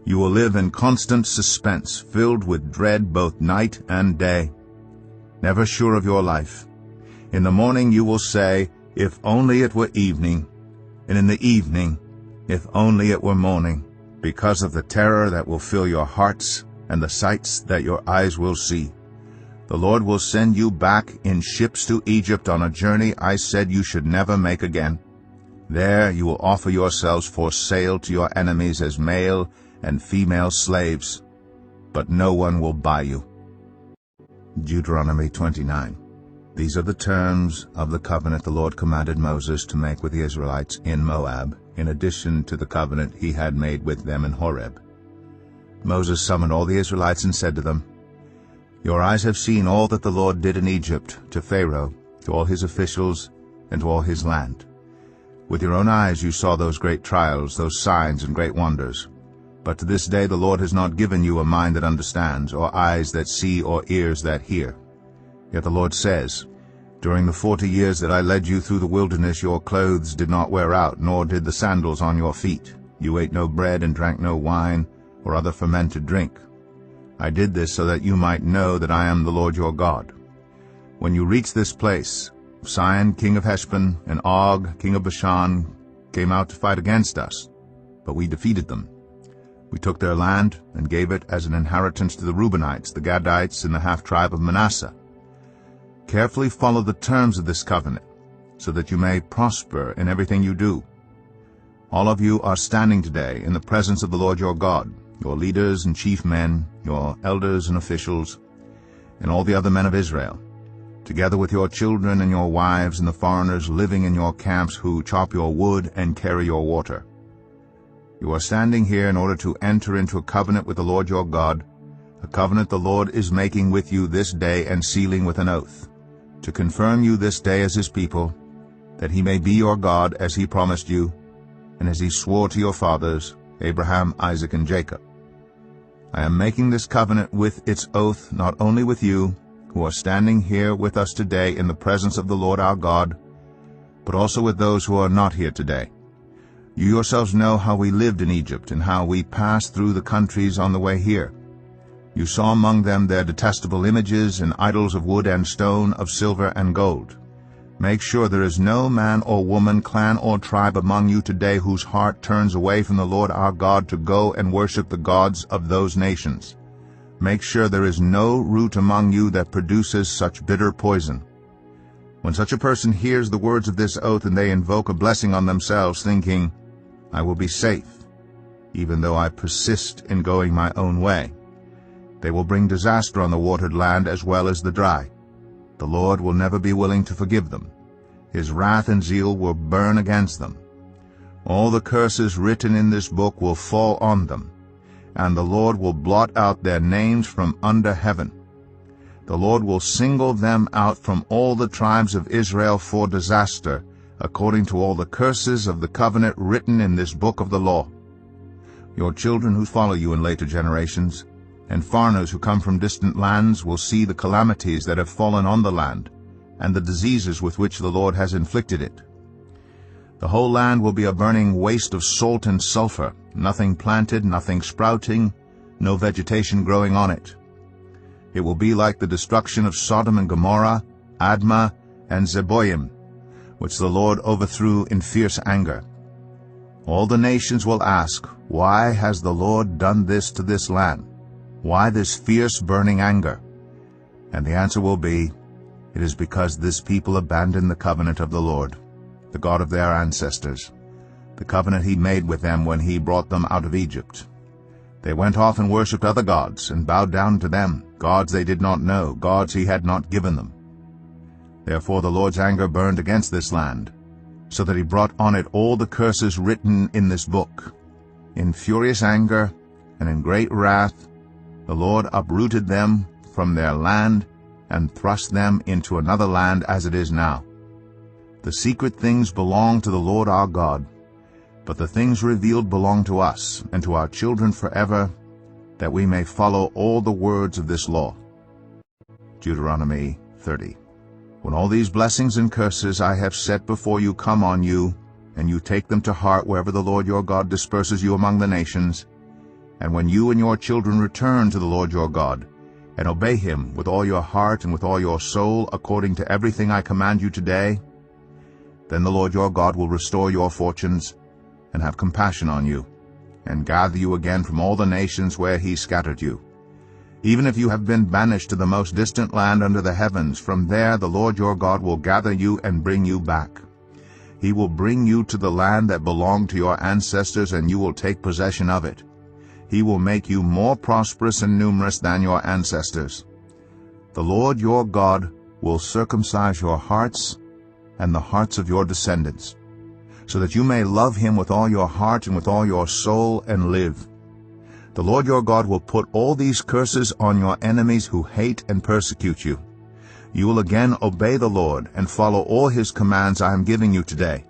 You will live in constant suspense, filled with dread both night and day, never sure of your life. In the morning you will say, "If only it were evening," and in the evening, "If only it were morning," because of the terror that will fill your hearts and the sights that your eyes will see. The Lord will send you back in ships to Egypt on a journey I said you should never make again. There you will offer yourselves for sale to your enemies as male and female slaves, but no one will buy you. Deuteronomy 29. These are the terms of the covenant the Lord commanded Moses to make with the Israelites in Moab, in addition to the covenant he had made with them in Horeb. Moses summoned all the Israelites and said to them, "Your eyes have seen all that the Lord did in Egypt, to Pharaoh, to all his officials, and to all his land. With your own eyes you saw those great trials, those signs and great wonders. But to this day the Lord has not given you a mind that understands, or eyes that see, or ears that hear. Yet the Lord says, During the 40 years that I led you through the wilderness, your clothes did not wear out, nor did the sandals on your feet. You ate no bread and drank no wine, or other fermented drink. I did this so that you might know that I am the Lord your God. When you reach this place, Sihon, king of Heshbon, and Og, king of Bashan, came out to fight against us, but we defeated them. We took their land and gave it as an inheritance to the Reubenites, the Gadites, and the half-tribe of Manasseh. Carefully follow the terms of this covenant, so that you may prosper in everything you do. All of you are standing today in the presence of the Lord your God, your leaders and chief men, your elders and officials, and all the other men of Israel, together with your children and your wives and the foreigners living in your camps who chop your wood and carry your water. You are standing here in order to enter into a covenant with the Lord your God, a covenant the Lord is making with you this day and sealing with an oath, to confirm you this day as his people, that he may be your God as he promised you, and as he swore to your fathers, Abraham, Isaac, and Jacob. I am making this covenant with its oath not only with you, who are standing here with us today in the presence of the Lord our God, but also with those who are not here today. You yourselves know how we lived in Egypt and how we passed through the countries on the way here. You saw among them their detestable images and idols of wood and stone, of silver and gold. Make sure there is no man or woman, clan or tribe among you today whose heart turns away from the Lord our God to go and worship the gods of those nations. Make sure there is no root among you that produces such bitter poison. When such a person hears the words of this oath and they invoke a blessing on themselves, thinking, I will be safe, even though I persist in going my own way, they will bring disaster on the watered land as well as the dry. The Lord will never be willing to forgive them. His wrath and zeal will burn against them. All the curses written in this book will fall on them, and the Lord will blot out their names from under heaven. The Lord will single them out from all the tribes of Israel for disaster, according to all the curses of the covenant written in this book of the law. Your children who follow you in later generations, and foreigners who come from distant lands will see the calamities that have fallen on the land, and the diseases with which the Lord has inflicted it. The whole land will be a burning waste of salt and sulfur, nothing planted, nothing sprouting, no vegetation growing on it. It will be like the destruction of Sodom and Gomorrah, Admah, and Zeboim, which the Lord overthrew in fierce anger. All the nations will ask, "Why has the Lord done this to this land? Why this fierce burning anger?" And the answer will be, "It is because this people abandoned the covenant of the Lord, the God of their ancestors, the covenant he made with them when he brought them out of Egypt. They went off and worshipped other gods, and bowed down to them, gods they did not know, gods he had not given them. Therefore the Lord's anger burned against this land, so that he brought on it all the curses written in this book. In furious anger and in great wrath the Lord uprooted them from their land and thrust them into another land as it is now. The secret things belong to the Lord our God, but the things revealed belong to us and to our children forever, that we may follow all the words of this law." Deuteronomy 30. When all these blessings and curses I have set before you come on you, and you take them to heart wherever the Lord your God disperses you among the nations, and when you and your children return to the Lord your God, and obey him with all your heart and with all your soul, according to everything I command you today, then the Lord your God will restore your fortunes, and have compassion on you, and gather you again from all the nations where he scattered you. Even if you have been banished to the most distant land under the heavens, from there the Lord your God will gather you and bring you back. He will bring you to the land that belonged to your ancestors, and you will take possession of it. He will make you more prosperous and numerous than your ancestors. The Lord your God will circumcise your hearts and the hearts of your descendants, so that you may love him with all your heart and with all your soul and live. The Lord your God will put all these curses on your enemies who hate and persecute you. You will again obey the Lord and follow all his commands I am giving you today.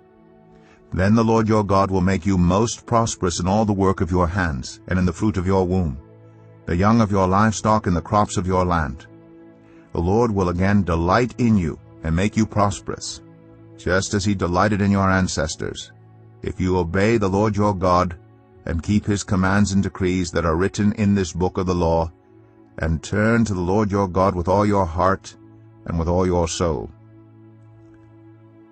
Then the Lord your God will make you most prosperous in all the work of your hands and in the fruit of your womb, the young of your livestock and the crops of your land. The Lord will again delight in you and make you prosperous, just as he delighted in your ancestors, if you obey the Lord your God and keep his commands and decrees that are written in this book of the law, and turn to the Lord your God with all your heart and with all your soul.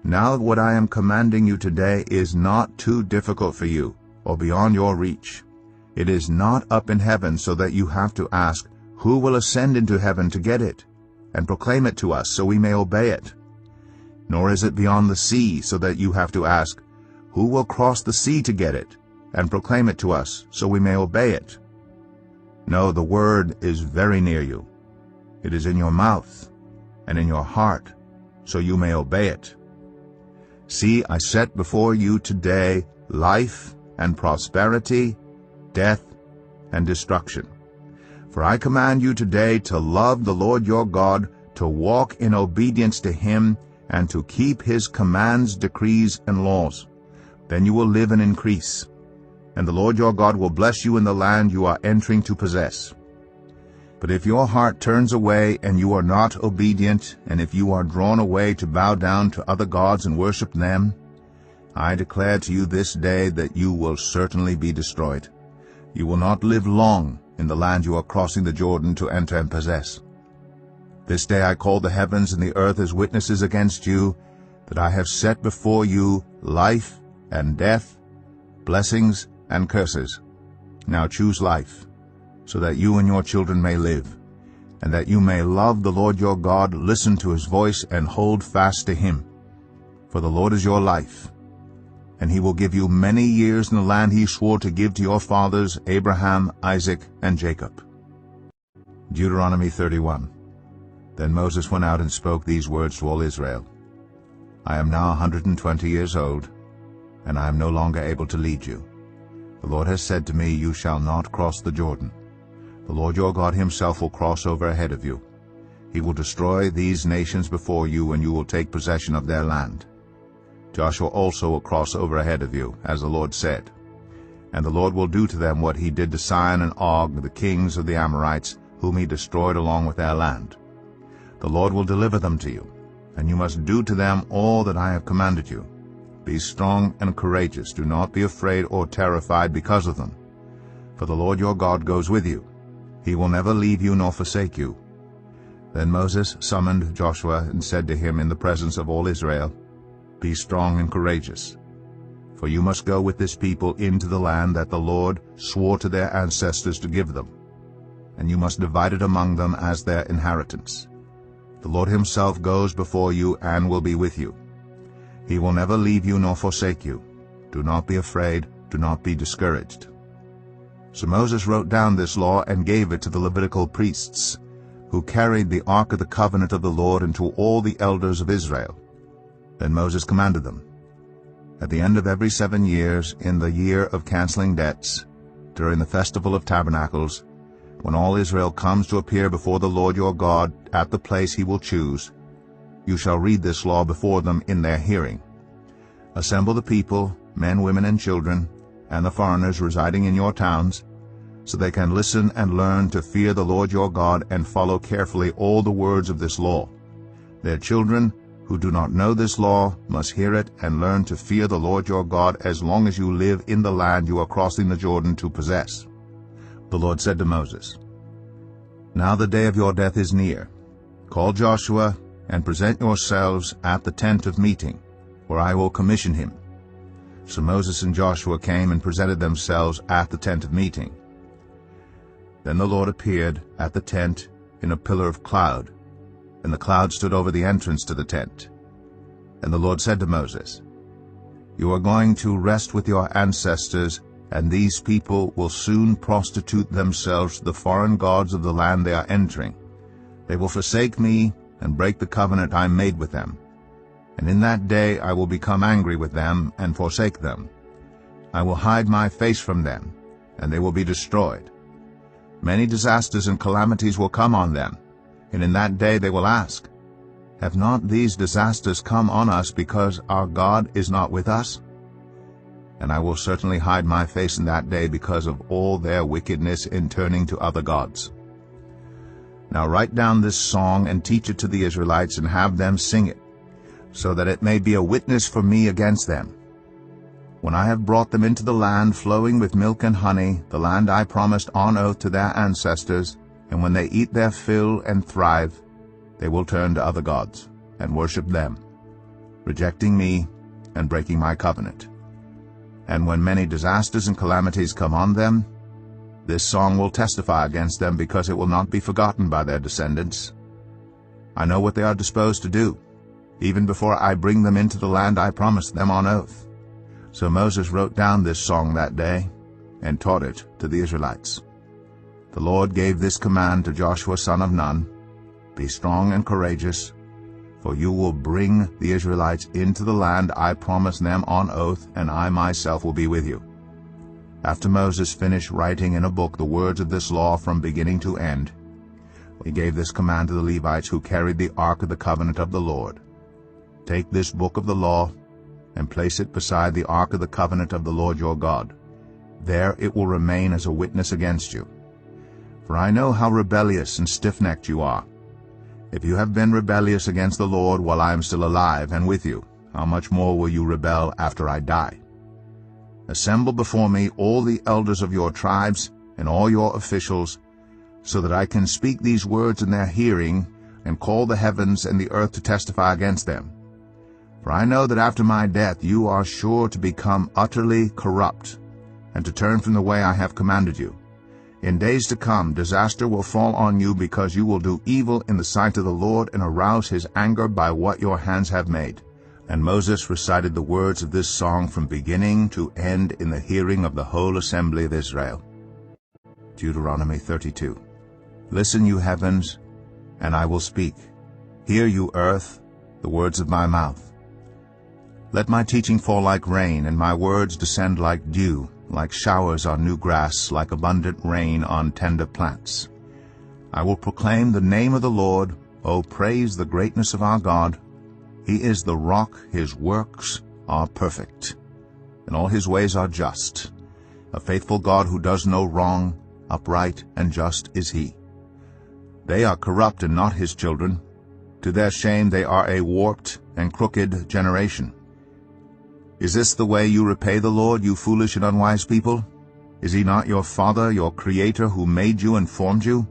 Now what I am commanding you today is not too difficult for you, or beyond your reach. It is not up in heaven, so that you have to ask, "Who will ascend into heaven to get it, and proclaim it to us, so we may obey it?" Nor is it beyond the sea, so that you have to ask, "Who will cross the sea to get it, and proclaim it to us, so we may obey it?" No, the word is very near you. It is in your mouth and in your heart, so you may obey it. See, I set before you today life and prosperity, death and destruction. For I command you today to love the Lord your God, to walk in obedience to him, and to keep his commands, decrees, and laws. Then you will live and increase, and the Lord your God will bless you in the land you are entering to possess. But if your heart turns away and you are not obedient, and if you are drawn away to bow down to other gods and worship them, I declare to you this day that you will certainly be destroyed. You will not live long in the land you are crossing the Jordan to enter and possess. This day I call the heavens and the earth as witnesses against you, that I have set before you life and death, blessings and curses. Now choose life, so that you and your children may live, and that you may love the Lord your God, listen to his voice, and hold fast to him. For the Lord is your life, and he will give you many years in the land he swore to give to your fathers, Abraham, Isaac, and Jacob. Deuteronomy 31. Then Moses went out and spoke these words to all Israel. I am now 120 years old, and I am no longer able to lead you. The Lord has said to me, you shall not cross the Jordan. The Lord your God himself will cross over ahead of you. He will destroy these nations before you, and you will take possession of their land. Joshua also will cross over ahead of you, as the Lord said. And the Lord will do to them what he did to Sihon and Og, the kings of the Amorites, whom he destroyed along with their land. The Lord will deliver them to you, and you must do to them all that I have commanded you. Be strong and courageous. Do not be afraid or terrified because of them. For the Lord your God goes with you. He will never leave you nor forsake you. Then Moses summoned Joshua and said to him in the presence of all Israel, Be strong and courageous, for you must go with this people into the land that the Lord swore to their ancestors to give them, and you must divide it among them as their inheritance. The Lord himself goes before you and will be with you. He will never leave you nor forsake you. Do not be afraid, do not be discouraged. So Moses wrote down this law and gave it to the Levitical priests, who carried the ark of the covenant of the Lord, and to all the elders of Israel. Then Moses commanded them, At the end of every 7 years, in the year of canceling debts, during the festival of tabernacles, when all Israel comes to appear before the Lord your God at the place he will choose, you shall read this law before them in their hearing. Assemble the people, men, women, and children, and the foreigners residing in your towns, so they can listen and learn to fear the Lord your God and follow carefully all the words of this law. Their children, who do not know this law, must hear it and learn to fear the Lord your God as long as you live in the land you are crossing the Jordan to possess. The Lord said to Moses, Now the day of your death is near. Call Joshua and present yourselves at the tent of meeting, where I will commission him. So Moses and Joshua came and presented themselves at the tent of meeting. Then the Lord appeared at the tent in a pillar of cloud, and the cloud stood over the entrance to the tent. And the Lord said to Moses, You are going to rest with your ancestors, and these people will soon prostitute themselves to the foreign gods of the land they are entering. They will forsake me and break the covenant I made with them. And in that day I will become angry with them and forsake them. I will hide my face from them, and they will be destroyed. Many disasters and calamities will come on them, and in that day they will ask, Have not these disasters come on us because our God is not with us? And I will certainly hide my face in that day because of all their wickedness in turning to other gods. Now write down this song and teach it to the Israelites and have them sing it, so that it may be a witness for me against them. When I have brought them into the land flowing with milk and honey, the land I promised on oath to their ancestors, and when they eat their fill and thrive, they will turn to other gods and worship them, rejecting me and breaking my covenant. And when many disasters and calamities come on them, this song will testify against them, because it will not be forgotten by their descendants. I know what they are disposed to do, even before I bring them into the land I promised them on oath. So Moses wrote down this song that day and taught it to the Israelites. The Lord gave this command to Joshua son of Nun, Be strong and courageous, for you will bring the Israelites into the land I promised them on oath, and I myself will be with you. After Moses finished writing in a book the words of this law from beginning to end, he gave this command to the Levites who carried the ark of the covenant of the Lord. Take this book of the law and place it beside the ark of the covenant of the Lord your God. There it will remain as a witness against you. For I know how rebellious and stiff-necked you are. If you have been rebellious against the Lord while I am still alive and with you, how much more will you rebel after I die? Assemble before me all the elders of your tribes and all your officials, so that I can speak these words in their hearing and call the heavens and the earth to testify against them. For I know that after my death you are sure to become utterly corrupt and to turn from the way I have commanded you. In days to come disaster will fall on you, because you will do evil in the sight of the Lord and arouse his anger by what your hands have made. And Moses recited the words of this song from beginning to end in the hearing of the whole assembly of Israel. Deuteronomy 32. Listen, you heavens, and I will speak. Hear, you earth, the words of my mouth. Let my teaching fall like rain, and my words descend like dew, like showers on new grass, like abundant rain on tender plants. I will proclaim the name of the Lord. O praise the greatness of our God. He is the rock, his works are perfect, and all his ways are just. A faithful God who does no wrong, upright and just is he. They are corrupt and not his children. To their shame they are a warped and crooked generation. Is this the way you repay the Lord, you foolish and unwise people? Is he not your Father, your Creator, who made you and formed you?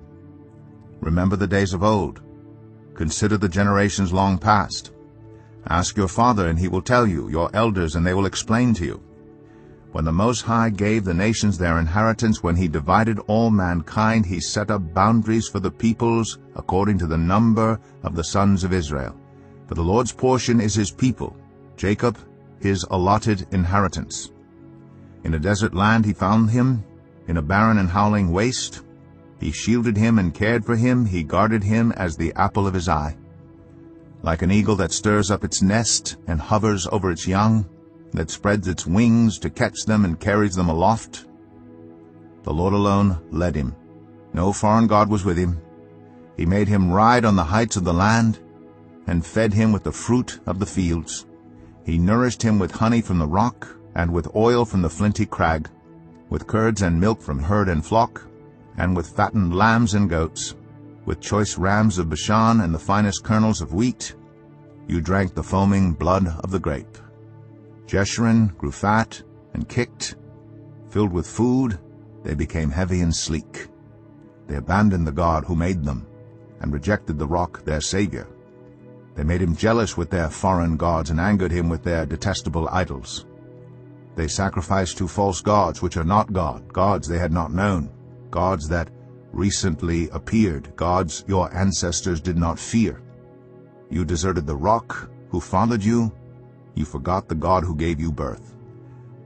Remember the days of old. Consider the generations long past. Ask your father, and he will tell you, your elders, and they will explain to you. When the Most High gave the nations their inheritance, when he divided all mankind, he set up boundaries for the peoples according to the number of the sons of Israel. For the Lord's portion is his people, Jacob his allotted inheritance. In a desert land he found him, in a barren and howling waste. He shielded him and cared for him, he guarded him as the apple of his eye. Like an eagle that stirs up its nest and hovers over its young, that spreads its wings to catch them and carries them aloft. The Lord alone led him. No foreign god was with him. He made him ride on the heights of the land and fed him with the fruit of the fields. He nourished him with honey from the rock and with oil from the flinty crag, with curds and milk from herd and flock, and with fattened lambs and goats, with choice rams of Bashan and the finest kernels of wheat. You drank the foaming blood of the grape. Jeshurun grew fat and kicked. Filled with food, they became heavy and sleek. They abandoned the God who made them, and rejected the rock their Savior. They made him jealous with their foreign gods, and angered him with their detestable idols. They sacrificed to false gods which are not God, gods they had not known, gods that recently appeared, gods your ancestors did not fear. You deserted the rock who fathered you. You forgot the God who gave you birth.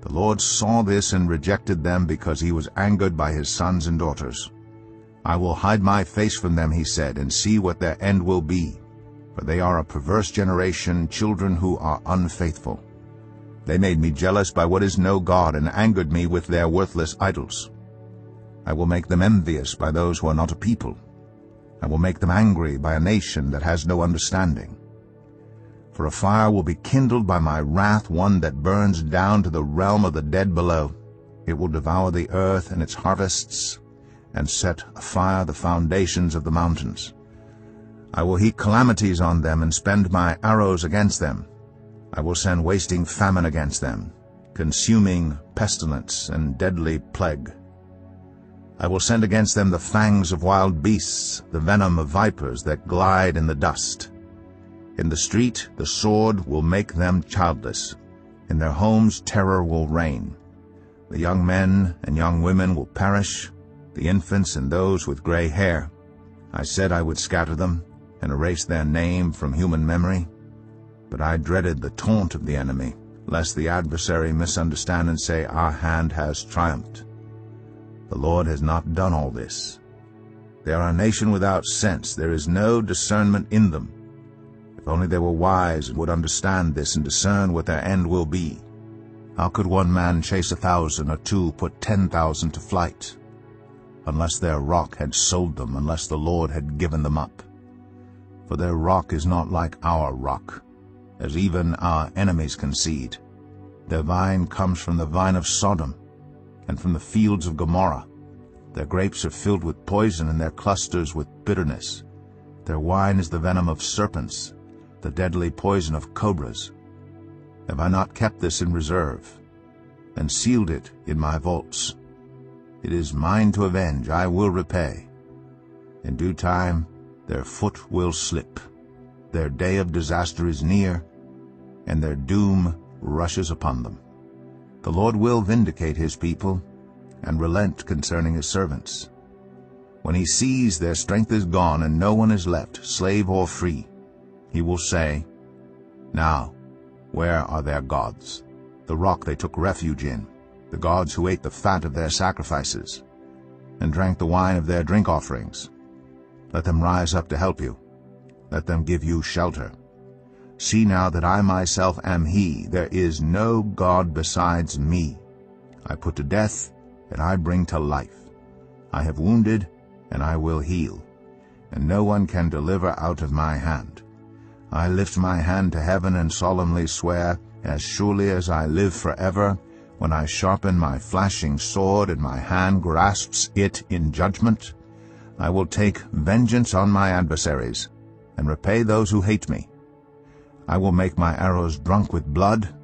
The Lord saw this and rejected them because he was angered by his sons and daughters. I will hide my face from them, he said, and see what their end will be. For they are a perverse generation, children who are unfaithful. They made me jealous by what is no God, and angered me with their worthless idols. I will make them envious by those who are not a people. I will make them angry by a nation that has no understanding. For a fire will be kindled by my wrath, one that burns down to the realm of the dead below. It will devour the earth and its harvests, and set afire the foundations of the mountains. I will heap calamities on them and spend my arrows against them. I will send wasting famine against them, consuming pestilence and deadly plague. I will send against them the fangs of wild beasts, the venom of vipers that glide in the dust. In the street the sword will make them childless. In their homes terror will reign. The young men and young women will perish, the infants and those with gray hair. I said I would scatter them and erase their name from human memory. But I dreaded the taunt of the enemy, lest the adversary misunderstand and say, our hand has triumphed. The Lord has not done all this. They are a nation without sense. There is no discernment in them. If only they were wise and would understand this and discern what their end will be. How could one man chase 1,000, or two put 10,000 to flight? Unless their rock had sold them, unless the Lord had given them up. For their rock is not like our rock, as even our enemies concede. Their vine comes from the vine of Sodom, and from the fields of Gomorrah. Their grapes are filled with poison, and their clusters with bitterness. Their wine is the venom of serpents, the deadly poison of cobras. Have I not kept this in reserve, and sealed it in my vaults? It is mine to avenge, I will repay. In due time their foot will slip. Their day of disaster is near, and their doom rushes upon them. The Lord will vindicate his people, and relent concerning his servants. When he sees their strength is gone, and no one is left, slave or free, he will say, now, where are their gods, the rock they took refuge in, the gods who ate the fat of their sacrifices, and drank the wine of their drink offerings? Let them rise up to help you. Let them give you shelter. See now that I myself am he. There is no God besides me. I put to death, and I bring to life. I have wounded, and I will heal, and no one can deliver out of my hand. I lift my hand to heaven and solemnly swear, as surely as I live forever, when I sharpen my flashing sword and my hand grasps it in judgment, I will take vengeance on my adversaries, and repay those who hate me. I will make my arrows drunk with blood,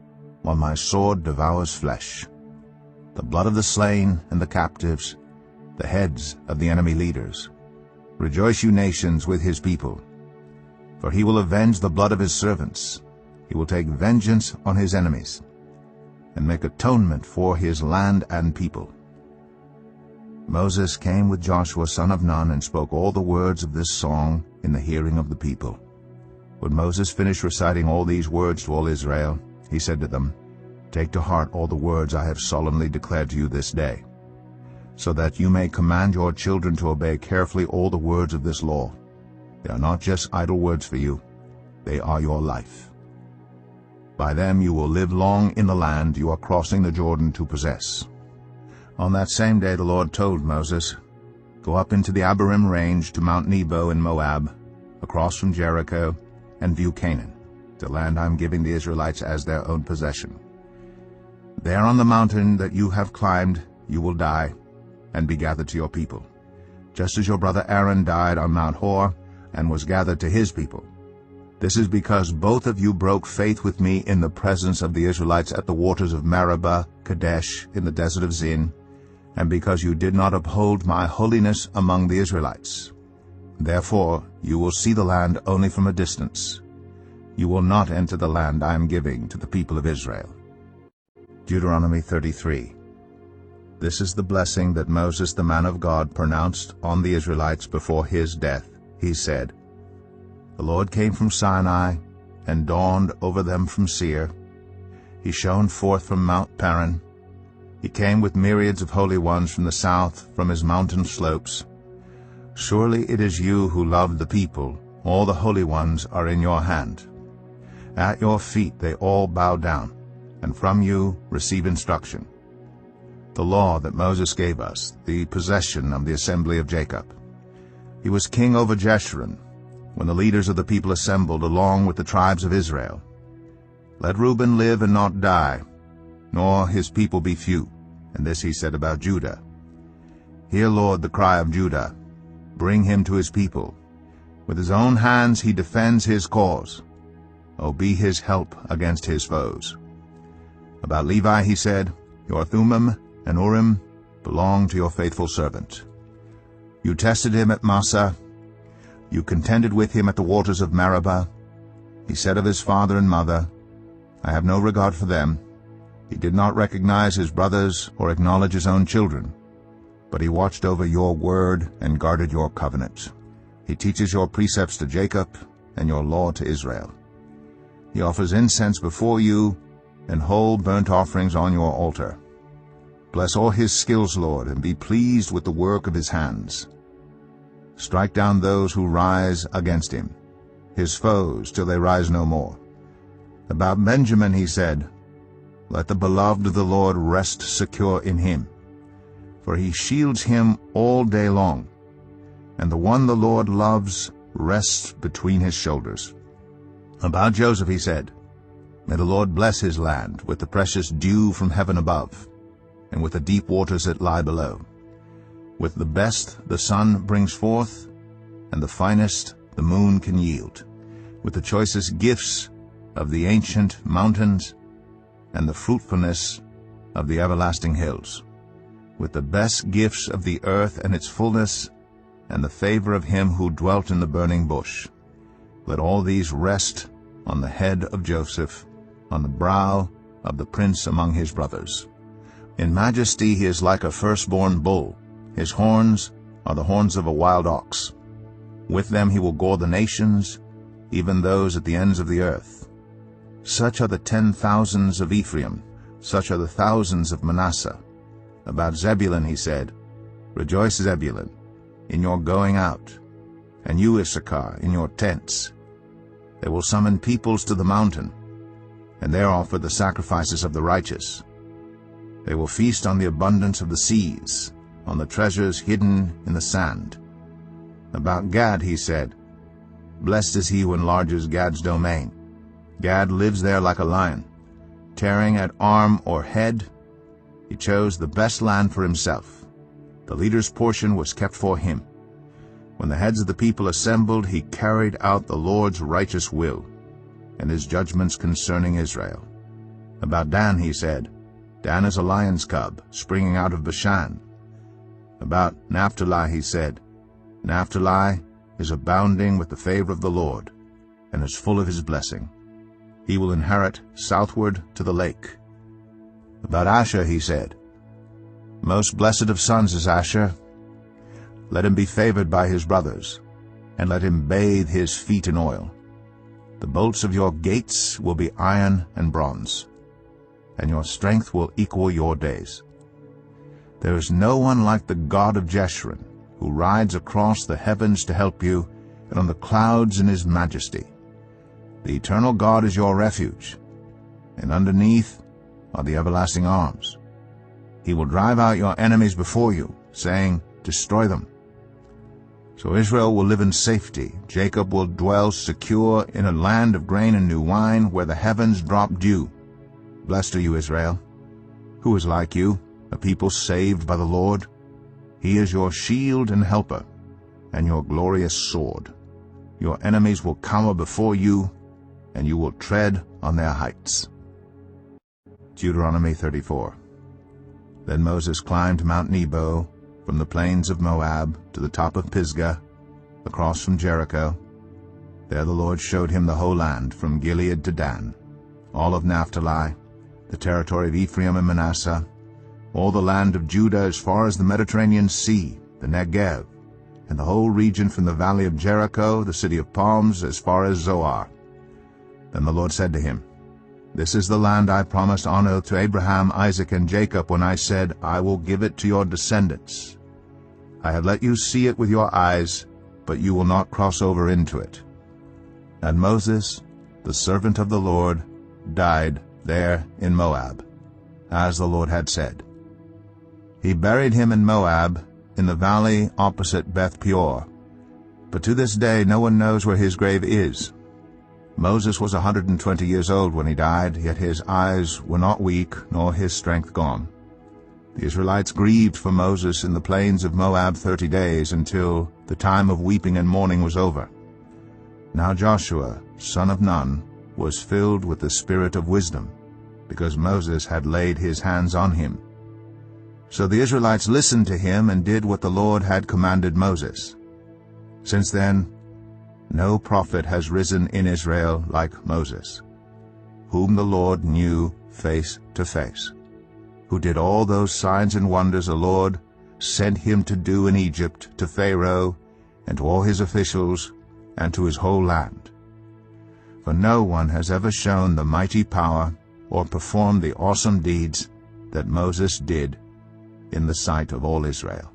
while my sword devours flesh, the blood of the slain and the captives, the heads of the enemy leaders. Rejoice, you nations, with his people, for he will avenge the blood of his servants. He will take vengeance on his enemies, and make atonement for his land and people. Moses came with Joshua son of Nun and spoke all the words of this song in the hearing of the people. When Moses finished reciting all these words to all Israel, he said to them, Take to heart all the words I have solemnly declared to you this day, so that you may command your children to obey carefully all the words of this law. They are not just idle words for you, they are your life. By them you will live long in the land you are crossing the Jordan to possess. On that same day the Lord told Moses, Go up into the Abarim range to Mount Nebo in Moab, across from Jericho, and view Canaan, the land I am giving the Israelites as their own possession. There on the mountain that you have climbed you will die, and be gathered to your people, just as your brother Aaron died on Mount Hor, and was gathered to his people. This is because both of you broke faith with me in the presence of the Israelites at the waters of Meribah, Kadesh, in the desert of Zin, and because you did not uphold my holiness among the Israelites. Therefore you will see the land only from a distance. You will not enter the land I am giving to the people of Israel. Deuteronomy 33. This is the blessing that Moses the man of God pronounced on the Israelites before his death. He said, The Lord came from Sinai and dawned over them from Seir. He shone forth from Mount Paran. He came with myriads of holy ones from the south, from his mountain slopes. Surely it is you who love the people. All the holy ones are in your hand. At your feet they all bow down, and from you receive instruction. The law that Moses gave us, the possession of the assembly of Jacob. He was king over Jeshurun, when the leaders of the people assembled along with the tribes of Israel. Let Reuben live and not die, nor his people be few. And this he said about Judah. Hear, Lord, the cry of Judah. Bring him to his people. With his own hands he defends his cause. O be his help against his foes. About Levi he said, Your Thummim and Urim belong to your faithful servant. You tested him at Massah. You contended with him at the waters of Meribah. He said of his father and mother, I have no regard for them. He did not recognize his brothers or acknowledge his own children. But he watched over your word and guarded your covenant. He teaches your precepts to Jacob and your law to Israel. He offers incense before you and whole burnt offerings on your altar. Bless all his skills, Lord, and be pleased with the work of his hands. Strike down those who rise against him, his foes, till they rise no more. About Benjamin he said, Let the beloved of the Lord rest secure in him, for he shields him all day long, and the one the Lord loves rests between his shoulders. About Joseph he said, May the Lord bless his land with the precious dew from heaven above, and with the deep waters that lie below. With the best the sun brings forth, and the finest the moon can yield, with the choicest gifts of the ancient mountains, and the fruitfulness of the everlasting hills, with the best gifts of the earth and its fullness, and the favor of him who dwelt in the burning bush. Let all these rest on the head of Joseph, on the brow of the prince among his brothers. In majesty he is like a firstborn bull. His horns are the horns of a wild ox. With them he will gore the nations, even those at the ends of the earth. Such are the 10,000s of Ephraim, such are the thousands of Manasseh. About Zebulun he said, Rejoice, Zebulun, in your going out, and you, Issachar, in your tents. They will summon peoples to the mountain, and there offer the sacrifices of the righteous. They will feast on the abundance of the seas, on the treasures hidden in the sand. About Gad he said, Blessed is he who enlarges Gad's domain. Gad lives there like a lion, tearing at arm or head. He chose the best land for himself. The leader's portion was kept for him. When the heads of the people assembled, he carried out the Lord's righteous will, and his judgments concerning Israel. About Dan he said, Dan is a lion's cub, springing out of Bashan. About Naphtali he said, Naphtali is abounding with the favor of the Lord, and is full of his blessing. He will inherit southward to the lake. About Asher he said, Most blessed of sons is Asher. Let him be favored by his brothers, and let him bathe his feet in oil. The bolts of your gates will be iron and bronze, and your strength will equal your days. There is no one like the God of Jeshurun, who rides across the heavens to help you, and on the clouds in his majesty. The eternal God is your refuge, and underneath are the everlasting arms. He will drive out your enemies before you, saying, Destroy them. So Israel will live in safety. Jacob will dwell secure in a land of grain and new wine, where the heavens drop dew. Blessed are you, Israel. Who is like you, a people saved by the Lord? He is your shield and helper, and your glorious sword. Your enemies will cower before you, and you will tread on their heights. Deuteronomy 34. Then Moses climbed Mount Nebo, from the plains of Moab to the top of Pisgah, across from Jericho. There the Lord showed him the whole land, from Gilead to Dan, all of Naphtali, the territory of Ephraim and Manasseh, all the land of Judah as far as the Mediterranean Sea, the Negev, and the whole region from the valley of Jericho, the city of palms, as far as Zoar. Then the Lord said to him, This is the land I promised on oath to Abraham, Isaac, and Jacob, when I said, I will give it to your descendants. I have let you see it with your eyes, but you will not cross over into it. And Moses, the servant of the Lord, died there in Moab, as the Lord had said. He buried him in Moab, in the valley opposite Beth Peor. But to this day no one knows where his grave is. Moses was 120 years old when he died, yet his eyes were not weak, nor his strength gone. The Israelites grieved for Moses in the plains of Moab 30 days, until the time of weeping and mourning was over. Now Joshua, son of Nun, was filled with the spirit of wisdom, because Moses had laid his hands on him. So the Israelites listened to him and did what the Lord had commanded Moses. Since then, no prophet has risen in Israel like Moses, whom the Lord knew face to face, who did all those signs and wonders the Lord sent him to do in Egypt, to Pharaoh, and to all his officials, and to his whole land. For no one has ever shown the mighty power or performed the awesome deeds that Moses did in the sight of all Israel.